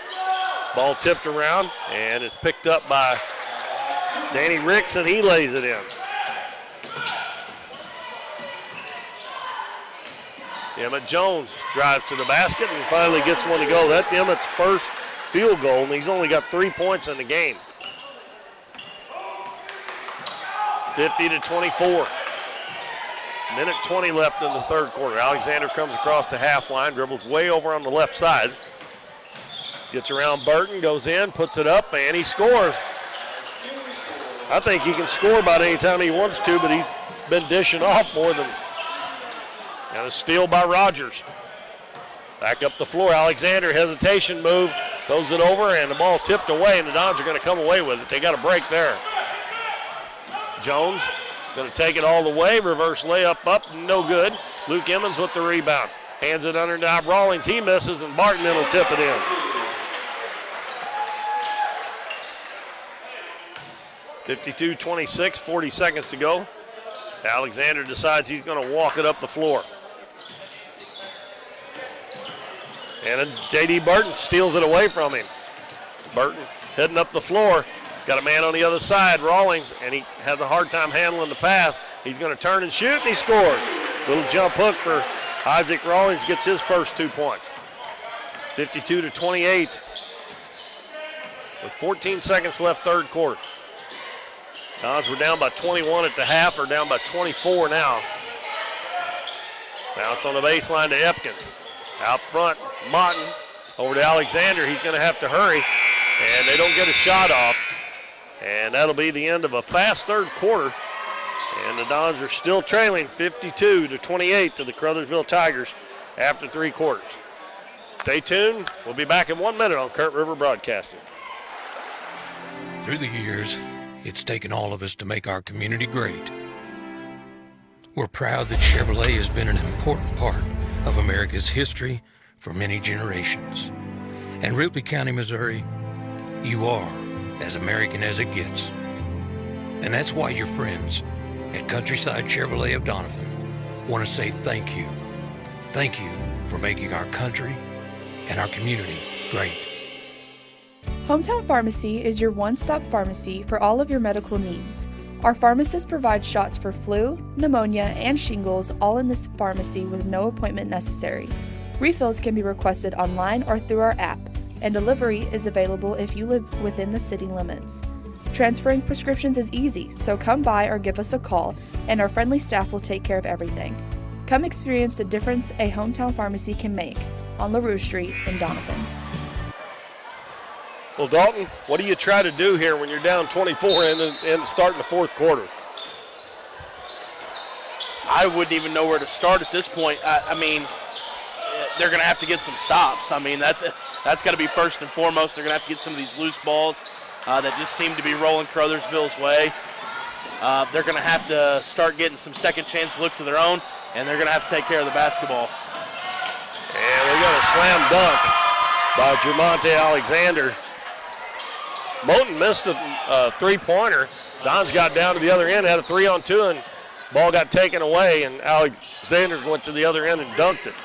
A: Ball tipped around, and it's picked up by Danny Ricks, and he lays it in. Emmett Jones drives to the basket and finally gets one to go. That's Emmett's first field goal, and he's only got 3 points in the game. 50-24. Minute 20 left in the third quarter. Alexander comes across the half line, dribbles way over on the left side. Gets around Burton, goes in, puts it up, and he scores. I think he can score about any time he wants to, but he's been dishing off more than. And a steal by Rogers. Back up the floor. Alexander, hesitation move, throws it over, and the ball tipped away, and the Dons are going to come away with it. They got a break there. Jones going to take it all the way. Reverse layup up, no good. Luke Emmons with the rebound. Hands it under now. Rawlings, he misses, and Barton will tip it in. 52-26, 40 seconds to go. Alexander decides he's going to walk it up the floor. And J.D. Burton steals it away from him. Burton heading up the floor. Got a man on the other side, Rawlings, and he has a hard time handling the pass. He's going to turn and shoot, and he scores. Little jump hook for Isaac Rawlings, gets his first 2 points. 52-28 with 14 seconds left, third quarter. Dons were down by 21 at the half, or down by 24 now. Bounce on the baseline to Epkins. Out front, Martin over to Alexander. He's going to have to hurry, and they don't get a shot off. And that'll be the end of a fast third quarter. And the Dons are still trailing 52-28 to the Caruthersville Tigers after 3 quarters. Stay tuned. We'll be back in 1 minute on Current River Broadcasting.
J: Through the years, it's taken all of us to make our community great. We're proud that Chevrolet has been an important part of America's history for many generations. And Ripley County, Missouri, you are as American as it gets. And that's why your friends at Countryside Chevrolet of Doniphan want to say thank you. Thank you for making our country and our community great.
C: Hometown Pharmacy is your one-stop pharmacy for all of your medical needs. Our pharmacists provide shots for flu, pneumonia, and shingles all in this pharmacy with no appointment necessary. Refills can be requested online or through our app, and delivery is available if you live within the city limits. Transferring prescriptions is easy, so come by or give us a call, and our friendly staff will take care of everything. Come experience the difference a hometown pharmacy can make on LaRue Street in Doniphan.
A: Well, Dalton, what do you try to do here when you're down 24 and starting the fourth quarter?
B: I wouldn't even know where to start at this point. I mean, they're going to have to get some stops. I mean, that's got to be first and foremost. They're going to have to get some of these loose balls that just seem to be rolling Caruthersville's way. They're going to have to start getting some second chance looks of their own, and they're going to have to take care of the basketball.
A: And we got a slam dunk by Jermonte Alexander. Moten missed a three-pointer. Dons got down to the other end, had a 3-on-2, and ball got taken away, and Alexander went to the other end and dunked it.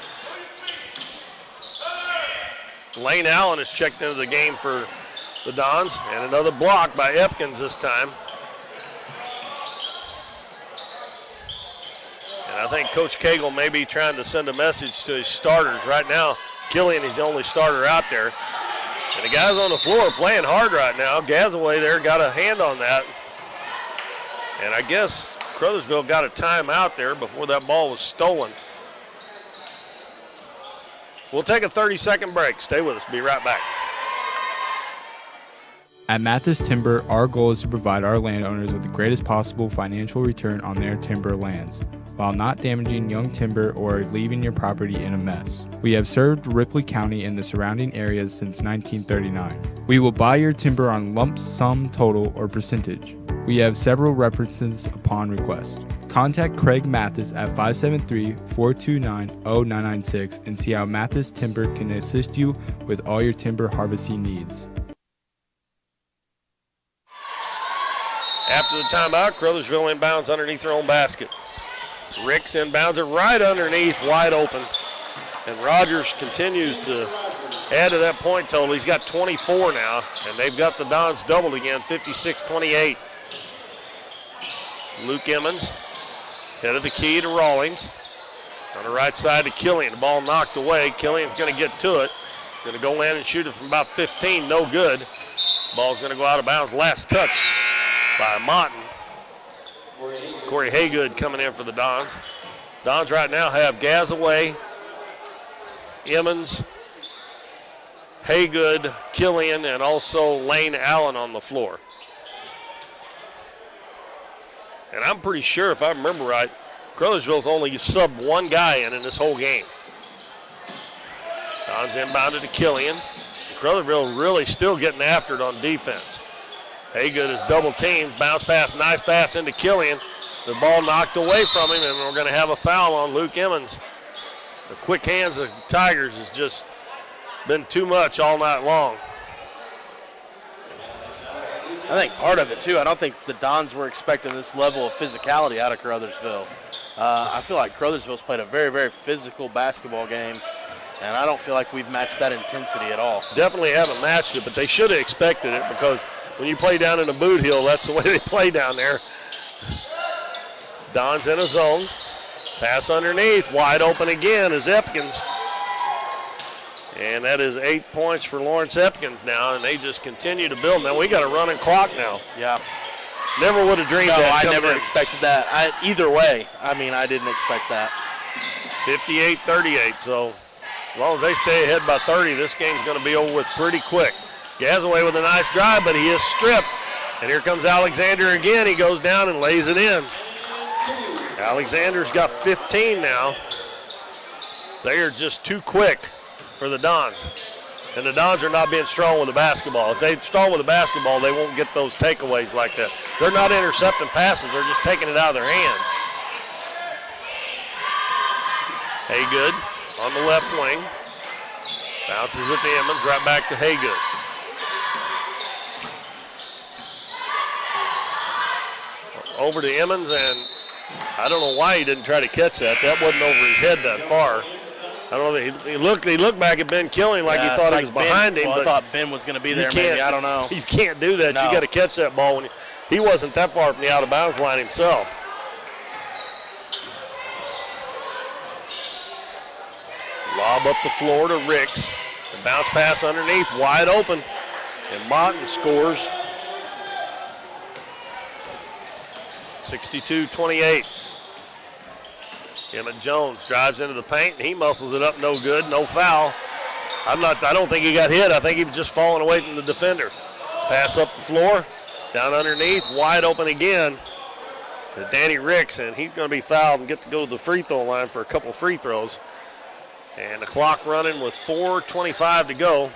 A: Lane Allen has checked into the game for the Dons, and another block by Epkins this time. And I think Coach Cagle may be trying to send a message to his starters. Right now, Killian is the only starter out there. And the guys on the floor are playing hard right now. Gazaway there got a hand on that. And I guess Caruthersville got a timeout there before that ball was stolen. We'll take a 30-second break. Stay with us. Be right back.
G: At Mathis Timber, our goal is to provide our landowners with the greatest possible financial return on their timber lands, while not damaging young timber or leaving your property in a mess. We have served Ripley County and the surrounding areas since 1939. We will buy your timber on lump sum total or percentage. We have several references upon request. Contact Craig Mathis at 573-429-0996 and see how Mathis Timber can assist you with all your timber harvesting needs.
A: After the timeout, Caruthersville inbounds underneath their own basket. Ricks inbounds it right underneath, wide open. And Rogers continues to add to that point total. He's got 24 now, and they've got the Dons doubled again, 56-28. Luke Emmons, head of the key to Rawlings. On the right side to Killian. The ball knocked away. Killian's going to get to it. Going to go in and shoot it from about 15. No good. Ball's going to go out of bounds. Last touch by Martin. Corey Haygood coming in for the Dons. Dons right now have Gazaway, Emmons, Haygood, Killian, and also Lane Allen on the floor. And I'm pretty sure, if I remember right, Caruthersville's only subbed one guy in this whole game. Dons inbounded to Killian. Caruthersville really still getting after it on defense. Haygood is double teamed, bounce pass, nice pass into Killian. The ball knocked away from him, and we're going to have a foul on Luke Emmons. The quick hands of the Tigers has just been too much all night long.
B: I think part of it, too, I don't think the Dons were expecting this level of physicality out of Caruthersville. I feel like Caruthersville's played a very, very physical basketball game, and I don't feel like we've matched that intensity at all.
A: Definitely haven't matched it, but they should have expected it because when you play down in the boot hill, that's the way they play down there. Don's in a zone. Pass underneath. Wide open again is Epkins. And that is 8 points for Lawrence Epkins now, and they just continue to build. Now we got a running clock now.
B: Yeah.
A: Never would have dreamed that.
B: I never expected that. Either way, I didn't expect that.
A: 58-38, so as long as they stay ahead by 30, this game's going to be over with pretty quick. Gazaway with a nice drive, but he is stripped. And here comes Alexander again. He goes down and lays it in. Alexander's got 15 now. They are just too quick for the Dons. And the Dons are not being strong with the basketball. If they're strong with the basketball, they won't get those takeaways like that. They're not intercepting passes. They're just taking it out of their hands. Haygood on the left wing. Bounces it to Emmons, right back to Haygood. Over to Emmons, and I don't know why he didn't try to catch that. That wasn't over his head that far. I don't know. He looked back at Ben Killing like he thought he was behind him.
B: Well, I thought Ben was going to be there. Maybe I don't know.
A: You can't do that. No. You got to catch that ball when he wasn't that far from the out of bounds line himself. Lob up the floor to Ricks. The bounce pass underneath, wide open, and Martin scores. 62-28. Emmett Jones drives into the paint, and he muscles it up, no good, no foul. I don't think he got hit. I think he was just falling away from the defender. Pass up the floor, down underneath, wide open again to Danny Ricks, and he's going to be fouled and get to go to the free throw line for a couple free throws. And the clock running with 4:25 to go.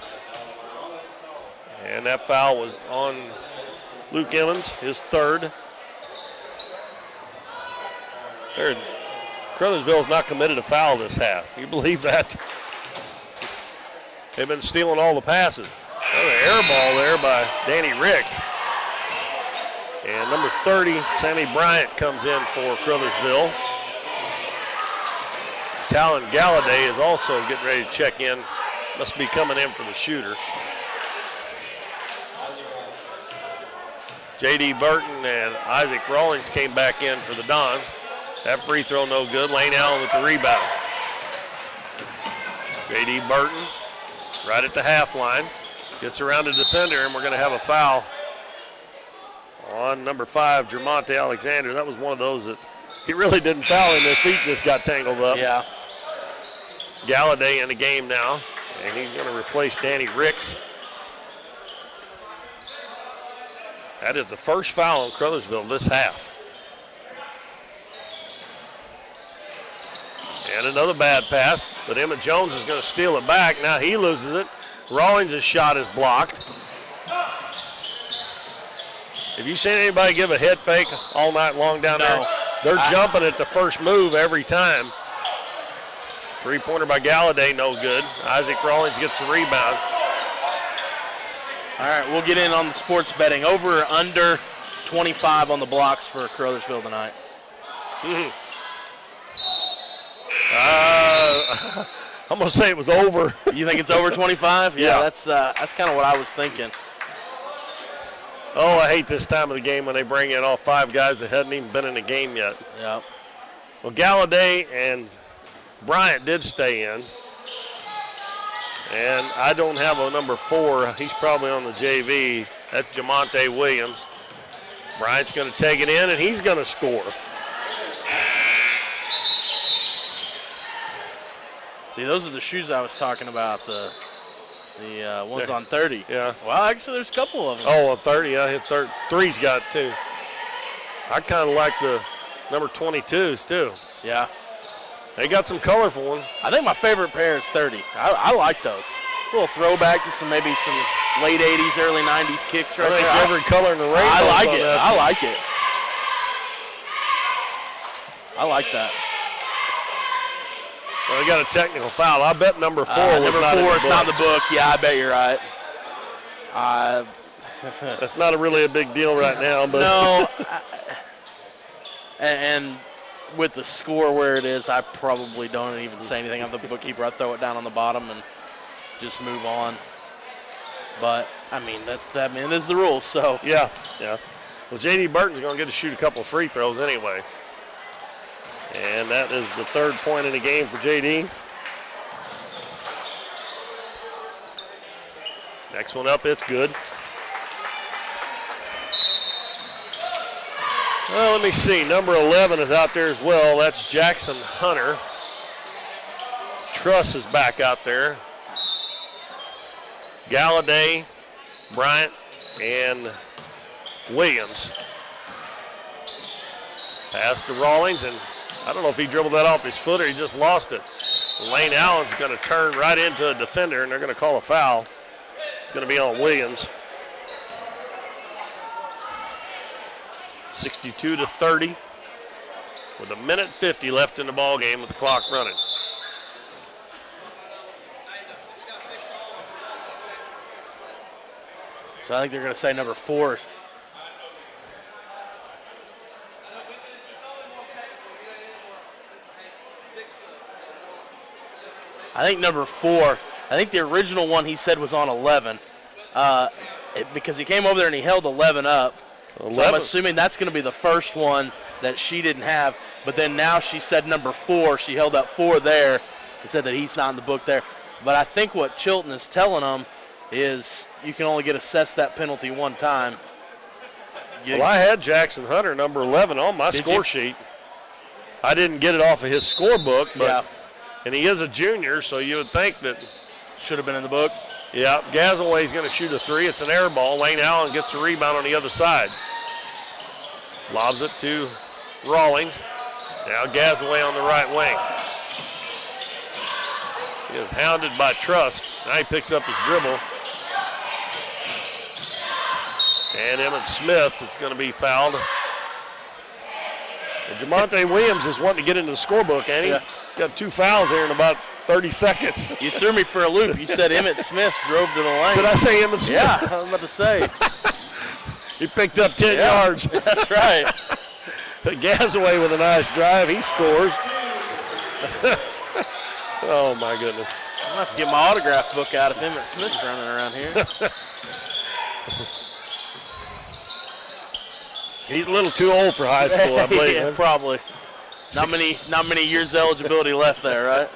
A: And that foul was on Luke Emmons, his third. Caruthersville's not committed a foul this half. You believe that? They've been stealing all the passes. Another air ball there by Danny Ricks. And number 30, Sammy Bryant, comes in for Caruthersville. Talon Galladay is also getting ready to check in. Must be coming in for the shooter. J.D. Burton and Isaac Rawlings came back in for the Dons. That free throw no good. Lane Allen with the rebound. J.D. Burton right at the half line. Gets around the defender, and we're going to have a foul on number 5, Jermonte Alexander. That was one of those that he really didn't foul him. His feet just got tangled up.
B: Yeah.
A: Galladay in the game now, and he's going to replace Danny Ricks. That is the first foul on Caruthersville this half. And another bad pass, but Emmett Jones is going to steal it back. Now he loses it. Rawlings' shot is blocked. Have you seen anybody give a head fake all night long down there? They're jumping at the first move every time. Three-pointer by Galladay, no good. Isaac Rawlings gets the rebound.
B: All right, we'll get in on the sports betting. Over or under 25 on the blocks for Caruthersville tonight.
A: I'm going to say it was over.
B: You think it's over 25?
A: Yeah.
B: That's kind of what I was thinking.
A: Oh, I hate this time of the game when they bring in all 5 guys that hadn't even been in the game yet.
B: Yeah.
A: Well, Galladay and Bryant did stay in. And I don't have a number 4. He's probably on the JV. That's Jamonte Williams. Bryant's going to take it in, and he's going to score.
B: See, those are the shoes I was talking about, the ones on 30.
A: Yeah.
B: Well, actually, there's a couple of them.
A: Oh, on 30, yeah. His 3's got 2. I kind of like the number 22s, too.
B: Yeah.
A: They got some colorful ones.
B: I think my favorite pair is 30. I like those. A little throwback to maybe some late 80s, early 90s kicks right
A: I think
B: there.
A: every color in the rainbow.
B: I like it. I like it. I like that.
A: Well, they got a technical foul. I bet number 4 was not in the book.
B: It's not in the book. Yeah, I bet you're right.
A: That's not really a big deal right now. But
B: no. And with the score where it is, I probably don't even say anything. I'm the bookkeeper. I throw it down on the bottom and just move on. But, I mean, this is the rule. So
A: Yeah. Well, J.D. Burton's going to get to shoot a couple of free throws anyway. And that is the 3rd point in the game for J.D. Next one up, it's good. Well, let me see. Number 11 is out there as well. That's Jackson Hunter. Truss is back out there. Galladay, Bryant, and Williams. Pass to Rawlings, and I don't know if he dribbled that off his foot or he just lost it. Lane Allen's going to turn right into a defender, and they're going to call a foul. It's going to be on Williams. 62-30 with 1:50 left in the ball game with the clock running.
B: So I think they're going to say number 4. I think number 4. I think the original one he said was on 11 because he came over there and he held 11 up. 11. So I'm assuming that's going to be the first one that she didn't have. But then now she said number 4. She held up 4 there and said that he's not in the book there. But I think what Chilton is telling them is you can only get assessed that penalty one time.
A: Well, I had Jackson Hunter, number 11, on my score sheet. I didn't get it off of his scorebook, but and he is a junior, so you would think that
B: should have been in the book.
A: Yeah, Gazaway's going to shoot a 3. It's an air ball. Lane Allen gets the rebound on the other side. Lobs it to Rawlings. Now Gazaway on the right wing. He is hounded by Truss. Now he picks up his dribble. And Emmett Smith is going to be fouled. And Jamonte Williams is wanting to get into the scorebook, and he got 2 fouls there in about 30 seconds.
B: You threw me for a loop. You said Emmett Smith drove to the lane.
A: Did I say Emmett Smith?
B: Yeah, I was about to say.
A: He picked up 10 yards.
B: That's right.
A: Gazaway with a nice drive. He scores. Oh, my goodness.
B: I'm going to have to get my autograph book out if Emmett Smith's running around here.
A: He's a little too old for high school, I believe.
B: Yeah, probably. Not many years eligibility left there, right?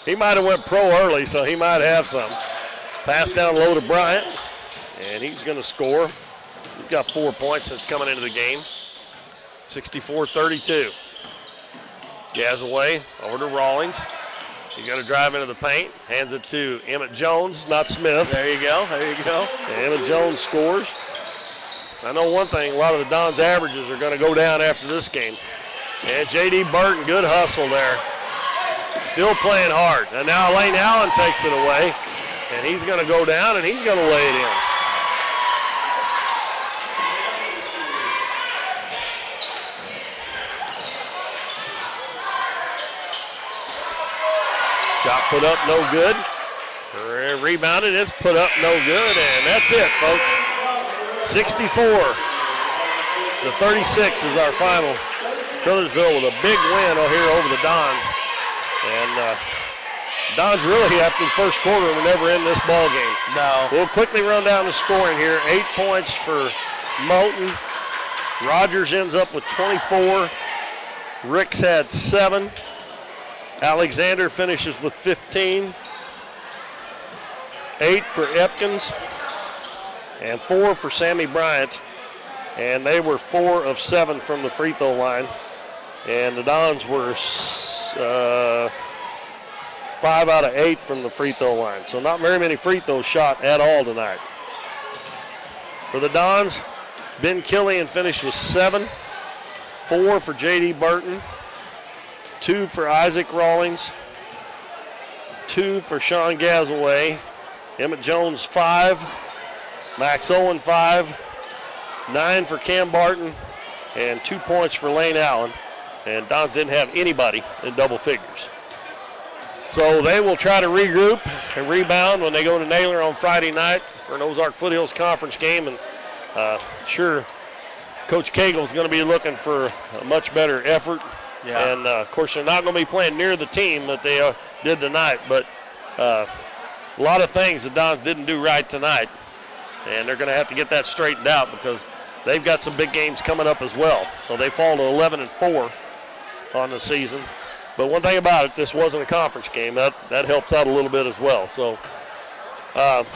A: He might have went pro early, so he might have some. Pass down low to Bryant, and he's going to score. He's got 4 points since coming into the game. 64-32. Gazaway over to Rawlings. He's going to drive into the paint. Hands it to Emmett Jones, not Smith.
B: There you go.
A: And Emmett Jones scores. I know one thing, a lot of the Dons' averages are going to go down after this game. And J.D. Burton, good hustle there. Still playing hard. And now Lane Allen takes it away. And he's going to go down and he's going to lay it in. Shot put up, no good. Rebounded, it's put up, no good. And that's it, folks. 64-36 is our final. Caruthersville with a big win here over the Dons. And Dons really, after the first quarter, were never in this ball game.
B: No.
A: We'll quickly run down the scoring here. 8 points for Moulton. Rogers ends up with 24. Ricks had 7. Alexander finishes with 15. 8 for Epkins. And 4 for Sammy Bryant. And they were 4 of 7 from the free throw line. And the Dons were 5 out of 8 from the free throw line. So not very many free throws shot at all tonight. For the Dons, Ben Killian finished with 7. 4 for J.D. Burton. 2 for Isaac Rawlings. 2 for Sean Gazaway. Emmett Jones 5. Max Owen 5. 9 for Cam Barton. And 2 points for Lane Allen. and Dons didn't have anybody in double figures. So they will try to regroup and rebound when they go to Naylor on Friday night for an Ozark Foothills Conference game. And sure, Coach Cagle's going to be looking for a much better effort.
B: Yeah.
A: And, of course, they're not going to be playing near the team that they did tonight. But a lot of things the Dons didn't do right tonight. And they're going to have to get that straightened out because they've got some big games coming up as well. So they fall to 11-4 on the season. But one thing about it, this wasn't a conference game. That helps out a little bit as well. So I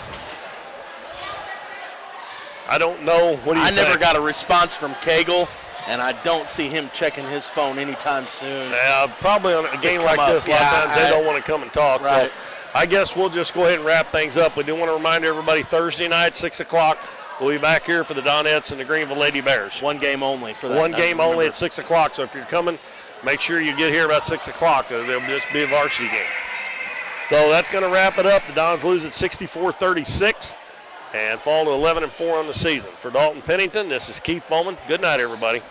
A: don't know. What do you think?
B: I never got a response from Cagle, and I don't see him checking his phone anytime soon.
A: Probably on a game like this, a lot of times they don't want to come and talk.
B: Right.
A: So I guess we'll just go ahead and wrap things up. We do want to remind everybody Thursday night, 6 o'clock, we'll be back here for the Donettes and the Greenville Lady Bears.
B: One game only for that.
A: One game only at 6 o'clock. So if you're coming, make sure you get here about 6 o'clock. There'll just be a varsity game. So that's going to wrap it up. The Dons lose at 64-36 and fall to 11-4 on the season. For Dalton Pennington, this is Keith Bowman. Good night, everybody.